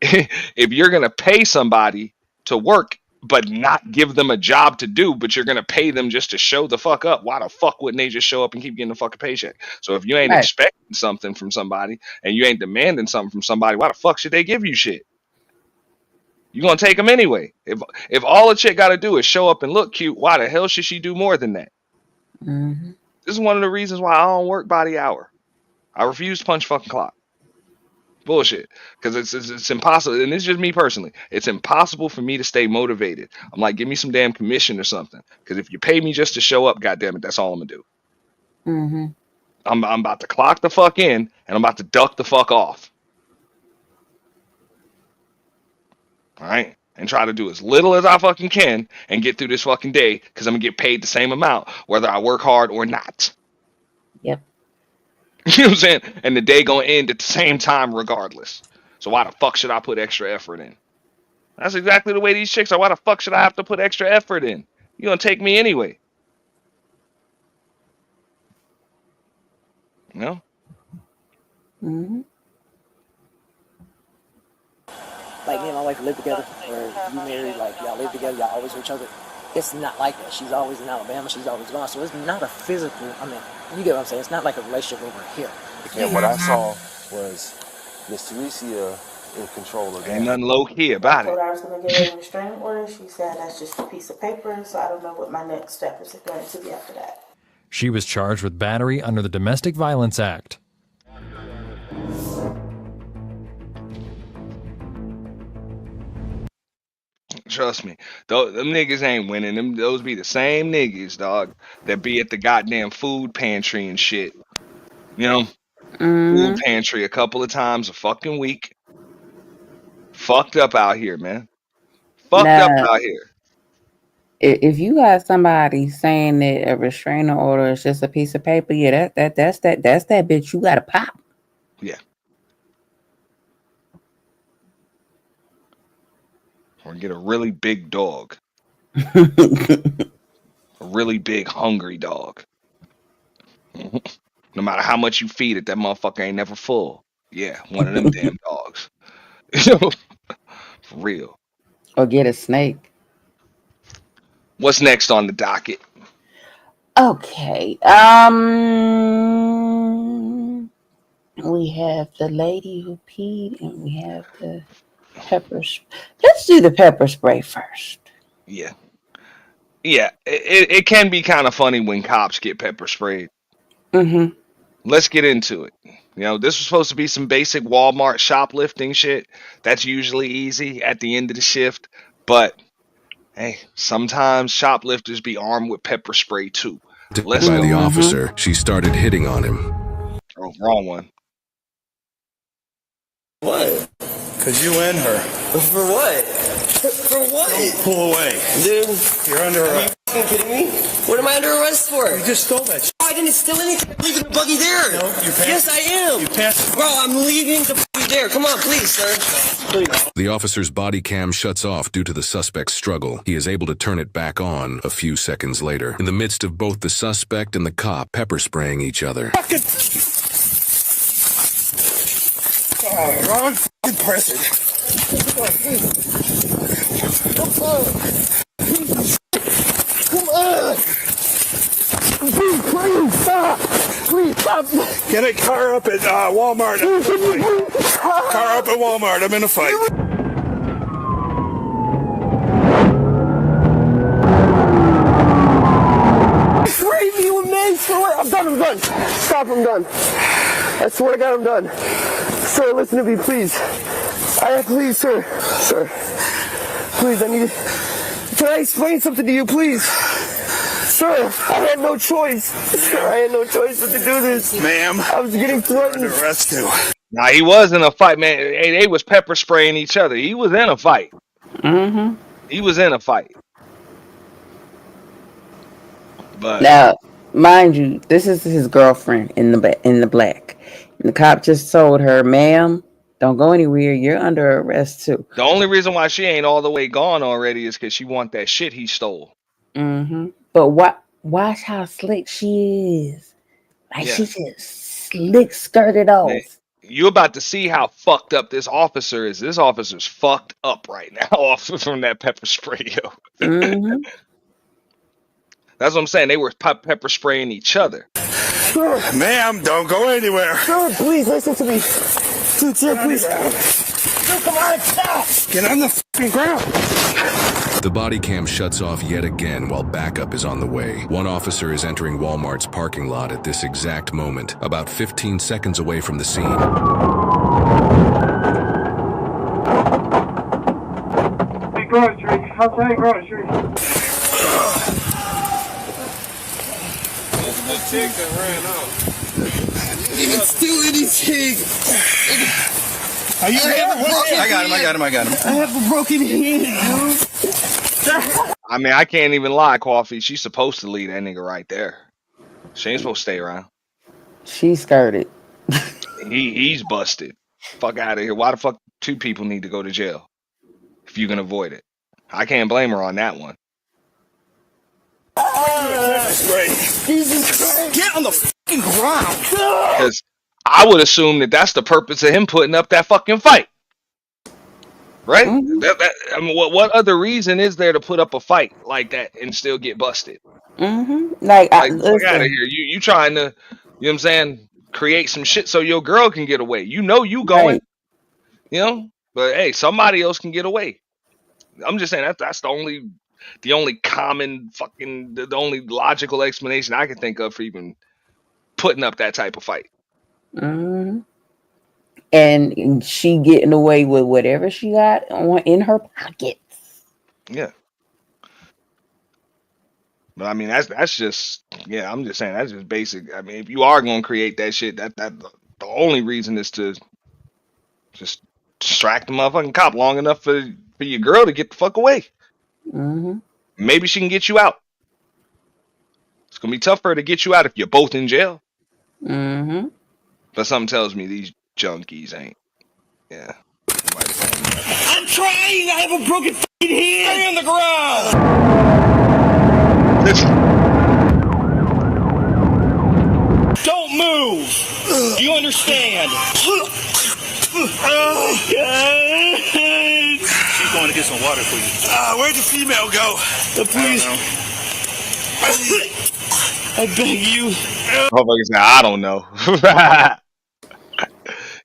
If you're going to pay somebody to work, but not give them a job to do, but you're going to pay them just to show the fuck up, why the fuck wouldn't they just show up and keep getting a fucking paycheck? So if you ain't Right. expecting something from somebody and you ain't demanding something from somebody, why the fuck should they give you shit? You gonna take them anyway. If all a chick got to do is show up and look cute, why the hell should she do more than that? Mm-hmm. This is one of the reasons why I don't work by the hour. I refuse to punch fucking clock. Bullshit, because it's impossible, and it's just me personally. It's impossible for me to stay motivated. I'm like, give me some damn commission or something. Because if you pay me just to show up, goddamn it, that's all I'm gonna do. Mm-hmm. I'm about to clock the fuck in, and I'm about to duck the fuck off. All right, and try to do as little as I fucking can and get through this fucking day, because I'm gonna get paid the same amount whether I work hard or not. Yep. You know what I'm saying? And the day gonna end at the same time regardless. So why the fuck should I put extra effort in? That's exactly the way these chicks are. Why the fuck should I have to put extra effort in? You're gonna take me anyway. You know? Mm-hmm. Like me and my wife live together, or you married, like y'all live together, y'all always with each other. It's not like that. She's always in Alabama, she's always gone. So it's not a physical, I mean, you get what I'm saying? It's not like a relationship over here. And what I saw was Miss Teresia in control of Ain't that. nothing low key I about told it. her I was going to get a restraining order. She said that's just a piece of paper, so I don't know what my next step is going to be after that. She was charged with battery under the Domestic Violence Act. Trust me, them niggas ain't winning. Those be the same niggas, dog, that be at the goddamn food pantry and shit. You know, food pantry a couple of times a fucking week. Fucked up out here, man. Fucked up Now, out here. if you got somebody saying that a restraining order is just a piece of paper, yeah, that's that bitch you gotta pop. Yeah. Or get a really big dog. A really big hungry dog. No matter how much you feed it, that motherfucker ain't never full. Yeah, one of them damn dogs. For real. Or get a snake. What's next on the docket? Okay. We have the lady who peed, and we have the pepper. Let's do the pepper spray first. Yeah. Yeah, it can be kind of funny when cops get pepper sprayed. Mm-hmm. Let's get into it. You know, this was supposed to be some basic Walmart shoplifting shit. That's usually easy at the end of the shift. But, hey, sometimes shoplifters be armed with pepper spray too. Let's By go. the officer, she started hitting on him. Oh, wrong one. What? Because you and her. For what? For what? Pull away. Dude. You're under arrest. Are you fucking kidding me? What am I under arrest for? You just stole that shit. Oh, I didn't steal anything. I'm leaving the buggy there. No, you passed. Yes, I am. You passed. Bro, I'm leaving the buggy there. Come on, please, sir. Please. The officer's body cam shuts off due to the suspect's struggle. He is able to turn it back on a few seconds later. In the midst of both the suspect and the cop pepper spraying each other. Wrong fucking person. Come on. Please stop. Please stop. Get a car up at Walmart. Car up at Walmart. I'm in a fight. Free me with me, sir. I'm done. Stop, I'm done. I swear to God, I'm done. Sir, listen to me, please. Please, sir. Sir. Please, I need... Can I explain something to you, please? Sir, I had no choice. Sir, I had no choice but to do this. Ma'am. I was getting threatened. Under arrest too. Nah, he was in a fight, man. Hey, they was pepper spraying each other. He was in a fight. Mm-hmm. He was in a fight. But Now, mind you, this is his girlfriend in the black. And the cop just told her, "Ma'am, don't go anywhere. You're under arrest too." the only reason why she ain't all the way gone already is because she want that shit he stole. Mm-hmm. But watch how slick she is. Like she just slick skirted off. Man, you about to see how fucked up this officer is. This officer's fucked up right now off from that pepper spray, yo. Mm-hmm. That's what I'm saying. They were pepper spraying each other. Sir. Ma'am, don't go anywhere. Sir, please listen to me. Sir, please. Sir, come on, stop. Get on the fucking ground. The body cam shuts off yet again while backup is on the way. One officer is entering Walmart's parking lot at this exact moment, about 15 seconds away from the scene. Hey, grocery. Outside grocery. The chick that ran off. Didn't even steal anything. Are you I got him. I have a broken hand, dude. I mean, I can't even lie, Coffee. She's supposed to leave that nigga right there. She ain't supposed to stay around. She skirted. He's busted. Fuck out of here. Why the fuck two people need to go to jail if you can avoid it? I can't blame her on that one. Jesus Christ. Get on the fucking ground. Because I would assume that that's the purpose of him putting up that fucking fight. Right? I mean, what other reason is there to put up a fight like that and still get busted? Mm-hmm. Fuck out of here. You trying to, you know what I'm saying, create some shit so your girl can get away. You know you going. Right. You know? But hey, somebody else can get away. I'm just saying that's the only the only common fucking, the only logical explanation I can think of for even putting up that type of fight. Hmm. And she getting away with whatever she got on in her pocket. Yeah. But I mean, that's just, yeah, I'm just saying that's just basic. I mean, if you are gonna create that shit, that the only reason is to just distract the motherfucking cop long enough for your girl to get the fuck away. Hmm. Maybe she can get you out. It's gonna be tough for her to get you out if you're both in jail. Hmm. But something tells me these junkies ain't. Yeah. I'm trying. I have a broken fucking hand. Stay on the ground. Don't move. Do you understand? Oh, God. She's going to get some water for you. Where'd the female go? Please. I beg you. Motherfucker said, I don't know.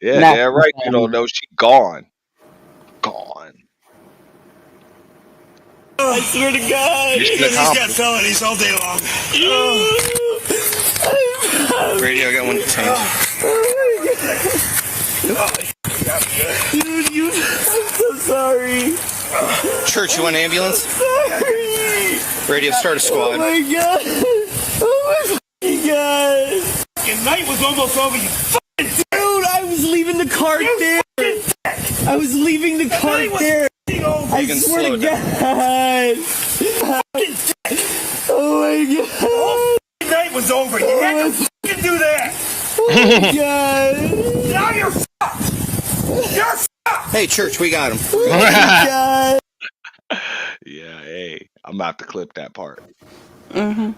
Yeah, Not damn right you don't know. She gone. Gone. I swear to God. Mission He's got accomplished. felonies all day long. Radio, I got one to change. Dude, I'm so sorry. Church, you want an ambulance? Sorry. Radio, start a squad. Oh my God. Oh my fucking God. Your night was almost over, you Dude, I was leaving the cart there. I was leaving the cart there. I swear to God. Oh my God. The night was over. You had to fucking do that. Oh my God. Now you're fucked. You're fucked. Hey, church, we got him. Oh my God. Yeah, hey. I'm about to clip that part. Hmm.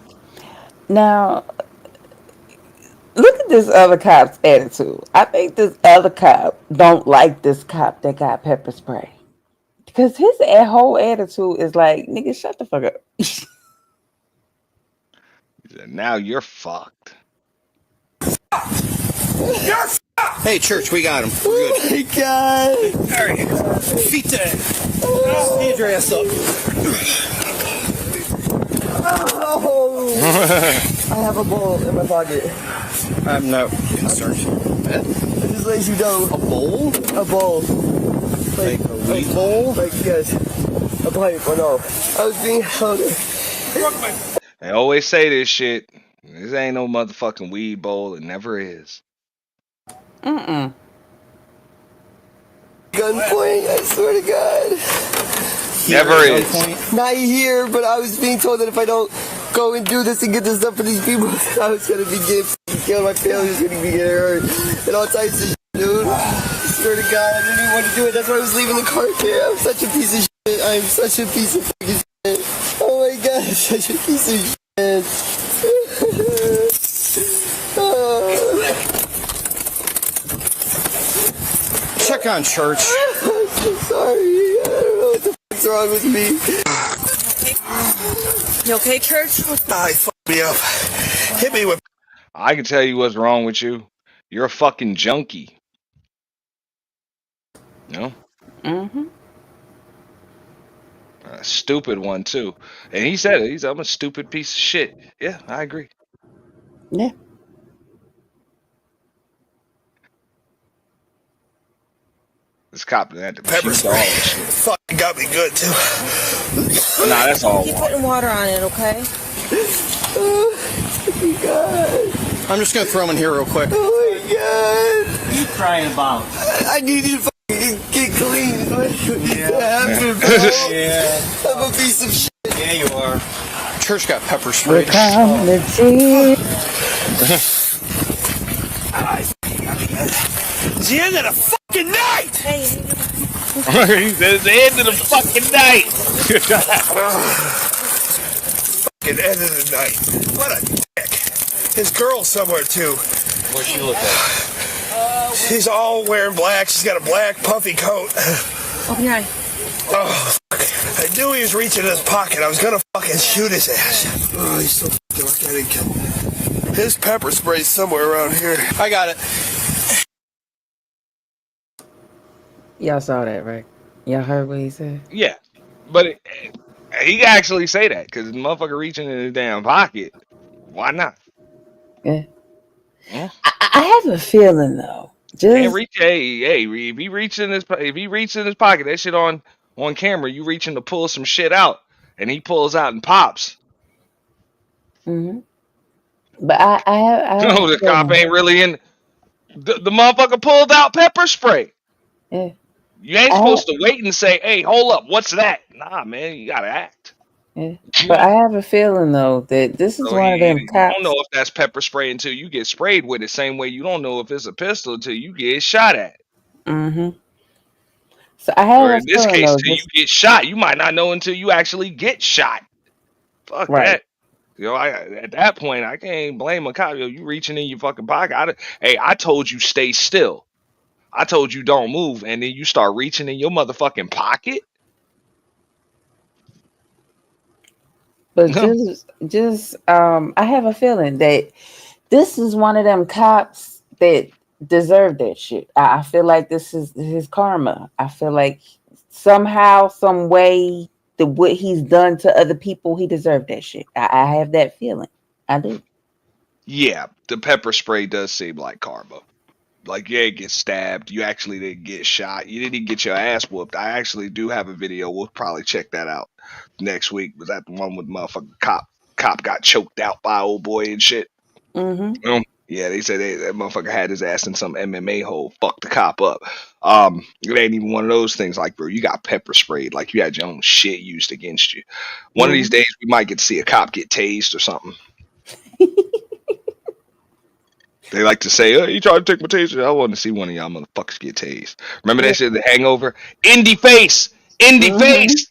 Now, look at this other cop's attitude. I think this other cop don't like this cop that got pepper spray. Because his whole attitude is like, nigga, shut the fuck up. Now you're fucked. You're fucked. Hey, church, we got him. We're good. Oh my God. All right, feet down. Stand your ass up. Oh. I have a bowl in my pocket. I'm not concerned. It just lets you know. A bowl? A bowl. Like a weed bowl? Like, yes. A pipe, or no. I was being held. They always say this shit. This ain't no motherfucking weed bowl. It never is. Mm-mm. Gunpoint, I swear to God. Never is. Not here, but I was being told that if I don't go and do this and get this stuff for these people, I was gonna be getting killed. My family was gonna be getting hurt. And all types of shit, dude. I swear to God, I didn't even want to do it. That's why I was leaving the cart there. I'm such a piece of shit. I'm such a piece of fucking shit. Oh my God, I'm such a piece of shit. Check on church. I'm so sorry. I don't know what the fuck's wrong with me. You okay, church? He fucked me up. Hit me with. I can tell you what's wrong with you. You're a fucking junkie. No? Mm-hmm. A stupid one, too. And he said it. I'm a stupid piece of shit. Yeah, I agree. Yeah. This cop had to Pepper shoot all spray. this shit. Fucking got me good, too. Nah, that's all. Keep putting water on it, okay? Oh my God. I'm just gonna throw him in here real quick. Oh my God. What are you crying about? I need you to fucking get clean. What Yeah. happened, bro? Yeah. I'm a piece of shit. Yeah, you are. Church got pepper sprayed. It's the end of the fucking night! He said it's the end of the fucking night. Fucking end of the night. What a dick. His girl somewhere, too. What'd she look like? She's all wearing black. She's got a black puffy coat. Open your eye. Oh, fuck. I knew he was reaching in his pocket. I was gonna fucking shoot his ass. Oh, he's so fucking lucky I didn't kill him. His pepper spray's somewhere around here. I got it. Y'all saw that, right? Y'all heard what he said? Yeah, but He can actually say that because the motherfucker reaching in his damn pocket. Why not? Yeah. Hmm? I have a feeling though. Can't Just reach. Hey, if he reaches in his pocket, that shit on camera. You reaching to pull some shit out, and he pulls out and pops. hmm But I have No, a the cop feeling. ain't really in. The motherfucker pulled out pepper spray. Yeah. You ain't I supposed to wait and say, "Hey, hold up, what's that?" Nah, man, you gotta act. yeah. But I have a feeling though that this is So one of them you don't cops. know if that's pepper spray until you get sprayed with it. Same way you don't know if it's a pistol until you get shot at. hmm So I have Or a in this feeling case, though, till you just get shot. You might not know until you actually get shot. Fuck right. that. At that point, I can't blame a cop. You reaching in your fucking pocket. Hey, I told you stay still. I told you don't move, and then you start reaching in your motherfucking pocket. But I have a feeling that this is one of them cops that deserve that shit. I feel like this is his karma. I feel like somehow, some way, what he's done to other people, he deserved that shit. I have that feeling. I do. Yeah, the pepper spray does seem like karma. Like, yeah, you get stabbed. You actually didn't get shot. You didn't even get your ass whooped. I actually do have a video. We'll probably check that out next week. Was that the one with motherfucking cop got choked out by old boy and shit? Mm-hmm. Yeah, they said that motherfucker had his ass in some MMA hole. Fucked the cop up. It ain't even one of those things like, bro, you got pepper sprayed. Like, you had your own shit used against you. One of these Mm-hmm. days, we might get to see a cop get tased or something. They like to say, "Oh, you tried to take my taser." I want to see one of y'all motherfuckers get tased. Remember Yeah. that shit, The Hangover? Indie face, indie Mm-hmm. face.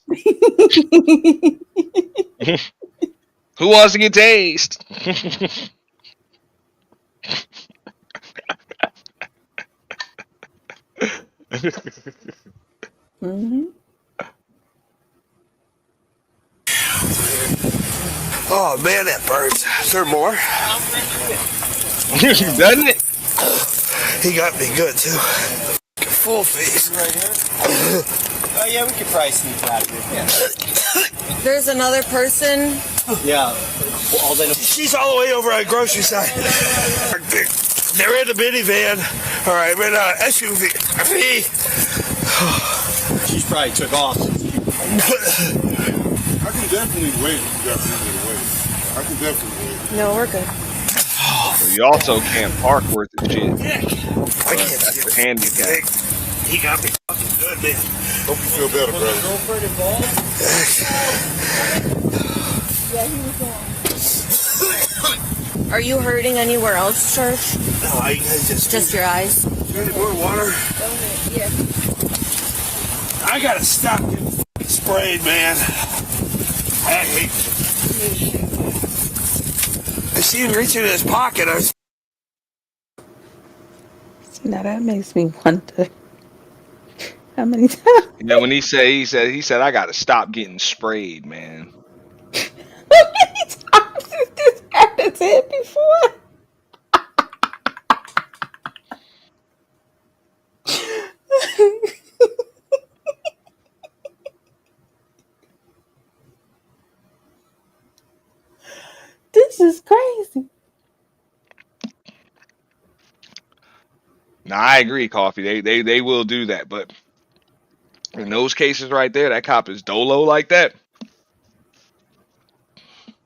Who wants to get tased? Mm-hmm. Oh man, that burns. Is there more? Doesn't it? He got me good too. Full face. Right here? Oh yeah, we could probably sneak out of here. Yeah. There's another person. Yeah. All they know. She's all the way over on grocery side. They're in the minivan. All right, we're in SUV. She's probably took off. I can definitely wait. I can definitely wait. No, we're good. You also can't park worth of shit. I can't That's see the it. handicap. He got me fucking good, man. Hope you feel better, brother. Yeah, he was going. Are you hurting anywhere else, Church? No, I just your eyes. Any more water? Yeah. I gotta stop getting fucking sprayed, man. I hate it. I see him reaching in his pocket. Now that makes me wonder how many times. Yeah, when he said, I gotta stop getting sprayed, man. How many times has this happened to him before? This is crazy. Now I agree, Coffee. They will do that, but in those cases right there, that cop is dolo like that.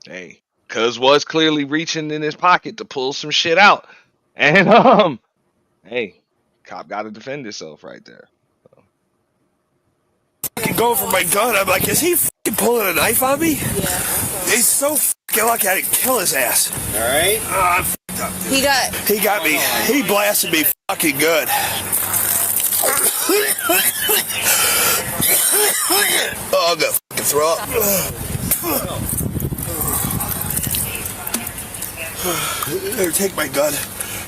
Hey, cuz was clearly reaching in his pocket to pull some shit out. And hey, cop gotta defend himself right there. Fucking going for my gun. I'm like, is he fucking pulling a knife on me? Yeah. He's so fucking lucky I didn't kill his ass. All right. I'm fucked up, dude. He got me. He blasted me fucking good. Oh, I'm gonna fucking throw up. Here, take my gun.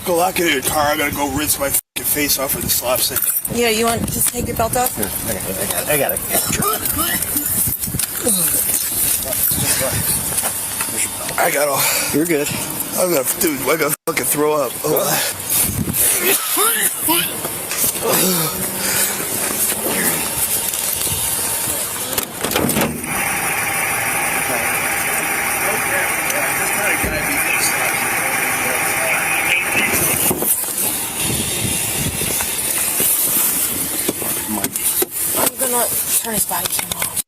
Go lock it in your car. I gotta go rinse my fucking face off with the slop stick. Yeah, you want to just take your belt off? Here, I got it. I got all. You're good. I'm gonna fucking throw up. gonna turn his body cam off.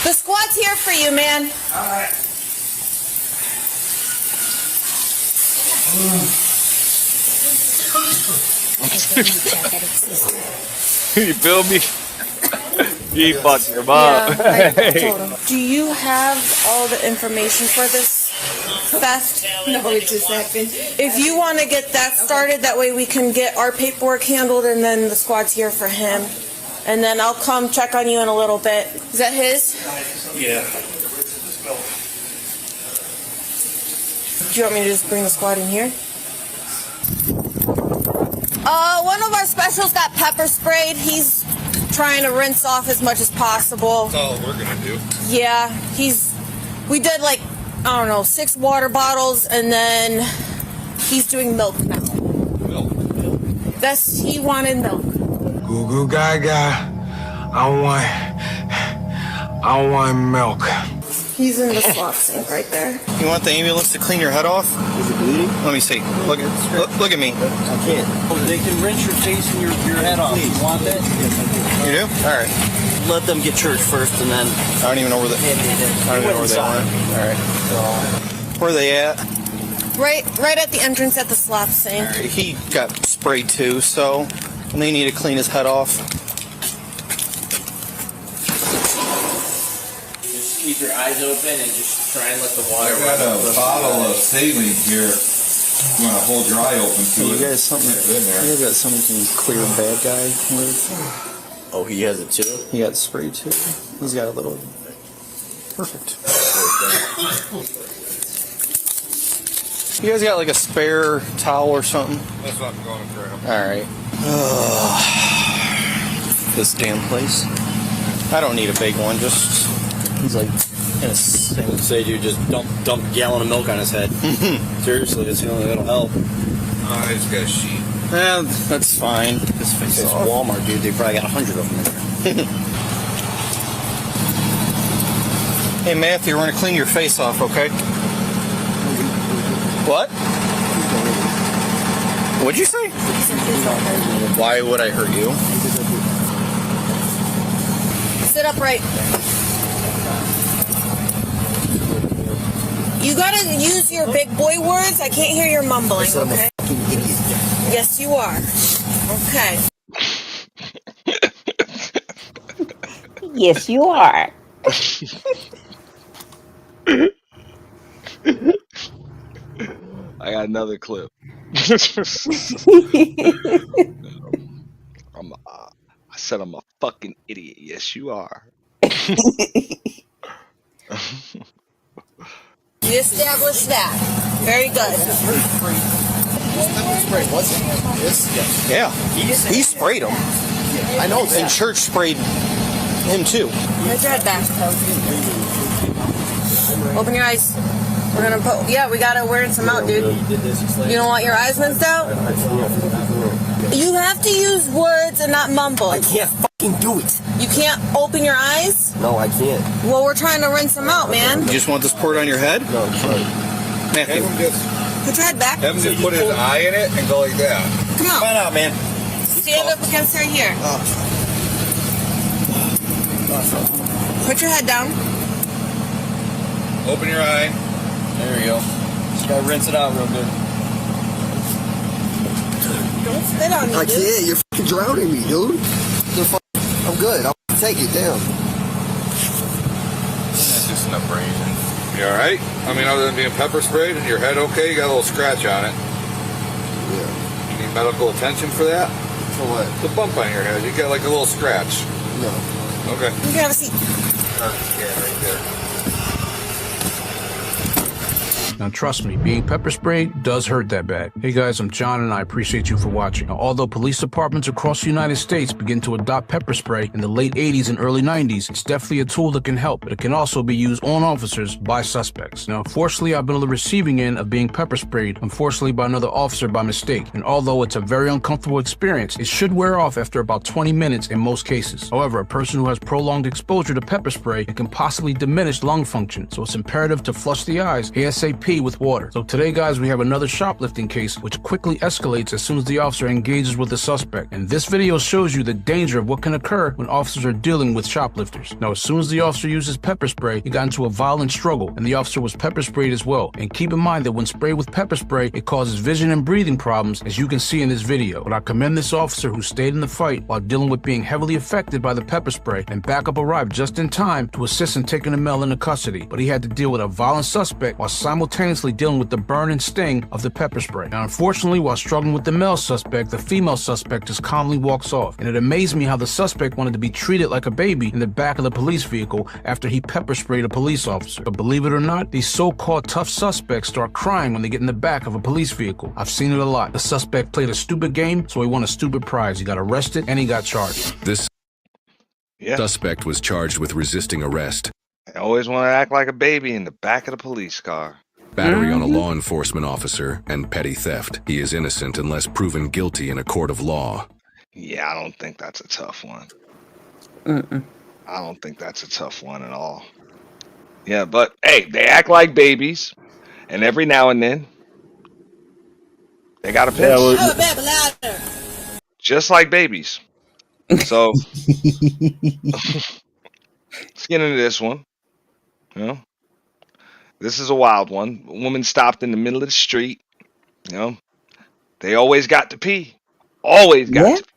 The squad's here for you, man. Alright. You feel me? You fucked your mom. Yeah, I told him. Do you have all the information for this theft? No, it just happened. If you want to get that started, that way we can get our paperwork handled, and then the squad's here for him. And then I'll come check on you in a little bit. Is that his? Yeah. Do you want me to just bring the squad in here? One of our specials got pepper sprayed. He's trying to rinse off as much as possible. That's all we're gonna do. Yeah, we did like, I don't know, 6 water bottles, and then he's doing milk now. Milk? He wanted milk. Goo goo gaga. I want milk. He's in the slop sink right there. You want the ambulance to clean your head off? Is it bleeding? Let me see. Look at me. I can't. They can rinse your face and your head off. You want that? You do? All right. Let them get church first, and then. I don't even know where they went. All right. Where are they at? Right at the entrance at the slop sink. All right. He got sprayed too, so they need to clean his head off. Keep your eyes open and just try and let the water. I got a bottle of saline here. You want to hold your eye open to You it? guys something? In there. You guys got something you can clear bad guy with? Oh, he has it too? He got sprayed too. He's got a little. Perfect. You guys got like a spare towel or something? That's what I'm going to grab. All right. This damn place. I don't need a big one. Just he's like in a sink. Say, dude, just dump a gallon of milk on his head. Seriously, that's the only thing that'll help. I just got a sheet. Yeah, that's fine. This face is Walmart, dude. They probably got 100 of them in there. Hey, Matthew, we're gonna clean your face off, okay? What? What'd you say? Why would I hurt you? Sit upright. You gotta use your big boy words. I can't hear your mumbling, okay? Yes, you are. Okay. Yes, you are. I got another clip. I said I'm a fucking idiot. Yes, you are. We established that. Very good. Yeah, he sprayed him. I know. And church sprayed him too. Put your head back. Open your eyes. We're gonna put. Yeah, we gotta rinse them out, dude. You don't want your eyes rinsed out? You have to use words and not mumble. I can't fucking do it. You can't open your eyes? No, I can't. Well, we're trying to rinse them out, man. You just want this poured on your head? No, sorry. Matthew. Have him just, Put your head back. have him just put his eye in it and go like that. Come on. Come on out, man. Stand up against her here. Put your head down. Open your eye. There you go. Just gotta rinse it out real good. Don't spit on me, I dude. can't. You're fucking drowning me, dude. I'm good. I'll take it down. That's just an abrasion. You alright? I mean, other than being pepper sprayed and your head okay, you got a little scratch on it. Yeah. You need medical attention for that? For what? The bump on your head. You got like a little scratch. No. Okay. You can have a seat. Yeah, right there. Now trust me, being pepper sprayed does hurt that bad. Hey guys, I'm John and I appreciate you for watching. Now, although police departments across the United States begin to adopt pepper spray in the late 80s and early 90s, it's definitely a tool that can help, but it can also be used on officers by suspects. Now, unfortunately, I've been on the receiving end of being pepper sprayed, unfortunately by another officer by mistake. And although it's a very uncomfortable experience, it should wear off after about 20 minutes in most cases. However, a person who has prolonged exposure to pepper spray, it can possibly diminish lung function, so it's imperative to flush the eyes ASAP pee with water. So today, guys, we have another shoplifting case which quickly escalates as soon as the officer engages with the suspect. And this video shows you the danger of what can occur when officers are dealing with shoplifters. Now, as soon as the officer uses pepper spray, he got into a violent struggle, and the officer was pepper sprayed as well. And keep in mind that when sprayed with pepper spray, it causes vision and breathing problems, as you can see in this video. But I commend this officer who stayed in the fight while dealing with being heavily affected by the pepper spray, and backup arrived just in time to assist in taking the male into custody. But he had to deal with a violent suspect while simultaneously dealing with the burn and sting of the pepper spray. Now, unfortunately, while struggling with the male suspect, the female suspect just calmly walks off. And it amazed me how the suspect wanted to be treated like a baby in the back of the police vehicle after he pepper sprayed a police officer. But believe it or not, these so-called tough suspects start crying when they get in the back of a police vehicle. I've seen it a lot. The suspect played a stupid game, so he won a stupid prize. He got arrested and he got charged. This suspect was charged with resisting arrest, I always want to act like a baby in the back of the police car. battery on a law enforcement officer, and petty theft. He is innocent unless proven guilty in a court of law. Yeah, I don't think that's a tough one. I don't think that's a tough one at all. Yeah, but hey, they act like babies, and every now and then they got a piss. Just like babies. So let's get into this one. You know, this is a wild one. A woman stopped in the middle of the street. You know, they always got to pee. Always got to pee.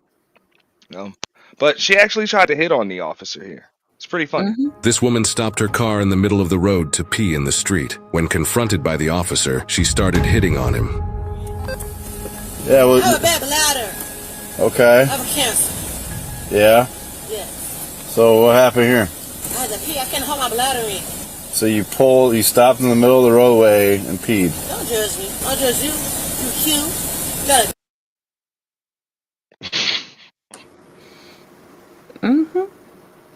You know, but she actually tried to hit on the officer here. It's pretty funny. This woman stopped her car in the middle of the road to pee in the street. When confronted by the officer, she started hitting on him. Yeah, well, have a bad bladder. Okay. I have a cancer. Yeah. Yeah. So what happened here? I had to pee. I can't hold my bladder in. So you stopped in the middle of the roadway and peed. Don't judge me. I'll judge you. You cute. You gotta.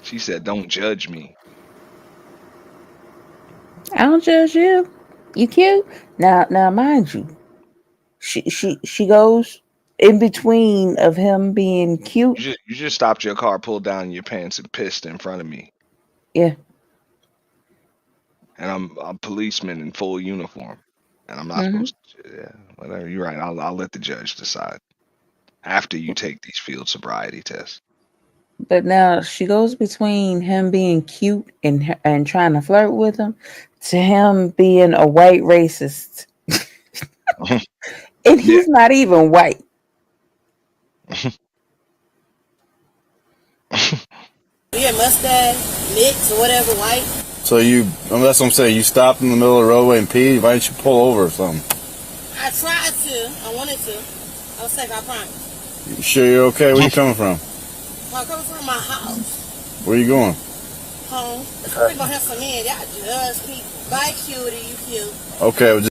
She said, "Don't judge me." I don't judge you. You cute. Now, mind you, she goes in between of him being cute. You just stopped your car, pulled down your pants, and pissed in front of me. Yeah. And I'm a policeman in full uniform, and I'm not supposed to. Yeah, whatever. You're right. I'll let the judge decide after you take these field sobriety tests. But now she goes between him being cute and trying to flirt with him to him being a white racist. And he's not even white. Yeah, mustache, mix, or whatever, white. So that's what I'm saying. You stopped in the middle of the roadway and peed. Why didn't you pull over or something? I tried to. I wanted to. I was safe, I promise. You sure you're okay? Where you coming from? I'm coming from my house. Where you going? Home. We're gonna have some men. Y'all judge people. Bye, cutie. You cute. Okay. Well,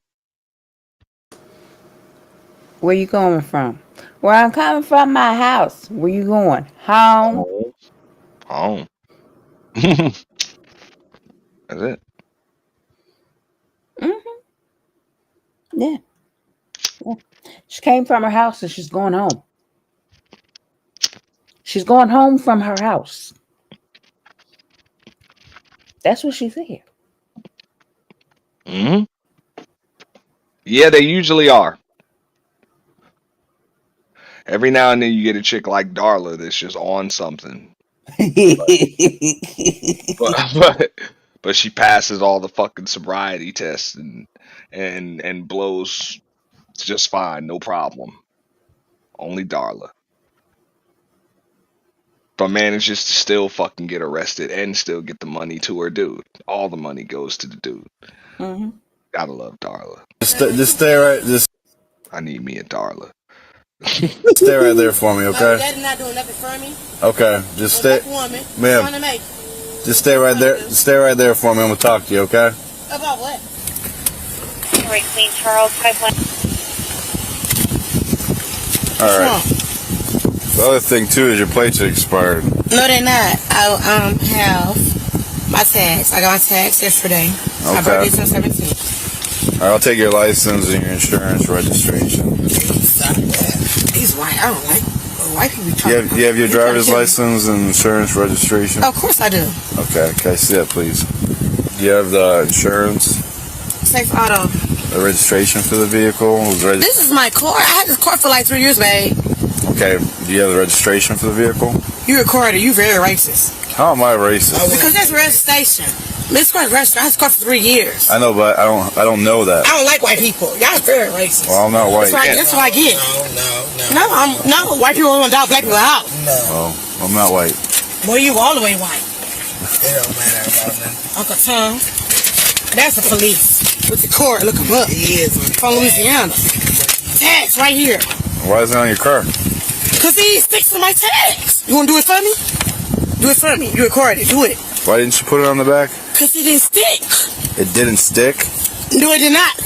Where you going from? Where I'm coming from, my house. Where you going? Home. Home. That's it. Yeah. She came from her house and she's going home. She's going home from her house. That's what she said. Yeah, they usually are. Every now and then you get a chick like Darla that's just on something. But she passes all the fucking sobriety tests and blows just fine, no problem. Only Darla. But manages to still fucking get arrested and still get the money to her dude. All the money goes to the dude. Gotta love Darla. just stay right. I need me a Darla. Stay right there for me, okay? Daddy not doing nothing for me. Okay, just stay, ma'am. Trying to make. Just stay right there. Stay right there for me. I'm gonna talk to you, okay? About what? Right, St. Charles Pipeline. All right. The other thing too is your plates are expired. No, they're not. I have my tags. I got my tags yesterday. My birthday's on 17th. All right, I'll take your license and your insurance registration. He's white. I don't like white people talking. You have your driver's license and insurance registration? Of course I do. Okay, can I see that, please? Do you have the insurance? Safe Auto. The registration for the vehicle was registered. This is my car. I had this car for like 3 years, babe. Okay, do you have the registration for the vehicle? You recorded. You very racist. How am I racist? Because that's registration. This car's registered. I had this car for 3 years. I know, but I don't know that. I don't like white people. Y'all very racist. Well, I'm not white. That's what I get. No, white people want to dog black people out. Well, I'm not white. Boy, you all the way white. It don't matter about me. Uncle Tom. That's the police. With the court, look him up. He is. From Louisiana. Tags right here. Why is it on your car? Because he sticks to my tags. You want to do it for me? Do it for me. You recorded it. Do it. Why didn't you put it on the back? Because it didn't stick. It didn't stick? No, it did not.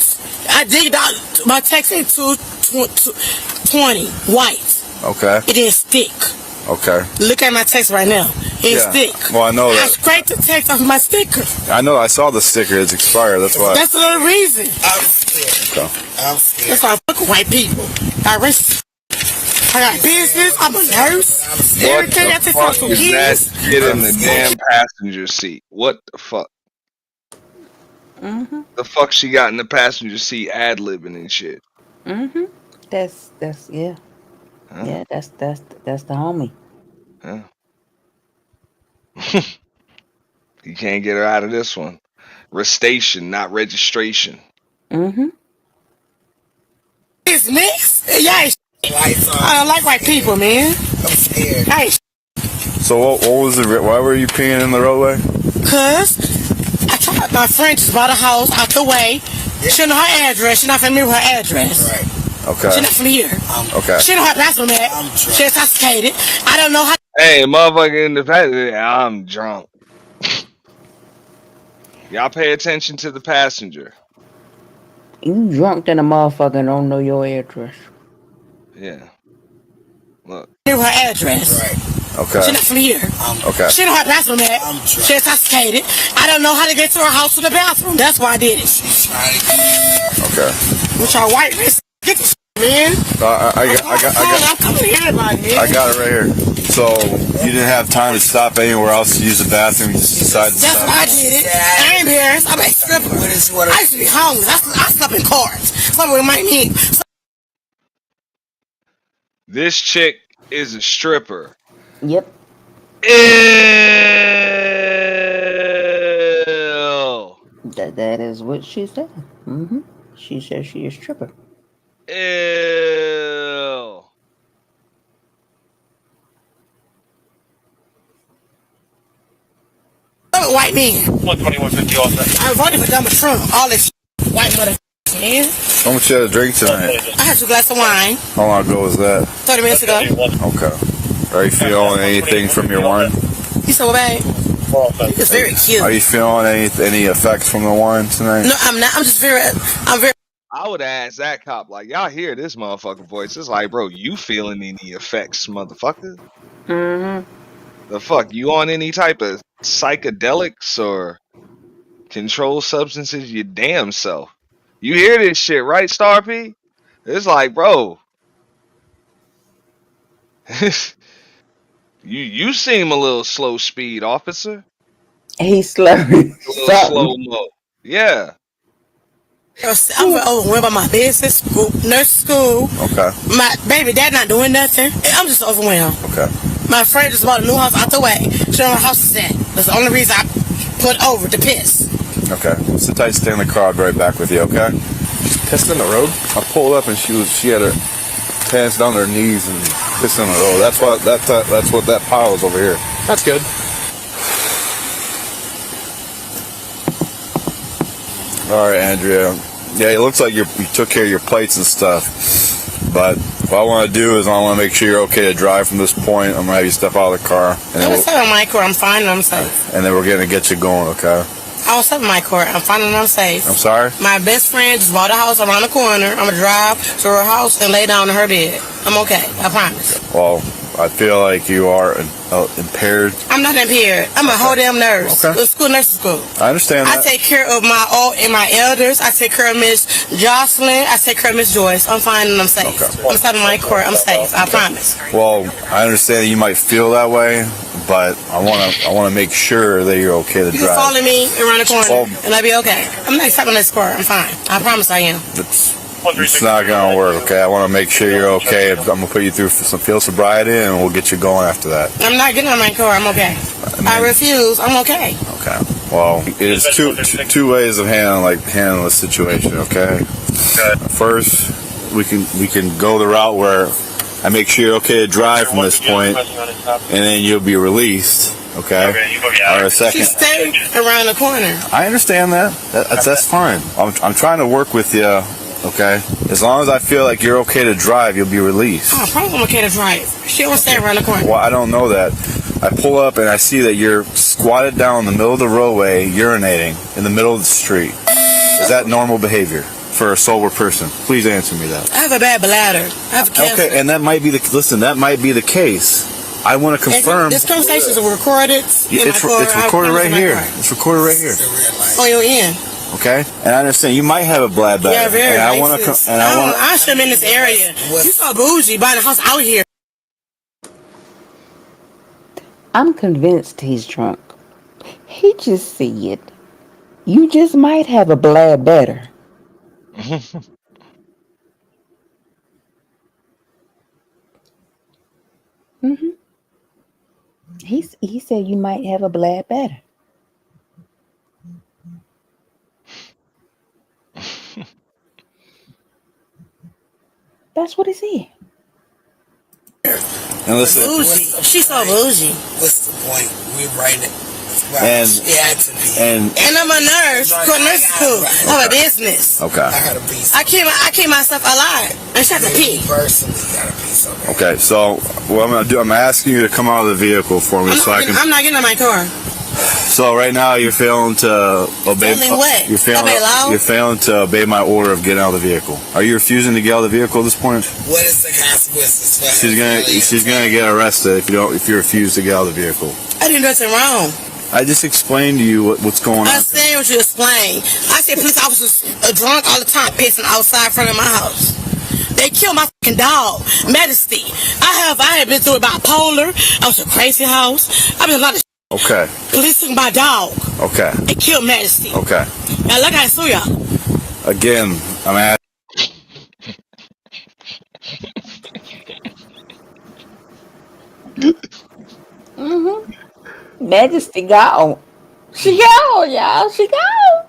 I digged out my text in 220 white. Okay. It didn't stick. Okay. Look at my text right now. It didn't stick. Well, I know I that. scraped the text off my sticker. I know. I saw the sticker. It's expired. That's why. That's the only reason. Okay. That's why I fuck with white people. I got business. I'm a nurse. Everything. I take care of some kids. Get in the damn passenger seat. What the fuck? The fuck she got in the passenger seat ad-libbing and shit. That's yeah. Huh? Yeah, that's the homie. Yeah. You can't get her out of this one. Restation, not registration. It's mixed. Yeah, I don't like white people, man. I'm scared. Hey, So what was the? Why were you peeing in the roadway? cause I tried. My friend just bought a house out the way. She know her address. She not familiar with her address. Okay. She not from here. Okay. She know her bathroom at. She intoxicated. I don't know how. Hey, motherfucker in the passenger, I'm drunk. Y'all pay attention to the passenger. You drunk than a motherfucker and don't know your address. Yeah. Look. Knew her address. Okay. She not from here. Okay. She know her bathroom at. She intoxicated. I don't know how to get to her house with the bathroom. That's why I did it. Okay. With y'all white race. Get this man. I got it right here. So you didn't have time to stop anywhere else to use the bathroom. You just decided to That's stop. why I did it. I ain't embarrassed. I'm a stripper. I used to be homeless. I slept in cars. Somebody might mean. This chick is a stripper. Yep. Ew. That is what she said. She said she is stripper. Ew. White man. 12150 all set. I voted for Donald Trump. All this white mother man. How much you had to drink tonight? I had 2 glasses of wine How long ago was that? 30 minutes ago. Okay. Are you feeling anything from your wine? You so bad. It's very cute. Are you feeling any effects from the wine tonight? No, I'm not. I'm very. I would ask that cop, like, y'all hear this motherfucking voice. It's like, bro, you feeling any effects, motherfucker? The fuck? You on any type of psychedelics or controlled substances? Your damn self. You hear this shit, right, Star P? It's like, bro. You seem a little slow speed, officer. He's slurring. A little slow mo. Yeah. I'm overwhelmed by my business, school, nurse school. Okay. My baby dad not doing nothing. I'm just overwhelmed. Okay. My friend just bought a new house out the way. She know her house is at. That's the only reason I put over to piss. Okay. Sit tight, stay in the car. I'll be right back with you. Okay. She's pissed in the road. I pulled up and she had her pants down her knees and pissed in the road. That's what that pile is over here. That's good. All right, Andrea. Yeah, it looks like you took care of your plates and stuff. But what I want to do is I want to make sure you're okay to drive from this point. I'm gonna have you step out of the car, and I was in my court. I'm fine and I'm safe. then we're gonna get you going. Okay. I was in my court. I'm fine and I'm safe. I'm sorry. My best friend just bought a house around the corner. I'm gonna drive to her house and lay down in her bed. I'm okay. I promise. Well, I feel like you are impaired. I'm not impaired. I'm a whole damn nurse. Okay. School nursing school. I understand that. I take care of my elders. I take care of Miss Jocelyn. I take care of Miss Joyce. I'm fine and I'm safe. Okay. I'm inside of my court. I'm safe. I promise. Well, I understand that you might feel that way, but I want to make sure that you're okay to You can drive. follow me around the corner, and I'll be okay. I'm not stopping this car. I'm fine. I promise I am. It's not gonna work, okay? I want to make sure you're okay. I'm gonna put you through some field sobriety, and we'll get you going after that. I'm not getting on my car. I'm okay. I refuse. I'm okay. Okay. Well, there's two ways of handling the situation, okay? First, we can go the route where I make sure you're okay to drive from this point, and then you'll be released, okay? Or a second. She stayed around the corner. I understand that. That's fine. I'm trying to work with you, okay? As long as I feel like you're okay to drive, you'll be released. Oh, probably I'm okay to drive. She won't stay around the corner. Well, I don't know that. I pull up and I see that you're squatted down in the middle of the roadway, urinating in the middle of the street. Is that normal behavior for a sober person? Please answer me that. I have a bad bladder. I have cancer. Okay, and that might be the case. I want to confirm. This conversation is recorded. It's recorded right here. It's recorded right here. On your end. Okay, and I understand you might have a bladder. Yeah, very. And I should have been in this area. You so bougie buying a house out here. I'm convinced he's drunk. He just said, you just might have a bladder. Mm-hmm. He said you might have a bladder. That's what he said. And listen, bougie. She's so bougie. What's the point? We're writing it. And I'm a nurse. Go to nursing school. I have a business. Okay. I keep myself alive. I shut the pee. Okay, so what I'm gonna do, I'm asking you to come out of the vehicle for me, I'm not getting in my car. So right now you're failing to obey. What? You're failing to obey my order of getting out of the vehicle. Are you refusing to get out of the vehicle at this point? What is the consequences? She's gonna get arrested if you refuse to get out of the vehicle. I didn't do nothing wrong. I just explained to you what's going on. I understand what you explained. I said police officers are drunk all the time, pissing outside in front of my house. They killed my fucking dog, Majesty. I have been through bipolar. I was a crazy house. I've been a lot of Okay. police took my dog. Okay. They killed Majesty. Okay. Now look, I sue y'all. Again, I'm asking. Mm-hmm. Majesty gone. She gone, y'all. She gone.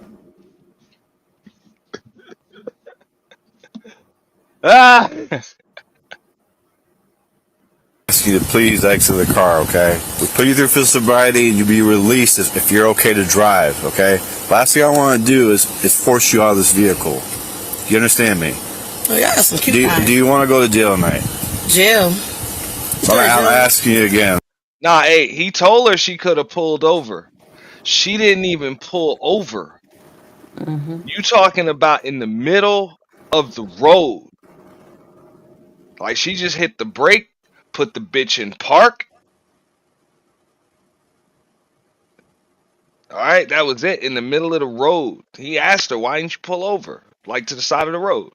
Ask you to please exit the car, okay? We'll put you through physical sobriety and you'll be released if you're okay to drive, okay? Last thing I want to do is force you out of this vehicle. You understand me? Oh, yeah, that's some cute Do you want to go to jail tonight? Jail? I'm asking you again. Nah, hey, he told her she could have pulled over. She didn't even pull over. Mm-hmm. You talking about in the middle of the road. Like she just hit the brake, put the bitch in park. Alright, that was it. In the middle of the road. He asked her, why didn't you pull over? Like to the side of the road.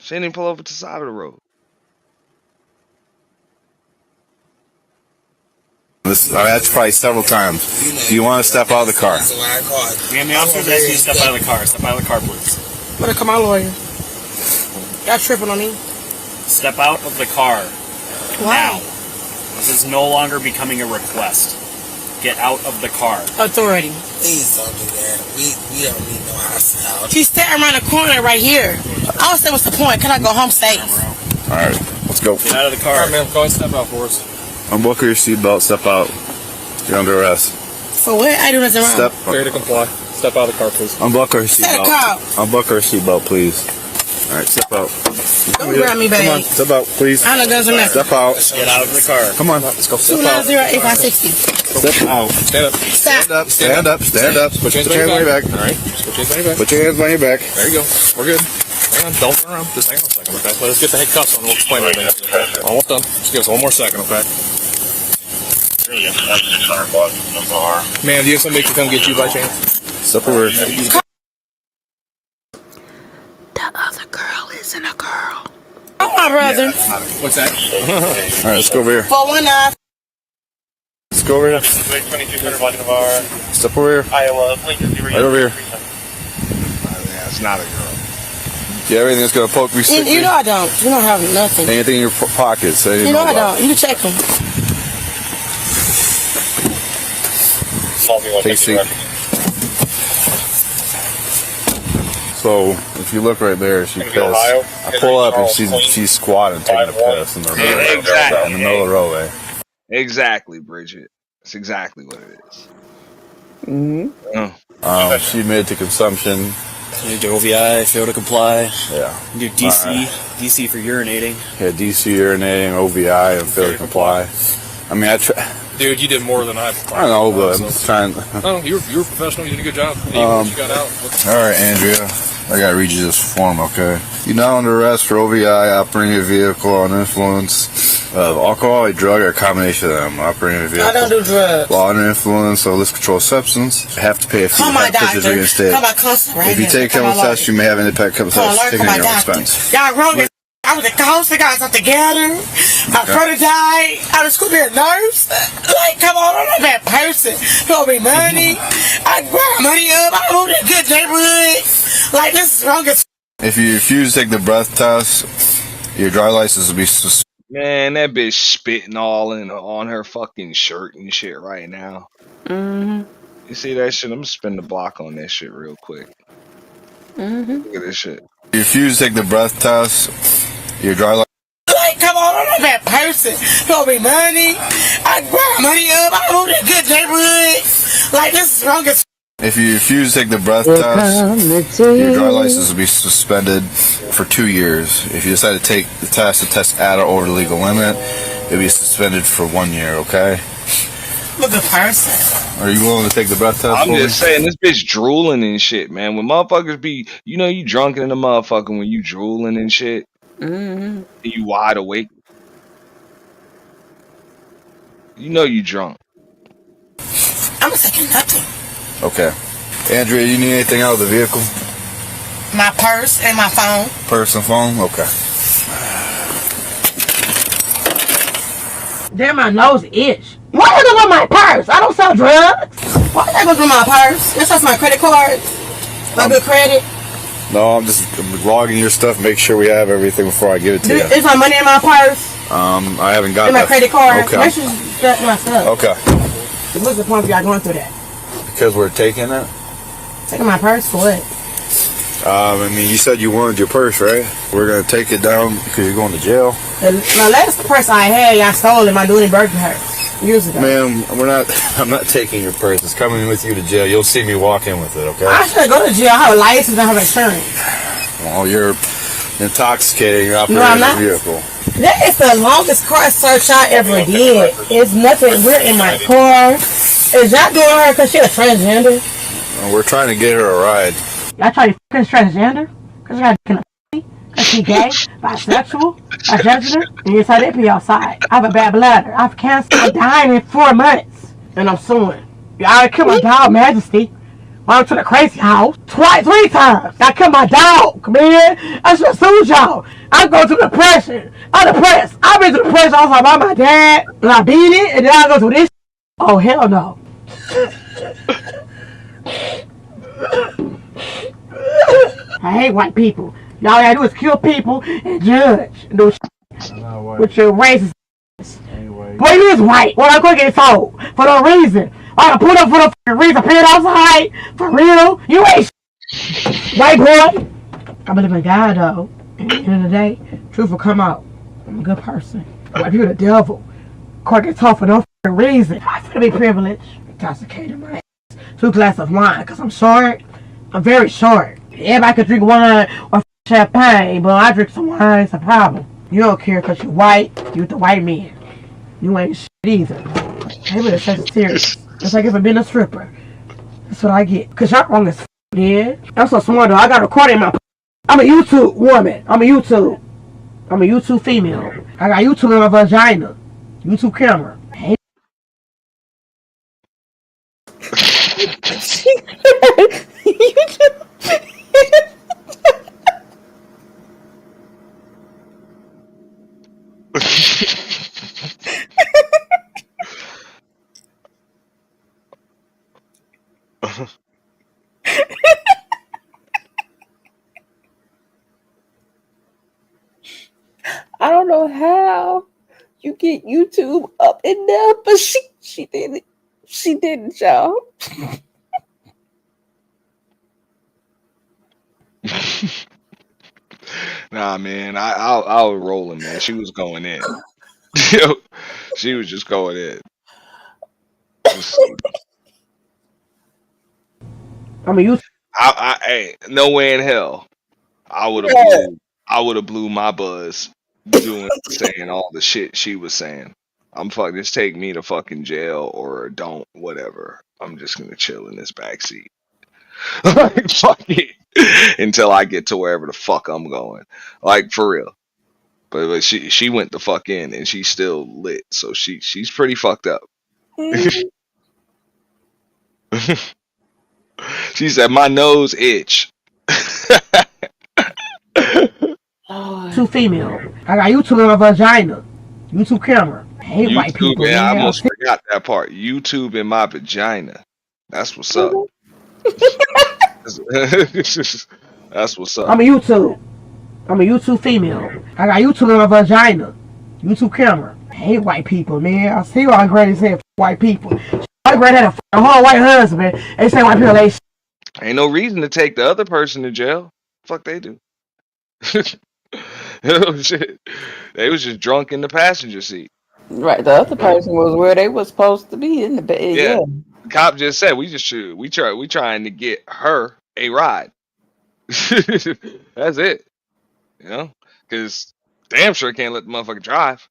She didn't pull over to the side of the road. That's probably several times. Do you want to step out of the car? Ma'am, the officer's asking you to step out of the car. Step out of the car, please. Better come my lawyer. Y'all tripping on me. Step out of the car. Wow. Now. This is no longer becoming a request. Get out of the car. Authority. Please don't do that. We don't need no house out. She's standing around the corner right here. I was saying, what's the point? Can I go home safe? All right, let's go. Get out of the car. All right, ma'am, go ahead and step out for us. Unbuckle your seatbelt, step out. You're under arrest. For what? I do nothing wrong. Fair to comply. Step out of the car, please. Unbuckle her seatbelt. Unbuckle her seatbelt, please. All right, step out. Don't grab me, baby. Come on, step out, please. I know guns are nothing. Step out. Get out of the car. Come on, let's go. Step out. 290-8560. Step out. Stand up. Stand up. Stand up. Stand up. Put your hands on your back. All right. Put your hands on your back. Put your hands on your back. There you go. We're good. Hang on. Don't turn around. Just hang on a second, okay? Let us get the head cuffs on and we'll explain everything. Almost done. Just give us one more second, okay? Ma'am, do you have somebody to come get you by chance? Step over. The other girl isn't a girl. Oh, my brother. What's that? All right, let's go over here. 419. Let's go over here. 2200 Washington Navarre. Step over here. Iowa. Lincoln 0. Right over here. Yeah, it's not a girl. Yeah, everything that's gonna poke me. You know I don't. You don't have nothing. Anything in your pockets. You know I don't. You can check them. Take a seat. So if you look right there, she pissed. I pull up and she's squatting, taking a piss in the middle of the roadway. Exactly, Bridget. That's exactly what it is. She admitted to consumption. You do OVI, fail to comply. Yeah. You do DC, DC for urinating. Yeah, DC urinating, OVI, and fail to comply. I mean, Dude, you did more than I know, but I'm just trying. No, you were professional. You did a good job. Even once you got out. All right, Andrea. I gotta read you this form, okay? You're now under arrest for OVI, operating a vehicle under influence of alcohol, a drug, or a combination of them. Operating a vehicle. I don't do drugs. While under influence of this controlled substance, you have to pay a fee. Call my doctor. Call my counselor right If you take a chemical test, you may have an impact chemical test taken at your own expense. Y'all wrong. I was a counselor, got something together. My brother died. I was school be a nurse. Like, come on, I'm not a bad person. You owe me money. I brought money up. I moved in a good neighborhood. Like, this is wrong as If you refuse to take the breath test, your driver's license will be suspended. Man, that bitch spitting all on her fucking shirt and shit right now. You see that shit? I'm gonna spin the block on that shit real quick. Look at this shit. If you refuse to take the breath test, your driver's like, come on, I'm not a bad person. You owe me money. I brought money up. I moved in a good neighborhood. Like, this is wrong as If you refuse to take the breath test, your driver's license will be suspended for 2 years. If you decide to take the test at or over the legal limit, it'll be suspended for 1 year, okay? I'm a good person. Are you willing to take the breath test? I'm just saying, this bitch drooling and shit, man. When motherfuckers be, you drunk in the motherfucker when you drooling and shit. And you wide awake. You know you drunk. I'm taking nothing. Okay. Andrea, you need anything out of the vehicle? My purse and my phone. Purse and phone? Okay. Damn, my nose itch. Why you go on my purse? I don't sell drugs. Why you go through my purse? This is my credit card. My good credit. No, I'm just logging your stuff, make sure we have everything before I give it to you. Is my money in my purse? I haven't got in my that. credit card. Okay. Make sure you got my stuff. Okay. What's the point of y'all going through that? Because we're taking it? Taking my purse for what? I mean, you said you wanted your purse, right? We're going to take it down because you're going to jail. The last purse I had, y'all stole in my Dooney Burger purse years ago. Ma'am, I'm not taking your purse. It's coming with you to jail. You'll see me walk in with it, okay? I should go to jail. I have a license and I have insurance. Well, you're intoxicating. You're operating a vehicle. That is the longest car search I ever did. It's nothing weird in my car. Is y'all doing her because she's a transgender? We're trying to get her a ride. Y'all try to f*** transgender? Because you got a because she gay, bisexual, transgender, and you say they be outside. I have a bad bladder. I have cancer. I'm dying in 4 months. And I'm suing. Y'all killed my dog, Majesty. I went to the crazy house 3 times. I killed my dog, man. I should have sued y'all. I'm going through depression. I'm depressed. I've been through depression also about my dad. And I beat it, and then I go through this. Oh, hell no. I hate white people. Y'all gotta do is kill people and judge. And do with your racist. Anyway. Boy, you is white. Well, I'm gonna get told for no reason. I put up for no reason. Appeared outside for real. You ain't white boy. I believe in God though. At the end of the day, truth will come out. I'm a good person. But if you're the devil, court gets told for no reason. I feel to be privileged. Intoxicated my ass. 2 glasses of wine because I'm short. I'm very short. Everybody could drink wine or champagne, but I drink some wine, it's a problem. You don't care because you're white, you the white man. You ain't shit either. Maybe the sex is serious. It's like if I've been a stripper. That's what I get. Because y'all wrong as f***, yeah. I'm so smart though, I got a recording in my I'm a YouTube woman. I'm a YouTube female. I got YouTube in my vagina. YouTube camera. Hey. know how you get YouTube up in there, but she didn't. She didn't, y'all. Nah, man, I was rolling, man. She was going in. She was just going in. Just, hey, no way in hell. I would have blew my buzz doing saying all the shit she was saying. I'm fucking just take me to fucking jail or don't whatever. I'm just gonna chill in this backseat. Like fuck it until I get to wherever the fuck I'm going. Like for real. But she went the fuck in and she's still lit, so she's pretty fucked up. She said my nose itch. Two female. I got YouTube in my vagina. YouTube camera. I hate white YouTube, people, and I man. almost forgot that part. YouTube in my vagina. That's what's up. That's what's up. I'm a YouTube female. I got YouTube in my vagina. YouTube camera. I hate white people, man. I see why Granny said white people. My granny had a whole white husband. They say white people ain't Ain't no reason to take the other person to jail. Fuck they do. Shit. They was just drunk in the passenger seat. Right, the other person was where they was supposed to be in the bed. Yeah. Yeah. The cop just said we trying to get her a ride. That's it. You know? Cause damn sure can't let the motherfucker drive.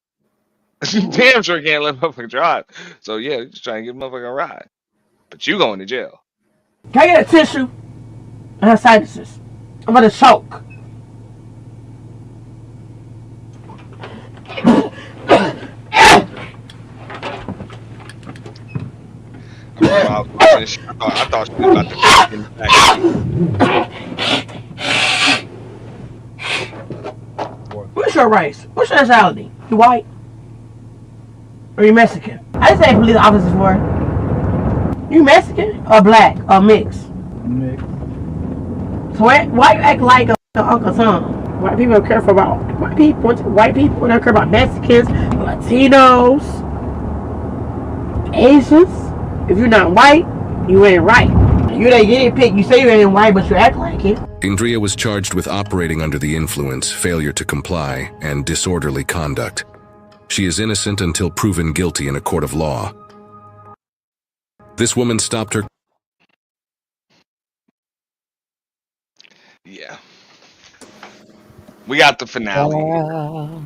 Damn sure can't let the motherfucker drive. So yeah, we just trying to give the motherfucker a ride. But you going to jail. Can I get a tissue? And her sinuses. I'm gonna choke. I thought she was about to fuck in the back. What's your race? What's your nationality? You white? Or you Mexican? I just say police officers for. You Mexican or black or mixed? Mixed. So why you act like Uncle Tom? White people don't care about white people. White people don't care about Mexicans, Latinos, Asians. If you're not white, you ain't right. You ain't getting picked. You say you ain't white, but you act like it. Andrea was charged with operating under the influence, failure to comply, and disorderly conduct. She is innocent until proven guilty in a court of law. This woman stopped her. Yeah. We got the finale here.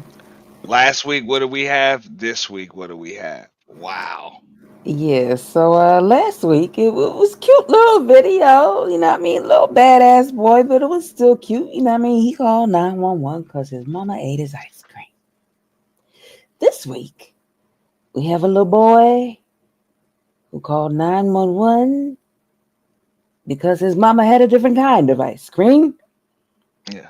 Last week, what do we have? This week, what do we have? Wow. Yeah, so last week it was cute little video, you know what I mean? Little badass boy, but it was still cute, you know what I mean? He called 911 because his mama ate his ice cream. This week, we have a little boy who called 911 because his mama had a different kind of ice cream. Yeah.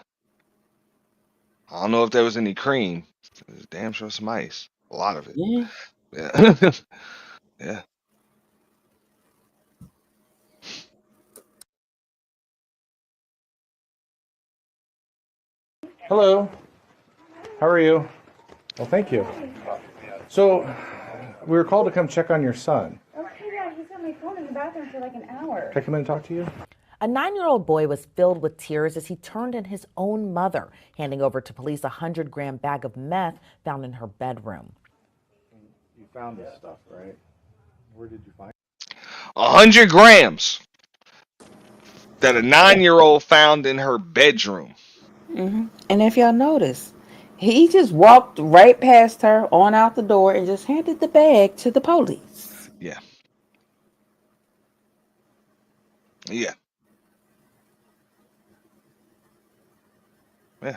I don't know if there was any cream. There's damn sure some ice. A lot of it. Yeah. Yeah. Yeah. Hello. How are you? Well, thank you. So, we were called to come check on your son. Okay, yeah, he's got my phone in the bathroom for like an hour. Can I come in and talk to you? A 9-year-old boy was filled with tears as he turned in his own mother, handing over to police a 100-gram bag of meth found in her bedroom. You found this stuff, right? Where did you find it? 100 grams that a 9-year-old found in her bedroom. Mm-hmm. And if y'all notice, he just walked right past her on out the door and just handed the bag to the police. Yeah. Yeah. Yeah.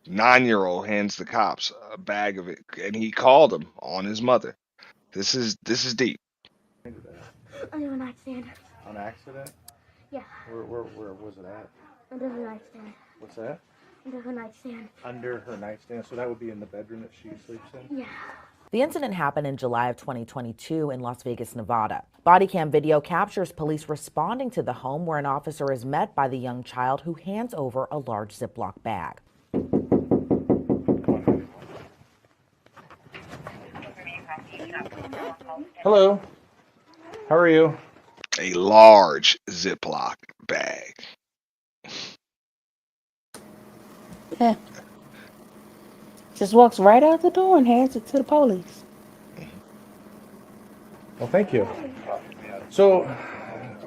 9-year-old hands the cops a bag of it, and he called him on his mother. This is deep. Under the nightstand. On accident? Yeah. Where was it at? Under her nightstand. What's that? Under her nightstand. Under her nightstand. So that would be in the bedroom that she sleeps in? Yeah. The incident happened in July of 2022 in Las Vegas, Nevada. BodyCam video captures police responding to the home where an officer is met by the young child who hands over a large Ziploc bag. Hello. How are you? A large Ziploc bag. Yeah. Just walks right out the door and hands it to the police. Well, thank you. So,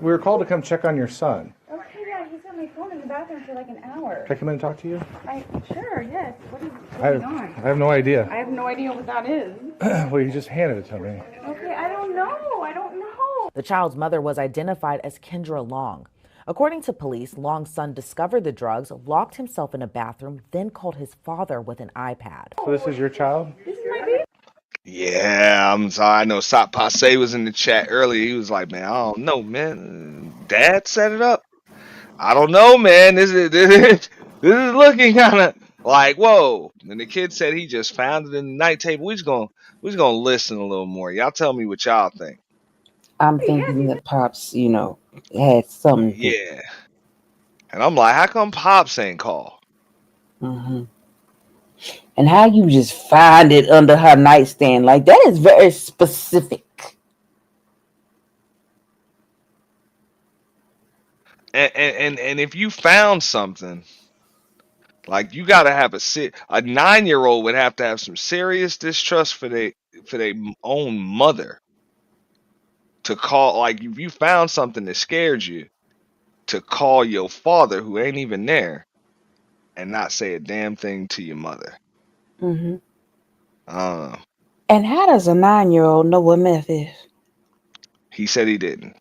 we were called to come check on your son. Okay, yeah, he's on my phone in the bathroom for like an hour. Can I come in and talk to you? Sure, yes. What is I going on? have no idea. I have no idea what that is. Well, you just handed it to me. Okay, I don't know. I don't know. The child's mother was identified as Kendra Long. According to police, Long's son discovered the drugs, locked himself in a bathroom, then called his father with an iPad. So this is your child? This is my baby. Yeah, I'm sorry. I know Sop Passe was in the chat earlier. He was like, man, I don't know, man. Dad set it up. I don't know, man. This is looking kind of like, whoa. And the kid said he just found it in the night table. We're just gonna listen a little more. Y'all tell me what y'all think. I'm thinking that Pops, had something. Yeah. And I'm like, how come Pops ain't call? Mm-hmm. And how you just find it under her nightstand, like that is very specific. And if you found something, like you gotta have a 9-year-old would have to have some serious distrust for their own mother to call. Like if you found something that scared you, to call your father who ain't even there and not say a damn thing to your mother. Mm-hmm. Uh, And how does a 9-year-old know what meth is? he said he didn't.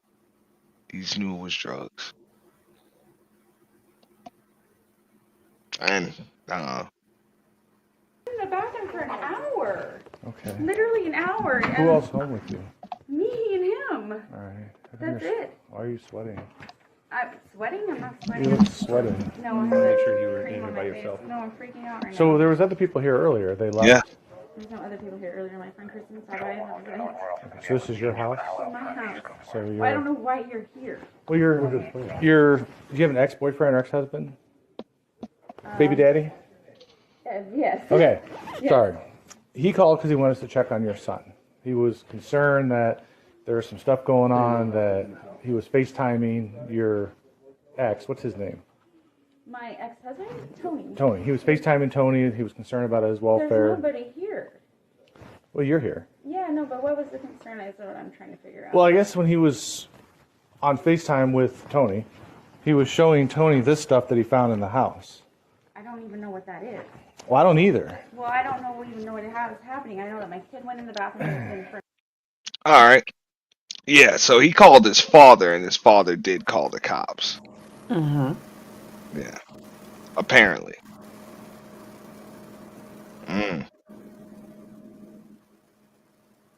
He just knew it was drugs. And In the bathroom for an hour. Okay. Literally an hour. Who else home with you? Me and him. All right. That's it. Why are you sweating? I'm sweating? I'm not sweating. You look sweating. No, I'm Make sure you were in here by yourself. No, I'm freaking out right now. So there was other people here earlier. They left. Yeah. There's no other people here earlier. My friend Kristen stopped by and that was it. Okay, so this is your house? This is my house. So you're. Well, I don't know why you're here. Well, you're. Do you have an ex-boyfriend or ex-husband? Baby daddy? Yes. Okay. Yes. Sorry. He called because he wanted us to check on your son. He was concerned that there was some stuff going on, that he was FaceTiming your ex. What's his name? My ex-husband? Tony. Tony. He was FaceTiming Tony. He was concerned about his welfare. There's nobody here. Well, you're here. Yeah, no, but what was the concern? Is what I'm trying to figure out. Well, I guess when he was on FaceTime with Tony, he was showing Tony this stuff that he found in the house. I don't even know what that is. Well, I don't either. Well, I don't even know what is happening. I know that my kid went in the bathroom and for All right. Yeah, so he called his father, and his father did call the cops. Mm-hmm. Yeah. Apparently. Mm.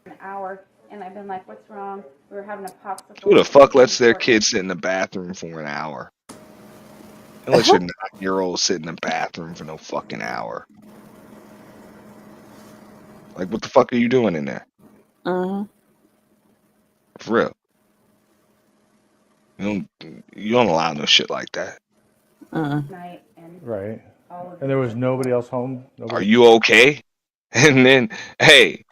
an hour, and I've been like, what's wrong? We were having a popsicle. Who the fuck lets their kid sit in the bathroom for an hour? Unless your 9-year-old sit in the bathroom for no fucking hour. Like, what the fuck are you doing in there? Mm-hmm. For real. You don't allow no shit like that. Night and Right. all of And there was nobody else home? Nobody? Are you okay? And then, hey,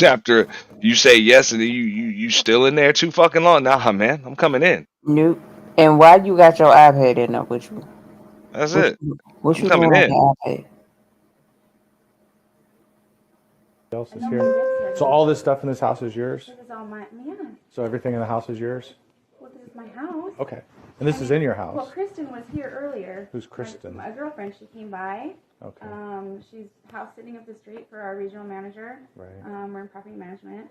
after you say yes and then you still in there too fucking long? Nah, man, I'm coming in. Nope. And why you got your iPad in there with you? That's it. What I'm you coming doing in. on the iPad? Else is here. So all this stuff in this house is yours? This is all my, yeah. So everything in the house is yours? Well, this is my house. Okay. And this is in your house? Well, Kristen was here earlier. Who's Kristen? My girlfriend. She came by. Okay. She's house sitting up the street for our regional manager. Right. We're in property management.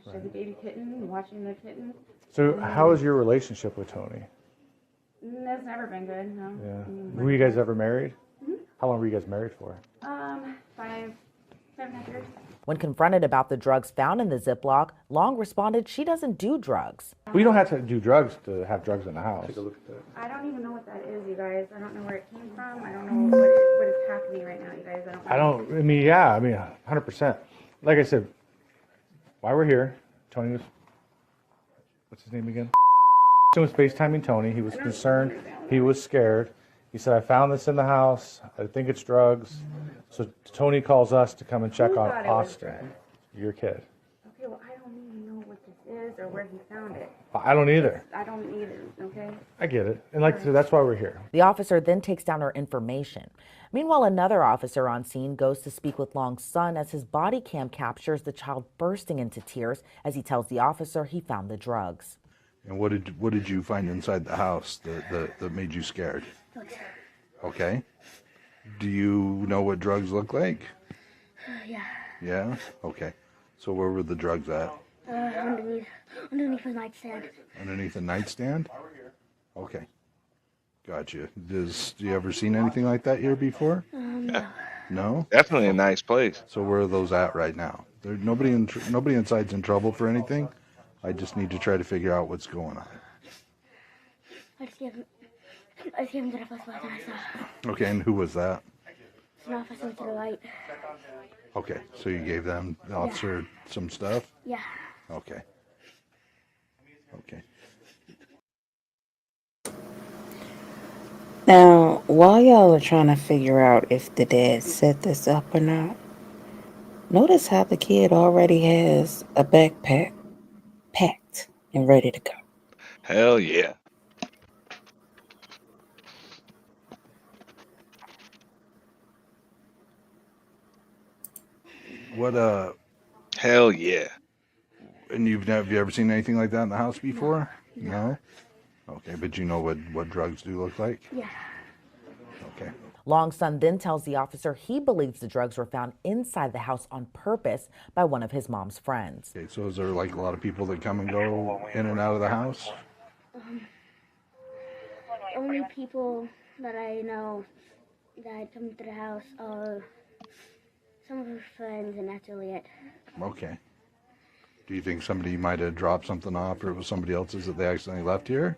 She has a baby kitten, watching the kitten. So how is your relationship with Tony? That's never been good, no. Yeah. Were you guys ever married? Mhm. How long were you guys married for? 5.5 years. When confronted about the drugs found in the Ziploc, Long responded she doesn't do drugs. Well, you don't have to do drugs to have drugs in the house. Take a look at that. I don't even know what that is, you guys. I don't know where it came from. I don't know what is happening right now, you guys. I don't know. 100%. Like I said, why we're here, Tony was, what's his name again? He was FaceTiming Tony. He was concerned. He was scared. He said, I found this in the house. I think it's drugs. So Tony calls us to come and check Who on thought it was Austin. drugs? Your kid. Okay, well, I don't even know what this is or where he found it. I don't either. I don't either, okay? I get it. And like I said, that's why we're here. The officer then takes down her information. Meanwhile, another officer on scene goes to speak with Long's son as his body cam captures the child bursting into tears as he tells the officer he found the drugs. And what did you find inside the house that made you scared? Okay. Do you know what drugs look like? Yeah. Yeah? Okay. So where were the drugs at? Underneath the nightstand. Underneath the nightstand? Okay. Gotcha. Do you ever seen anything like that here before? No. No? Definitely a nice place. So where are those at right now? There nobody inside's in trouble for anything. I just need to try to figure out what's going on. I just gave him the first one I saw. Okay, and who was that? It's an officer to the right. Okay, so you gave them, the officer, some stuff? Yeah. Okay. Okay. Now, while y'all are trying to figure out if the dad set this up or not, notice how the kid already has a backpack packed and ready to go. Hell yeah. What Hell yeah. And have you ever seen anything like that in the house before? No? Okay, but you know what drugs do look like? Yeah. Okay. Long's son then tells the officer he believes the drugs were found inside the house on purpose by one of his mom's friends. Okay, so is there like a lot of people that come and go in and out of the house? Only people that I know that come to the house are some of her friends, and that's really it. Okay. Do you think somebody might have dropped something off, or it was somebody else's that they accidentally left here?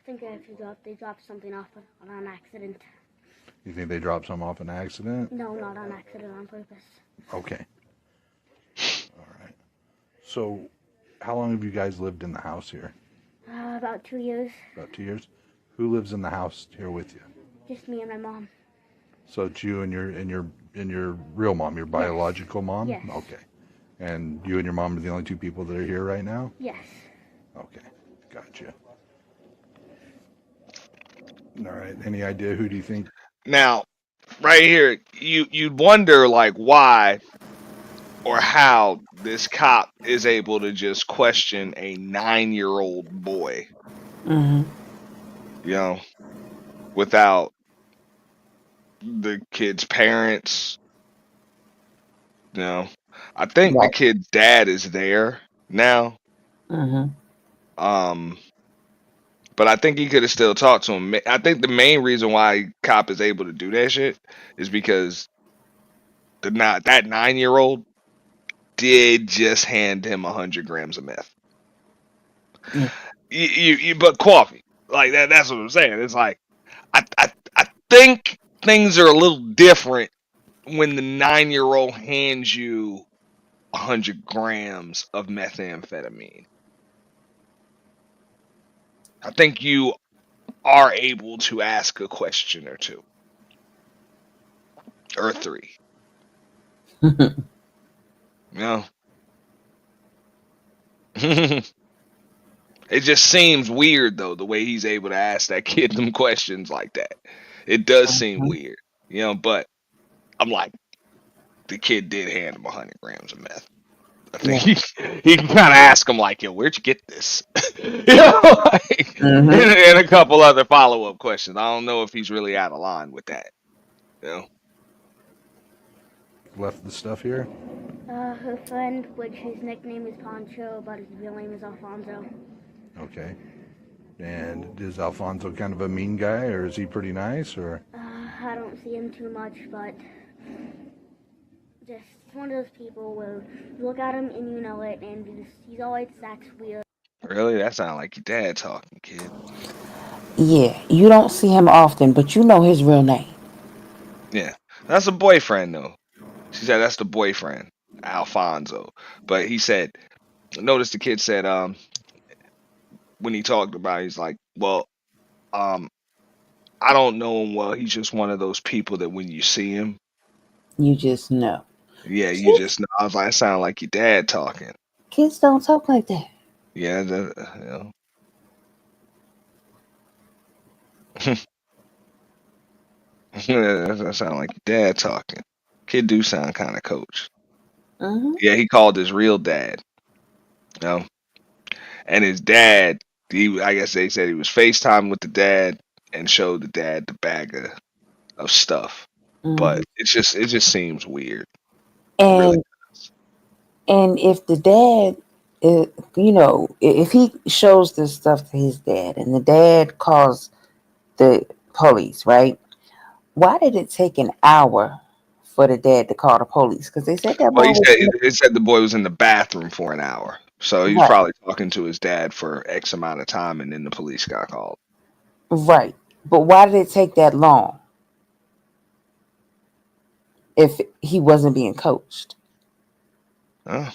I think they dropped something off on an accident. You think they dropped some off an accident? No, not on accident, on purpose. Okay. All right. So, how long have you guys lived in the house here? About 2 years. About 2 years. Who lives in the house here with you? Just me and my mom. So it's you and your real mom, your biological mom? Yes. Okay. And you and your mom are the only two people that are here right now? Yes. Okay. Gotcha. All right. Any idea who do you think? Now, right here, you'd wonder like why or how this cop is able to just question a 9-year-old boy. Mm-hmm. You know, without the kid's parents. You know, I think the kid's dad is there now. Mm-hmm. But I think he could have still talked to him. I think the main reason why cop is able to do that shit is because that 9-year-old did just hand him 100 grams of meth. But coffee, like that's what I'm saying. It's like I think things are a little different when the 9-year-old hands you 100 grams of methamphetamine. I think you are able to ask a question or two. Or 3. You know? It just seems weird, though, the way he's able to ask that kid them questions like that. It does seem weird. You know, but I'm like, the kid did hand him 100 grams of meth. I think he can kind of ask him like, yo, where'd you get this? You know, like, and a couple other follow-up questions. I don't know if he's really out of line with that. You know? Left the stuff here? Her friend, which his nickname is Poncho, but his real name is Alfonso. Okay. And is Alfonso kind of a mean guy, or is he pretty nice, or? I don't see him too much, but just one of those people where you look at him and you know it, and he's always acts weird. Really? That sounds like your dad talking, kid. Yeah, you don't see him often, but you know his real name. Yeah. That's a boyfriend, though. She said that's the boyfriend, Alfonso. But he said, notice the kid said, when he talked about it, he's like, well, I don't know him well. He's just one of those people that when you see him, You just know. Yeah, you just know. I was like, it sounded like your dad talking. Kids don't talk like that. Yeah, that sound like your dad talking. Kid do sound kind of coach. Mm-hmm. Yeah, he called his real dad. You know, and his dad, I guess they said he was FaceTime with the dad and showed the dad the bag of stuff. Mm-hmm. But it just seems weird. It really. And if the dad, if he shows this stuff to his dad, and the dad calls the police, right? Why did it take an hour for the dad to call the police? Because they said that Well, boy he was said it said the boy was in the bathroom for an hour, so he was right, probably talking to his dad for X amount of time, and then the police got called. right. But why did it take that long if he wasn't being coached? Huh?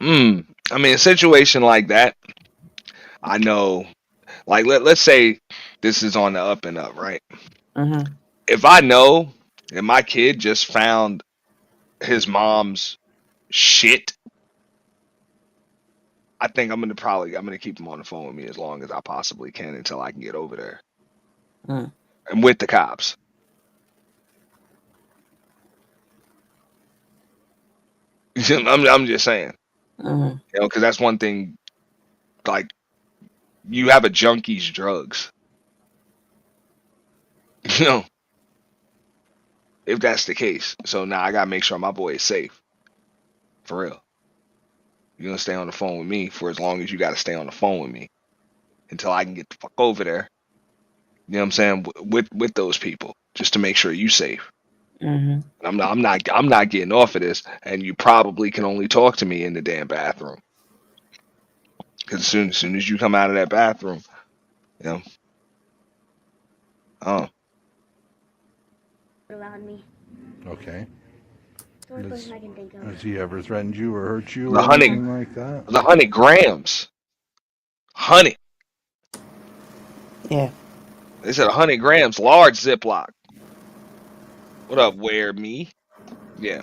I mean, a situation like that, I know. Like let's say this is on the up and up, right? Mm-hmm. If I know that my kid just found his mom's shit, I think I'm gonna keep him on the phone with me as long as I possibly can until I can get over there Mm. and with the cops. I'm just saying, Mm-hmm. because that's one thing. Like you have a junkie's drugs, you know, if that's the case. So now I gotta make sure my boy is safe for real. You're gonna stay on the phone with me for as long as you gotta stay on the phone with me until I can get the fuck over there. You know what I'm saying? With those people, just to make sure you safe. Mm-hmm. I'm not getting off of this, and you probably can only talk to me in the damn bathroom. Because as soon as you come out of that bathroom, you know, oh, Around me. Okay. It's the only person I can think of. Has he ever threatened you or hurt you the or hundred, anything like that? the 100 grams, 100. Yeah. They said 100 grams, large Ziploc. What up, where me? Yeah,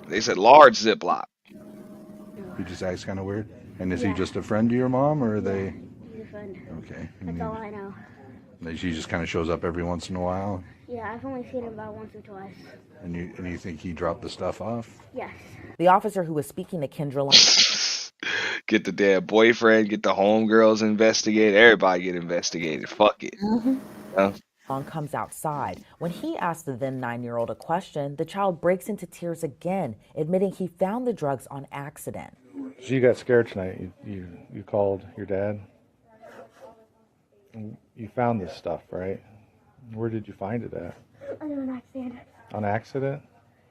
they said large Ziploc. He just acts kind of weird. And is he Yeah. just a friend to your mom, or are they? He's a friend. Okay. That's all I know. She just kind of shows up every once in a while, Yeah, I've only seen him about once or twice. and you think he dropped the stuff off? Yes. The officer who was speaking to Kendra Get the damn boyfriend, get the homegirls investigated. Everybody get investigated. Fuck it. Mm-hmm. Long comes outside. When he asks the then 9-year-old a question, the child breaks into tears again, admitting he found the drugs on accident. So you got scared tonight. You called your dad. And you found this stuff, right? Where did you find it at? Under the nightstand. On accident?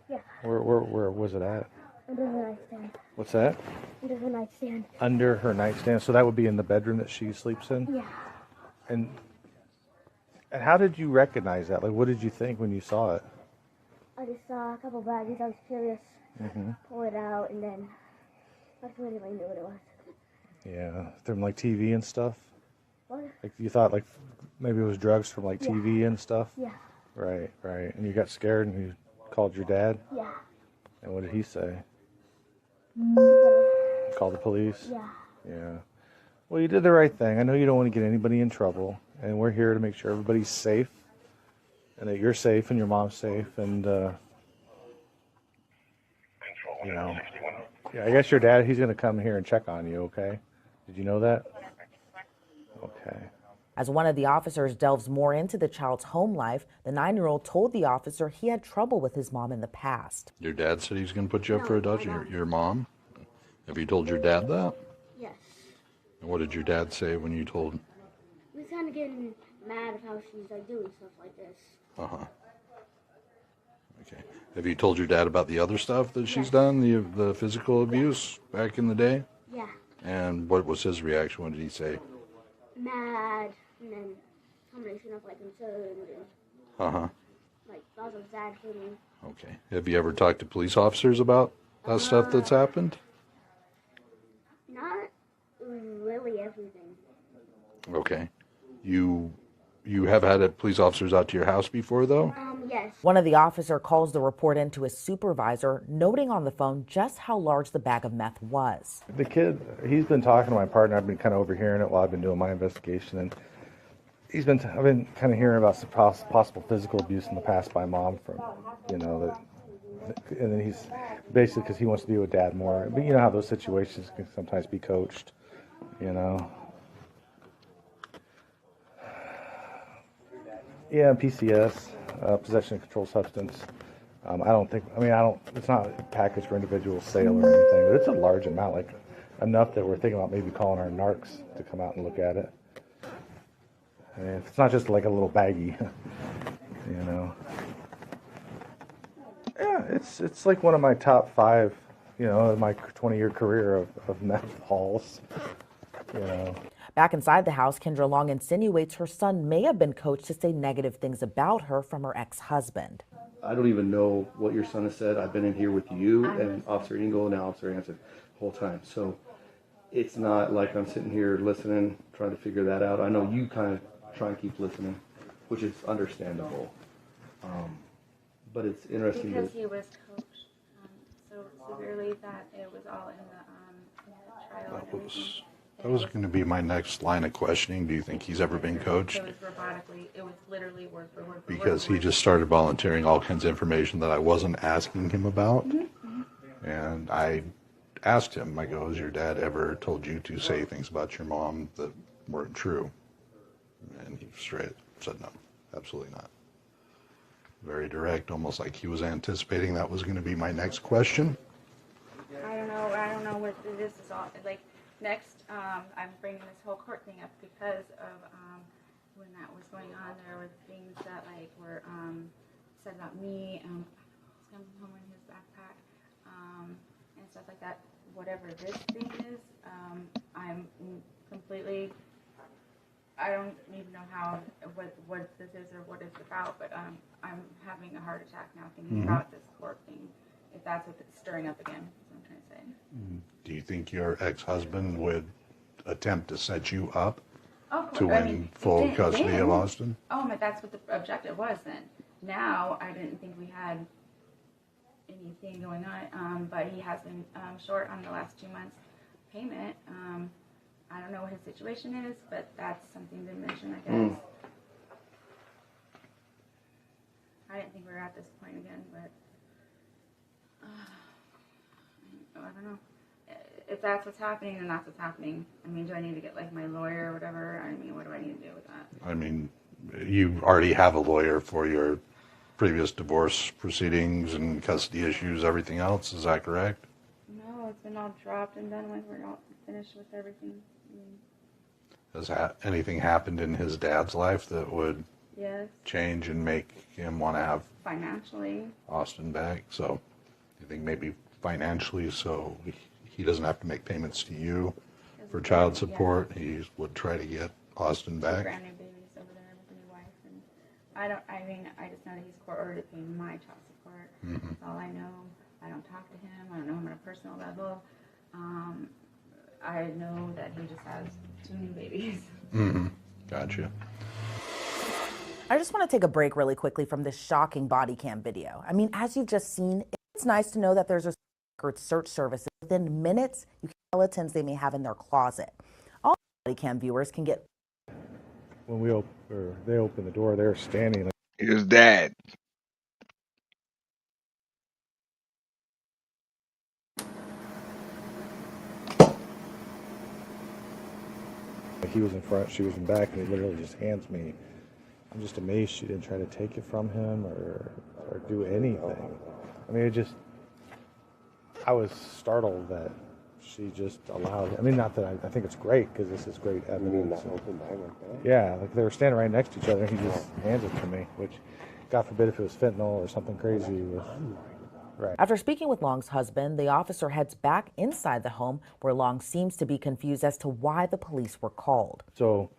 Yeah. Where was it at? Under the nightstand. What's that? Under the nightstand. Under her nightstand. So that would be in the bedroom that she sleeps in? Yeah. And how did you recognize that? Like, what did you think when you saw it? I just saw a couple baggies. I was curious. Mm-hmm. Pull it out, and then that's when I knew what it was. Yeah, from like TV and stuff. What? Like you thought, like maybe it was drugs from like Yeah. TV and stuff. Yeah. Right. And you got scared and you called your dad. Yeah. And what did he say? Mm-hmm. Call the police. Yeah. Yeah. Well, you did the right thing. I know you don't want to get anybody in trouble, and we're here to make sure everybody's safe, and that you're safe and your mom's safe, and yeah, I guess your dad, he's going to come here and check on you. Okay? Did you know that? Okay. As one of the officers delves more into the child's home life, the 9-year-old told the officer he had trouble with his mom in the past. Your dad said he's going to put you up for adoption. Your mom? Have you told your dad that? Yes. And what did your dad say when you told him? He was kind of getting mad of how she's like doing stuff like this. Uh-huh. Okay. Have you told your dad about the other stuff that she's done, the physical abuse back in the day? Yeah. And what was his reaction? What did he say? Mad, and then combination of like concerned and Uh-huh. like lots of sad feelings. Okay. Have you ever talked to police officers about that stuff that's happened? Not really everything. Okay. You have had police officers out to your house before, though? Yes. One of the officer calls the report in to his supervisor, noting on the phone just how large the bag of meth was. The kid, he's been talking to my partner. I've been kind of overhearing it while I've been doing my investigation, and I've been kind of hearing about some possible physical abuse in the past by mom from, and then he's basically because he wants to be with dad more. But you know how those situations can sometimes be coached, Yeah, PCS, possession of controlled substance. It's not a package for individual sale or anything, but it's a large amount, like enough that we're thinking about maybe calling our narcs to come out and look at it. I mean, it's not just like a little baggie, Yeah, it's like one of my top 5, in my 20-year career of meth hauls, Back inside the house, Kendra Long insinuates her son may have been coached to say negative things about her from her ex-husband. I don't even know what your son has said. I've been in here with you and Officer Engel and now Officer Hanson the whole time. So it's not like I'm sitting here listening, trying to figure that out. I know you kind of try and keep listening, which is understandable. But it's interesting because he was coached so severely that it was all in the trial and everything. That was going to be my next line of questioning. Do you think he's ever been coached? It was robotically. It was literally word for word. Because he just started volunteering all kinds of information that I wasn't asking him about. And I asked him, I go, has your dad ever told you to say things about your mom that weren't true? And he straight said no, absolutely not. Very direct, almost like he was anticipating that was going to be my next question. I don't know what this is all like. Next, I'm bringing this whole court thing up because of when that was going on. There were things that were said about me. He's coming home in his backpack and stuff like that. Whatever this thing is, I'm completely. I don't even know what this is or what it's about, but I'm having a heart attack now thinking about this court thing. If that's what it's stirring up again, is what I'm trying to say. Do you think your ex-husband would attempt to set you up to win full custody of Austin? Oh, but that's what the objective was then. Now, I didn't think we had anything going on, but he has been short on the last 2 months payment. I don't know what his situation is, but that's something to mention, I guess. I didn't think we were at this point again, but I don't know. If that's what's happening, then that's what's happening. I mean, do I need to get my lawyer or whatever? I mean, what do I need to do with that? I mean, you already have a lawyer for your previous divorce proceedings and custody issues, everything else. Is that correct? No, it's been all dropped and done with. We're all finished with everything. Has anything happened in his dad's life that would change and make him want to have financially Austin back? So you think maybe financially, so he doesn't have to make payments to you for child support. He would try to get Austin back. Brand new babies over there with a new wife, and I just know that he's court ordered to pay my child support. That's all I know. I don't talk to him. I don't know him on a personal level. I know that he just has 2 new babies. Gotcha. I just want to take a break really quickly from this shocking body cam video. I mean, as you've just seen, it's nice to know that there's a search service. Within minutes, you can tell skeletons they may have in their closet. All body cam viewers can get. When they open the door, they're standing. His dad. He was in front, she was in back, and he literally just hands me. I'm just amazed she didn't try to take it from him or do anything. I mean, I was startled that she just allowed it. I mean, not that I think it's great, because this is great evidence. Yeah, like they were standing right next to each other, and he just hands it to me, which, God forbid if it was fentanyl or something crazy. Right. After speaking with Long's husband, the officer heads back inside the home, where Long seems to be confused as to why the police were called. So,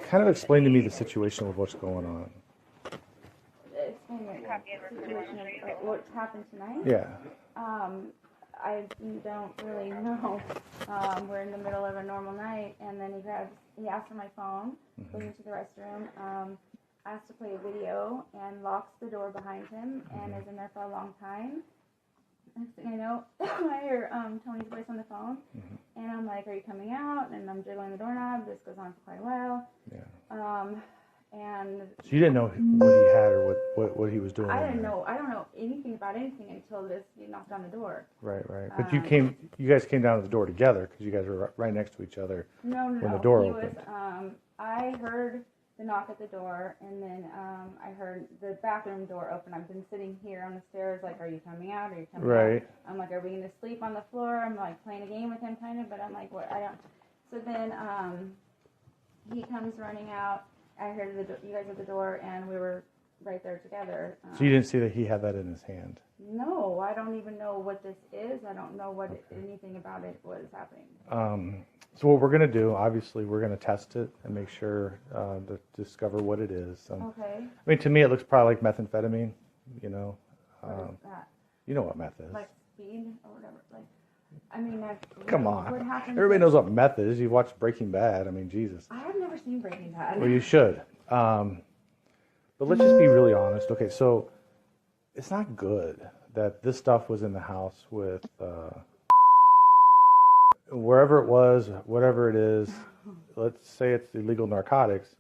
kind of explain to me the situation with what's going on. What happened tonight? Yeah. I don't really know. We're in the middle of a normal night, and then he asked for my phone, goes into the restroom. asked to play a video and locks the door behind him and is in there for a long time. Next thing I know, I hear Tony's voice on the phone, and I'm like, "Are you coming out?" And I'm jiggling the doorknob. This goes on for quite a while. Yeah. And So you didn't know what he had or what he was doing. I didn't know. I don't know anything about anything until he knocked on the door. Right. But you guys came down to the door together because you guys were right next to each other. No. When the door He opened. was, I heard the knock at the door, and then I heard the bathroom door open. I've been sitting here on the stairs, like, "Are you coming out? Are you coming Right. out?" I'm like, "Are we gonna sleep on the floor?" I'm like playing a game with him, kind of, but I'm like, "What? I don't." So then he comes running out. I heard you guys at the door, and we were right there together. So you didn't see that he had that in his hand? No, I don't even know what this is. I don't know what anything about it was happening. So what we're going to do, obviously, we're going to test it and make sure to discover what it is. Okay. I mean, to me, it looks probably like methamphetamine, you know. What is that? You know what meth is. Like speed or whatever. Like, I mean, Come on. What happens? Everybody knows what meth is. You watch Breaking Bad. I mean, Jesus. I have never seen Breaking Bad. Well, you should. But let's just be really honest. Okay, so it's not good that this stuff was in the house with wherever it was, whatever it is. Let's say it's illegal narcotics.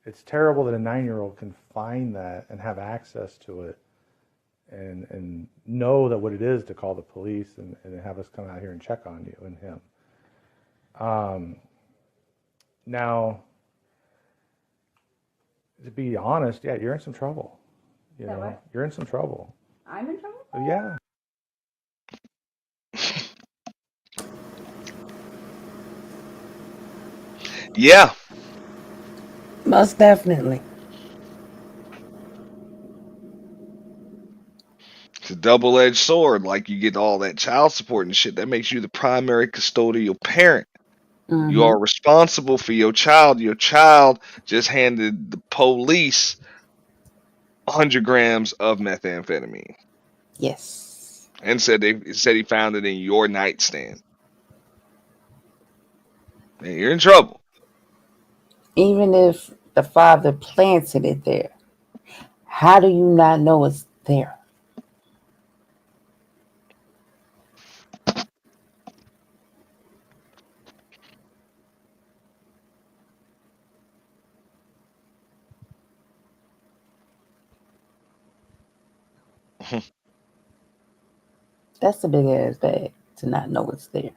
It's terrible that a 9-year-old can find that and have access to it and know that what it is to call the police and have us come out here and check on you and him. Now, to be honest, yeah, you're in some trouble. You know, what? you're in some trouble. I'm in trouble? Yeah. Yeah. Most definitely. It's a double-edged sword. Like, you get all that child support and shit. That makes you the primary custodial parent. You are responsible for your child. Your child just handed the police 100 grams of methamphetamine. Yes. And said he found it in your nightstand. Man, you're in trouble. Even if the father planted it there, how do you not know it's there? That's a big ass bag to not know it's there.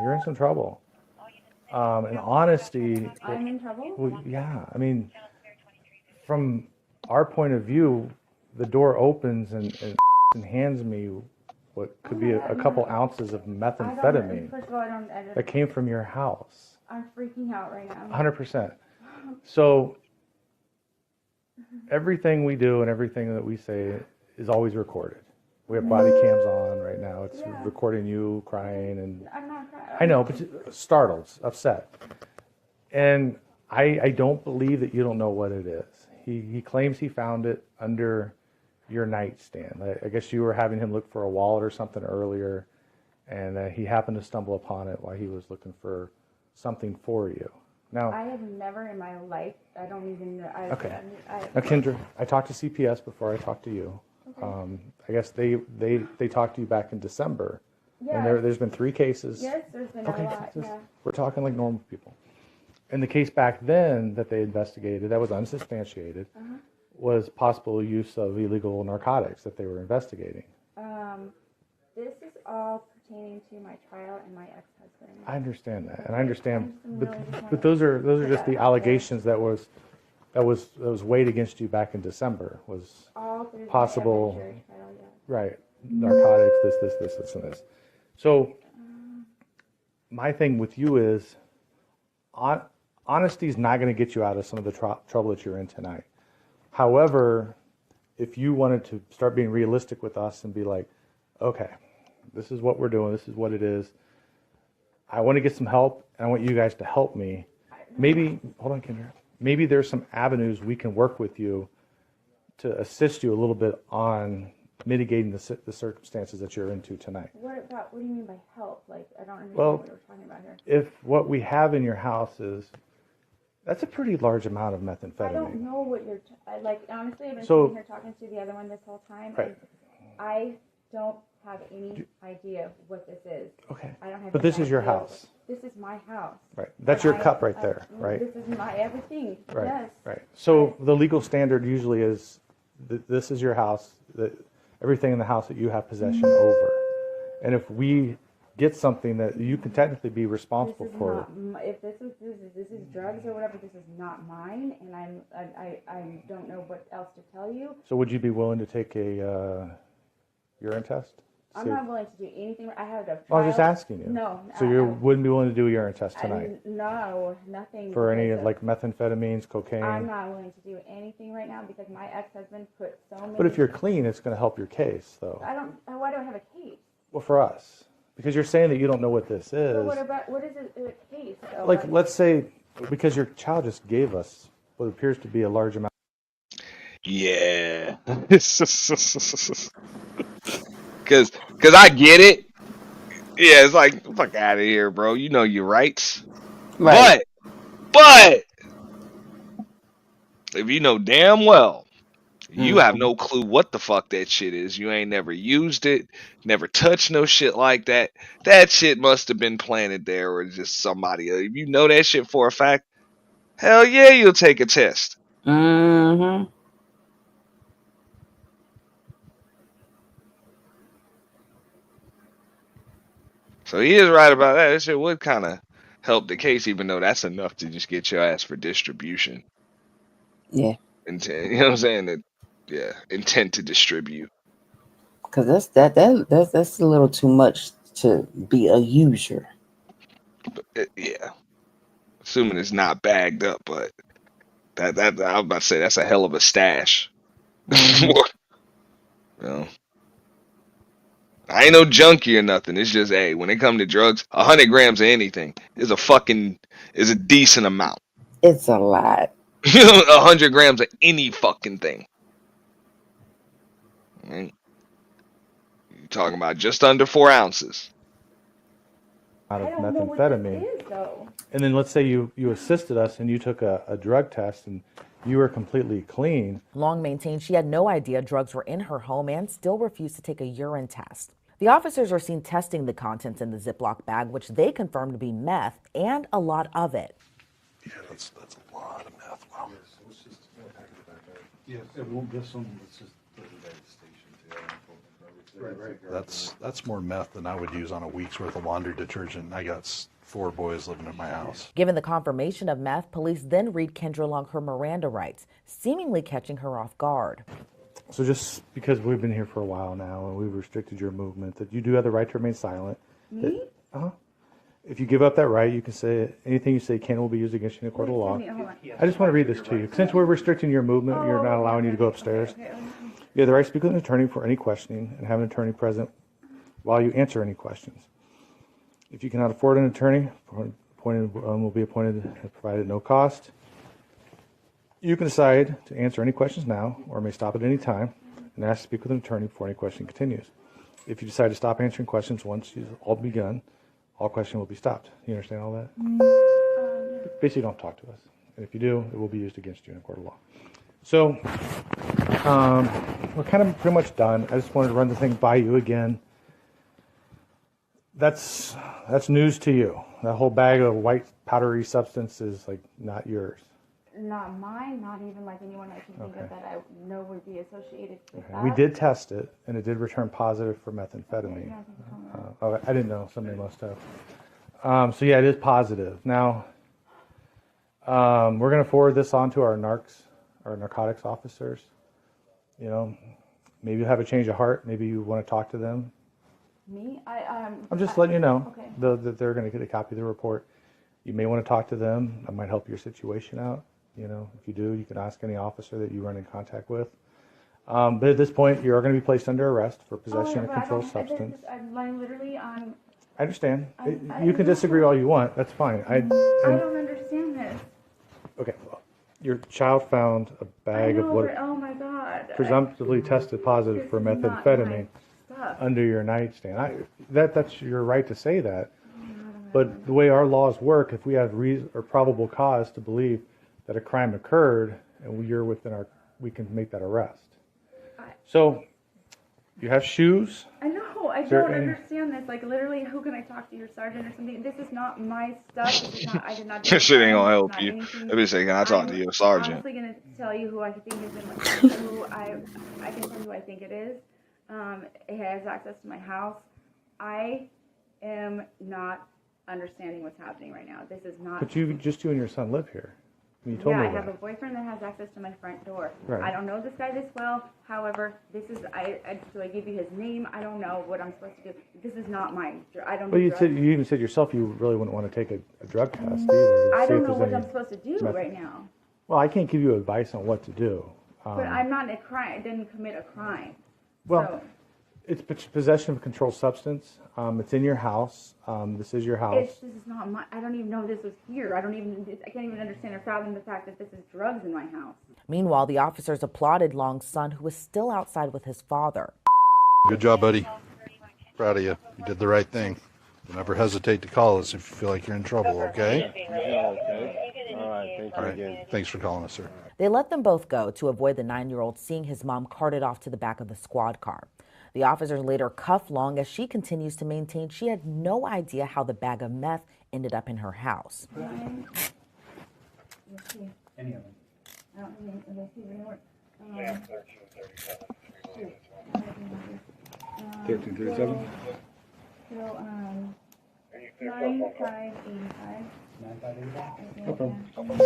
You're in some trouble. In honesty, I'm in trouble? well, yeah. I mean, from our point of view, the door opens and hands me what could be a couple ounces of methamphetamine First of all, I don't. that came from your house. I'm freaking out right now. 100%. So everything we do and everything that we say is always recorded. We have body cams on right now. It's recording you crying and I'm not crying. I know, but startled, upset. And I don't believe that you don't know what it is. He claims he found it under your nightstand. I guess you were having him look for a wallet or something earlier, and he happened to stumble upon it while he was looking for something for you. Now, I have never in my life, I don't even know. okay. Now, Kendra, I talked to CPS before I talked to you. Okay. I guess they talked to you back in December. Yeah. And there's been 3 cases. Yes, there's been a lot, yeah. We're talking like normal people. And the case back then that they investigated, that was unsubstantiated, was possible use of illegal narcotics that they were investigating. This is all pertaining to my trial and my ex-husband. I understand that, and I understand, really but those are just the allegations that was weighed against you back in December. Was all through possible, my evidentiary trial, yeah. right? Narcotics, this, and this. So my thing with you is, honesty is not going to get you out of some of the trouble that you're in tonight. However, if you wanted to start being realistic with us and be like, okay, this is what we're doing, this is what it is, I want to get some help, and I want you guys to help me. Maybe, hold on, Kendra. Maybe there's some avenues we can work with you to assist you a little bit on mitigating the circumstances that you're into tonight. What do you mean by help? Like, I don't understand Well, what we're talking about here. if what we have in your house is, that's a pretty large amount of methamphetamine. I don't know what you're, like, honestly, I've been So- sitting here talking to the other one this whole time, Right. and I don't have any idea what this is. Okay. I don't have But any this is your idea. house. This is my house. Right. That's your cup right there, right? This is my everything. Right. Yes. Right. So the legal standard usually is that this is your house, that everything in the house that you have possession over. And if we get something that you can technically be responsible This is for. not, if this is drugs or whatever, this is not mine, and I don't know what else to tell you. So would you be willing to take a urine test? I'm See- not willing to do anything. I have a. I was just trial- asking you. No. So you wouldn't be willing to do a urine test tonight No, nothing. for any because of- like methamphetamines, cocaine? I'm not willing to do anything right now because my ex-husband put so many. But if you're clean, it's going to help your case, though. I don't. Why do I have a case? Well, for us, because you're saying that you don't know what this is. But what is a case? Though? Like, let's say, because your child just gave us what appears to be a large amount. Yeah. Cause I get it. Yeah, it's like, fuck out of here, bro. You know your rights. Right. But if you know damn well you have no clue what the fuck that shit is, you ain't never used it, never touched no shit like that, that shit must have been planted there or just somebody. If you know that shit for a fact, hell yeah, you'll take a test. Mm-hmm. So he is right about that. That shit would kind of help the case, even though that's enough to just get your ass for distribution. Yeah. Intent, you know what I'm saying? That, yeah, intent to distribute. Because that's a little too much to be a user. Yeah, assuming it's not bagged up, but that I was about to say that's a hell of a stash. You know, I ain't no junkie or nothing. It's just, hey, when it come to drugs, 100 grams of anything is a decent amount. It's a lot. 100 grams of any fucking thing. Right? You're talking about just under 4 ounces. Out of I don't know what methamphetamine. this is, though. And then let's say you assisted us and you took a drug test and you were completely clean. Long maintained she had no idea drugs were in her home and still refused to take a urine test. The officers are seen testing the contents in the Ziploc bag, which they confirmed to be meth and a lot of it. Yeah, that's a lot of meth. Wow. Yeah, it won't get some. Let's just put it at the station too. Right. That's more meth than I would use on a week's worth of laundry detergent. I got 4 boys living in my house. Given the confirmation of meth, police then read Kendra Long her Miranda rights, seemingly catching her off guard. So just because we've been here for a while now and we've restricted your movement, that you do have the right to remain silent. Me? If you give up that right, you can say anything you say can will be used against you in a court of law. I just want to read this to you. Since we're restricting your movement, you're not allowing you to go upstairs. You have the right to speak with an attorney for any questioning and have an attorney present while you answer any questions. If you cannot afford an attorney, will be appointed and provided at no cost. You can decide to answer any questions now or may stop at any time and ask to speak with an attorney before any question continues. If you decide to stop answering questions once you've all begun, all questions will be stopped. You understand all that? Basically, don't talk to us. And if you do, it will be used against you in a court of law. So, we're kind of pretty much done. I just wanted to run the thing by you again. That's news to you. That whole bag of white powdery substance is like not yours. Not mine, not even like anyone I can think of that I know would be associated with that. We did test it, and it did return positive for methamphetamine. I didn't know. Somebody must have. So yeah, it is positive. Now, we're going to forward this on to our narcotics officers. You know, maybe you have a change of heart. Maybe you want to talk to them. Me? I'm just letting you know Okay. that they're going to get a copy of the report. You may want to talk to them. That might help your situation out. You know, if you do, you can ask any officer that you run in contact with. But at this point, you are going to be placed under arrest for possession of controlled substance. I'm literally on. I understand. You can disagree all you want. That's fine. I don't understand this. Okay. Well, your child found a bag of what? Oh my God. presumptively tested positive for methamphetamine under your nightstand. That's your right to say that. But the way our laws work, if we have reason or probable cause to believe that a crime occurred and you're within our, we can make that arrest. So you have shoes. I know. I don't understand this. Like, literally, who can I talk to? Your sergeant or something? This is not my stuff. This is not. I did not do This shit ain't gonna crime. help you. Let me say, can I talk to your sergeant? I'm honestly gonna tell you who I think is in my who I can tell you who I think it is. It has access to my house. I am not understanding what's happening right now. This is not. But you and your son live here. You told me I that. have a boyfriend that has access to my front door. Right. I don't know this guy this well. However, this is do I give you his name? I don't know what I'm supposed to do. This is not mine. I don't. Well, you even said yourself you really wouldn't want to take a drug test either. I don't know what I'm supposed to do right now. Well, I can't give you advice on what to do. But I'm not a crime. I didn't commit a crime. Well, it's possession of a controlled substance. It's in your house. This is your house. This is not my. I don't even know this was here. I can't even understand or fathom the fact that this is drugs in my house. Meanwhile, the officers applauded Long's son, who was still outside with his father. Good job, buddy. Proud of you. You did the right thing. Don't ever hesitate to call us if you feel like you're in trouble, okay? Okay. All right. Thank you again. Thanks for calling us, sir. They let them both go to avoid the 9-year-old seeing his mom carted off to the back of the squad car. The officers later cuffed Long as she continues to maintain she had no idea how the bag of meth ended up in her house. Any of them. 1337. So 9585. 9585. No problem.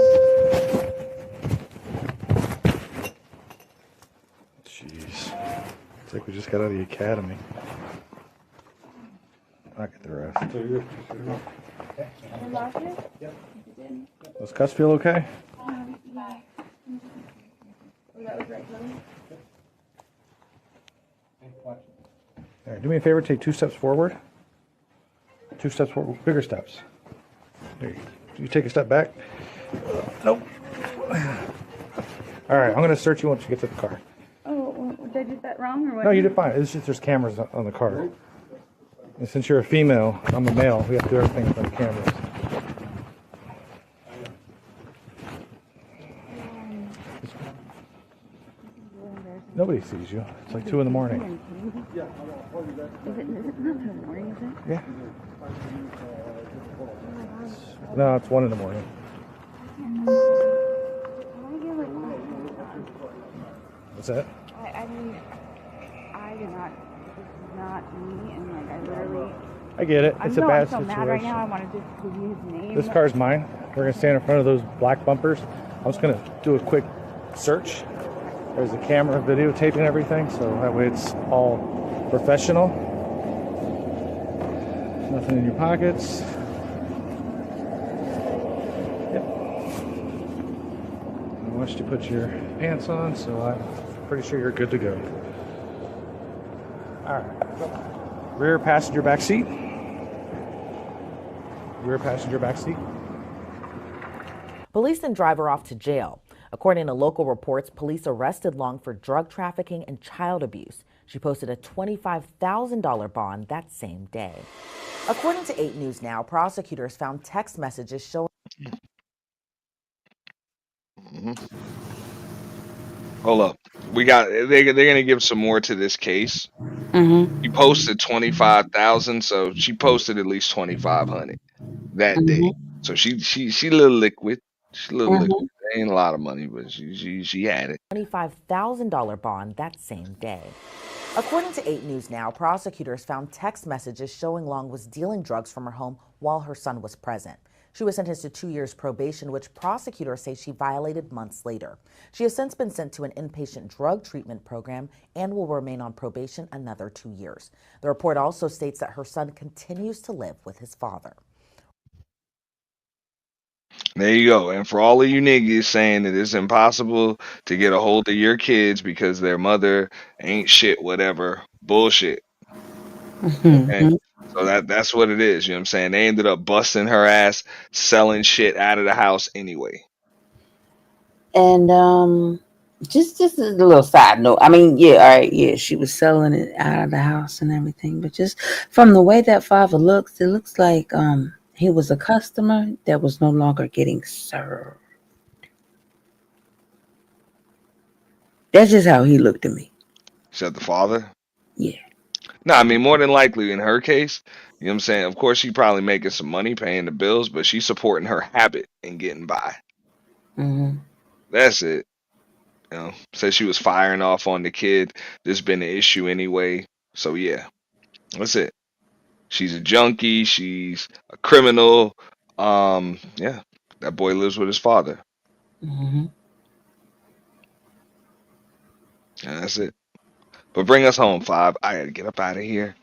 Jeez. It's like we just got out of the academy. I'll get the rest. Yep. Does Cuss feel okay? Yeah. That was right, Chloe. All right, do me a favor, take 2 steps forward. 2 steps forward, bigger steps. There you take a step back. Nope. All right, I'm going to search you once you get to the car. Oh, did I do that wrong or what? No, you did fine. It's just there's cameras on the car. And since you're a female, I'm a male, we have to do everything in front of cameras. Nobody sees you. It's like 2 in the morning. Is it not 2 in the morning, is it? Yeah. No, it's 1 in the morning. What's that? I mean, I did not, this is not me, and like, I literally... I get it. It's a bad I'm so situation. mad right now, I want to just give you his name. This car's mine. We're going to stand in front of those black bumpers. I'm just going to do a quick search. There's a camera videotaping everything, so that way it's all professional. Nothing in your pockets. Yep. I want you to put your pants on, so I'm pretty sure you're good to go. All right. Rear passenger back seat. Rear passenger back seat. Police then drive her off to jail. According to local reports, police arrested Long for drug trafficking and child abuse. She posted a $25,000 bond that same day. According to 8 News Now, prosecutors found text messages showing... Hold up. They're gonna give some more to this case. He posted 25,000, so she posted at least 2,500 that day. So she a little liquid. She's a little liquid. Ain't a lot of money, but she had it. $25,000 bond that same day. According to 8 News Now, prosecutors found text messages showing Long was dealing drugs from her home while her son was present. She was sentenced to 2 years probation, which prosecutors say she violated months later. She has since been sent to an inpatient drug treatment program and will remain on probation another 2 years. The report also states that her son continues to live with his father. There you go. And for all of you niggas saying that it's impossible to get a hold of your kids because their mother ain't shit, whatever, bullshit. Okay? So that's what it is. You know what I'm saying? They ended up busting her ass, selling shit out of the house anyway. And just a little side note. I mean, yeah, all right, yeah, she was selling it out of the house and everything, but just from the way that father looks, it looks like he was a customer that was no longer getting served. That's just how he looked to me. Said the father. Yeah. No, I mean more than likely in her case, you know what I'm saying? Of course she probably making some money paying the bills, but she's supporting her habit and getting by. Mm-hmm. That's it. You know, said she was firing off on the kid. There's been an issue anyway. So yeah, that's it. She's a junkie, she's a criminal. Yeah. That boy lives with his father. Mm-hmm. And that's it. But bring us home, Five. I gotta get up out of here.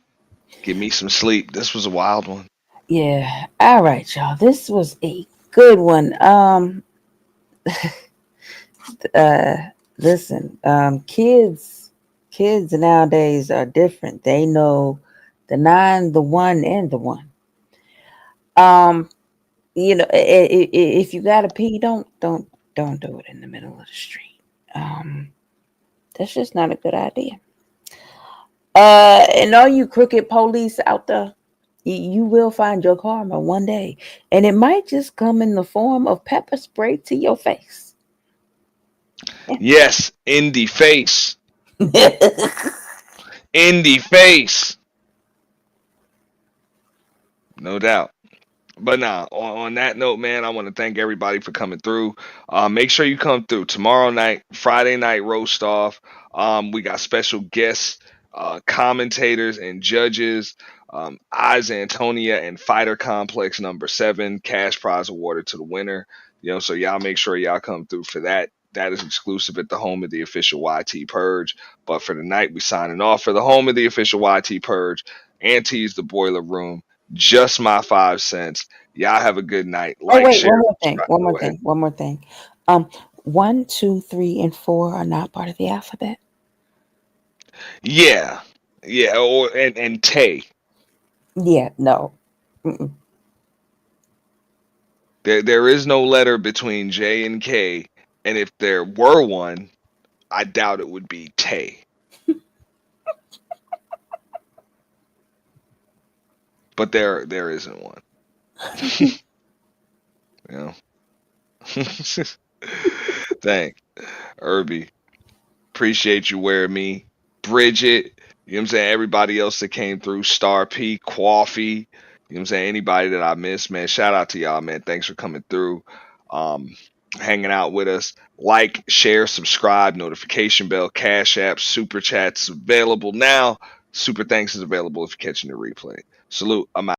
Get me some sleep. This was a wild one. Yeah. All right, y'all. This was a good one. Uh, listen, kids nowadays are different. They know the nine, the one, and the one. Um, if you gotta pee, don't do it in the middle of the street. Um, that's just not a good idea. And all you crooked police out there, you will find your karma one day, and it might just come in the form of pepper spray to your face. Yes, in the face. In the face. No doubt. But nah, on that note, man, I want to thank everybody for coming through. Make sure you come through tomorrow night, Friday night roast off. We got special guests, commentators, and judges. Eyes Antonia and Fighter Complex #7 cash prize awarded to the winner. You know, so y'all make sure y'all come through for that. That is exclusive at the home of the official YT Purge. But for the night, we signing off for the home of the official YT Purge. Auntie's the Boiler Room. Just my 5 cents. Y'all have a good night. Oh Like, wait, share, one more thing. subscribe. One more Go ahead. thing. One more thing. Um, 1, 2, 3, and 4 are not part of the alphabet. Yeah, yeah. Or and Tay. Yeah, no. Mm-mm. There is no letter between J and K, and if there were one, I doubt it would be Tay. But there isn't one. You know. Thanks, Irby. Appreciate you wearing me. Bridget, you know what I'm saying? Everybody else that came through, Star P, Coffee, you know what I'm saying? Anybody that I missed, man, shout out to y'all, man. Thanks for coming through, um, hanging out with us. Like, share, subscribe, notification bell, Cash App, Super Chats available now. Super Thanks is available if you're catching the replay. Salute. I'm out.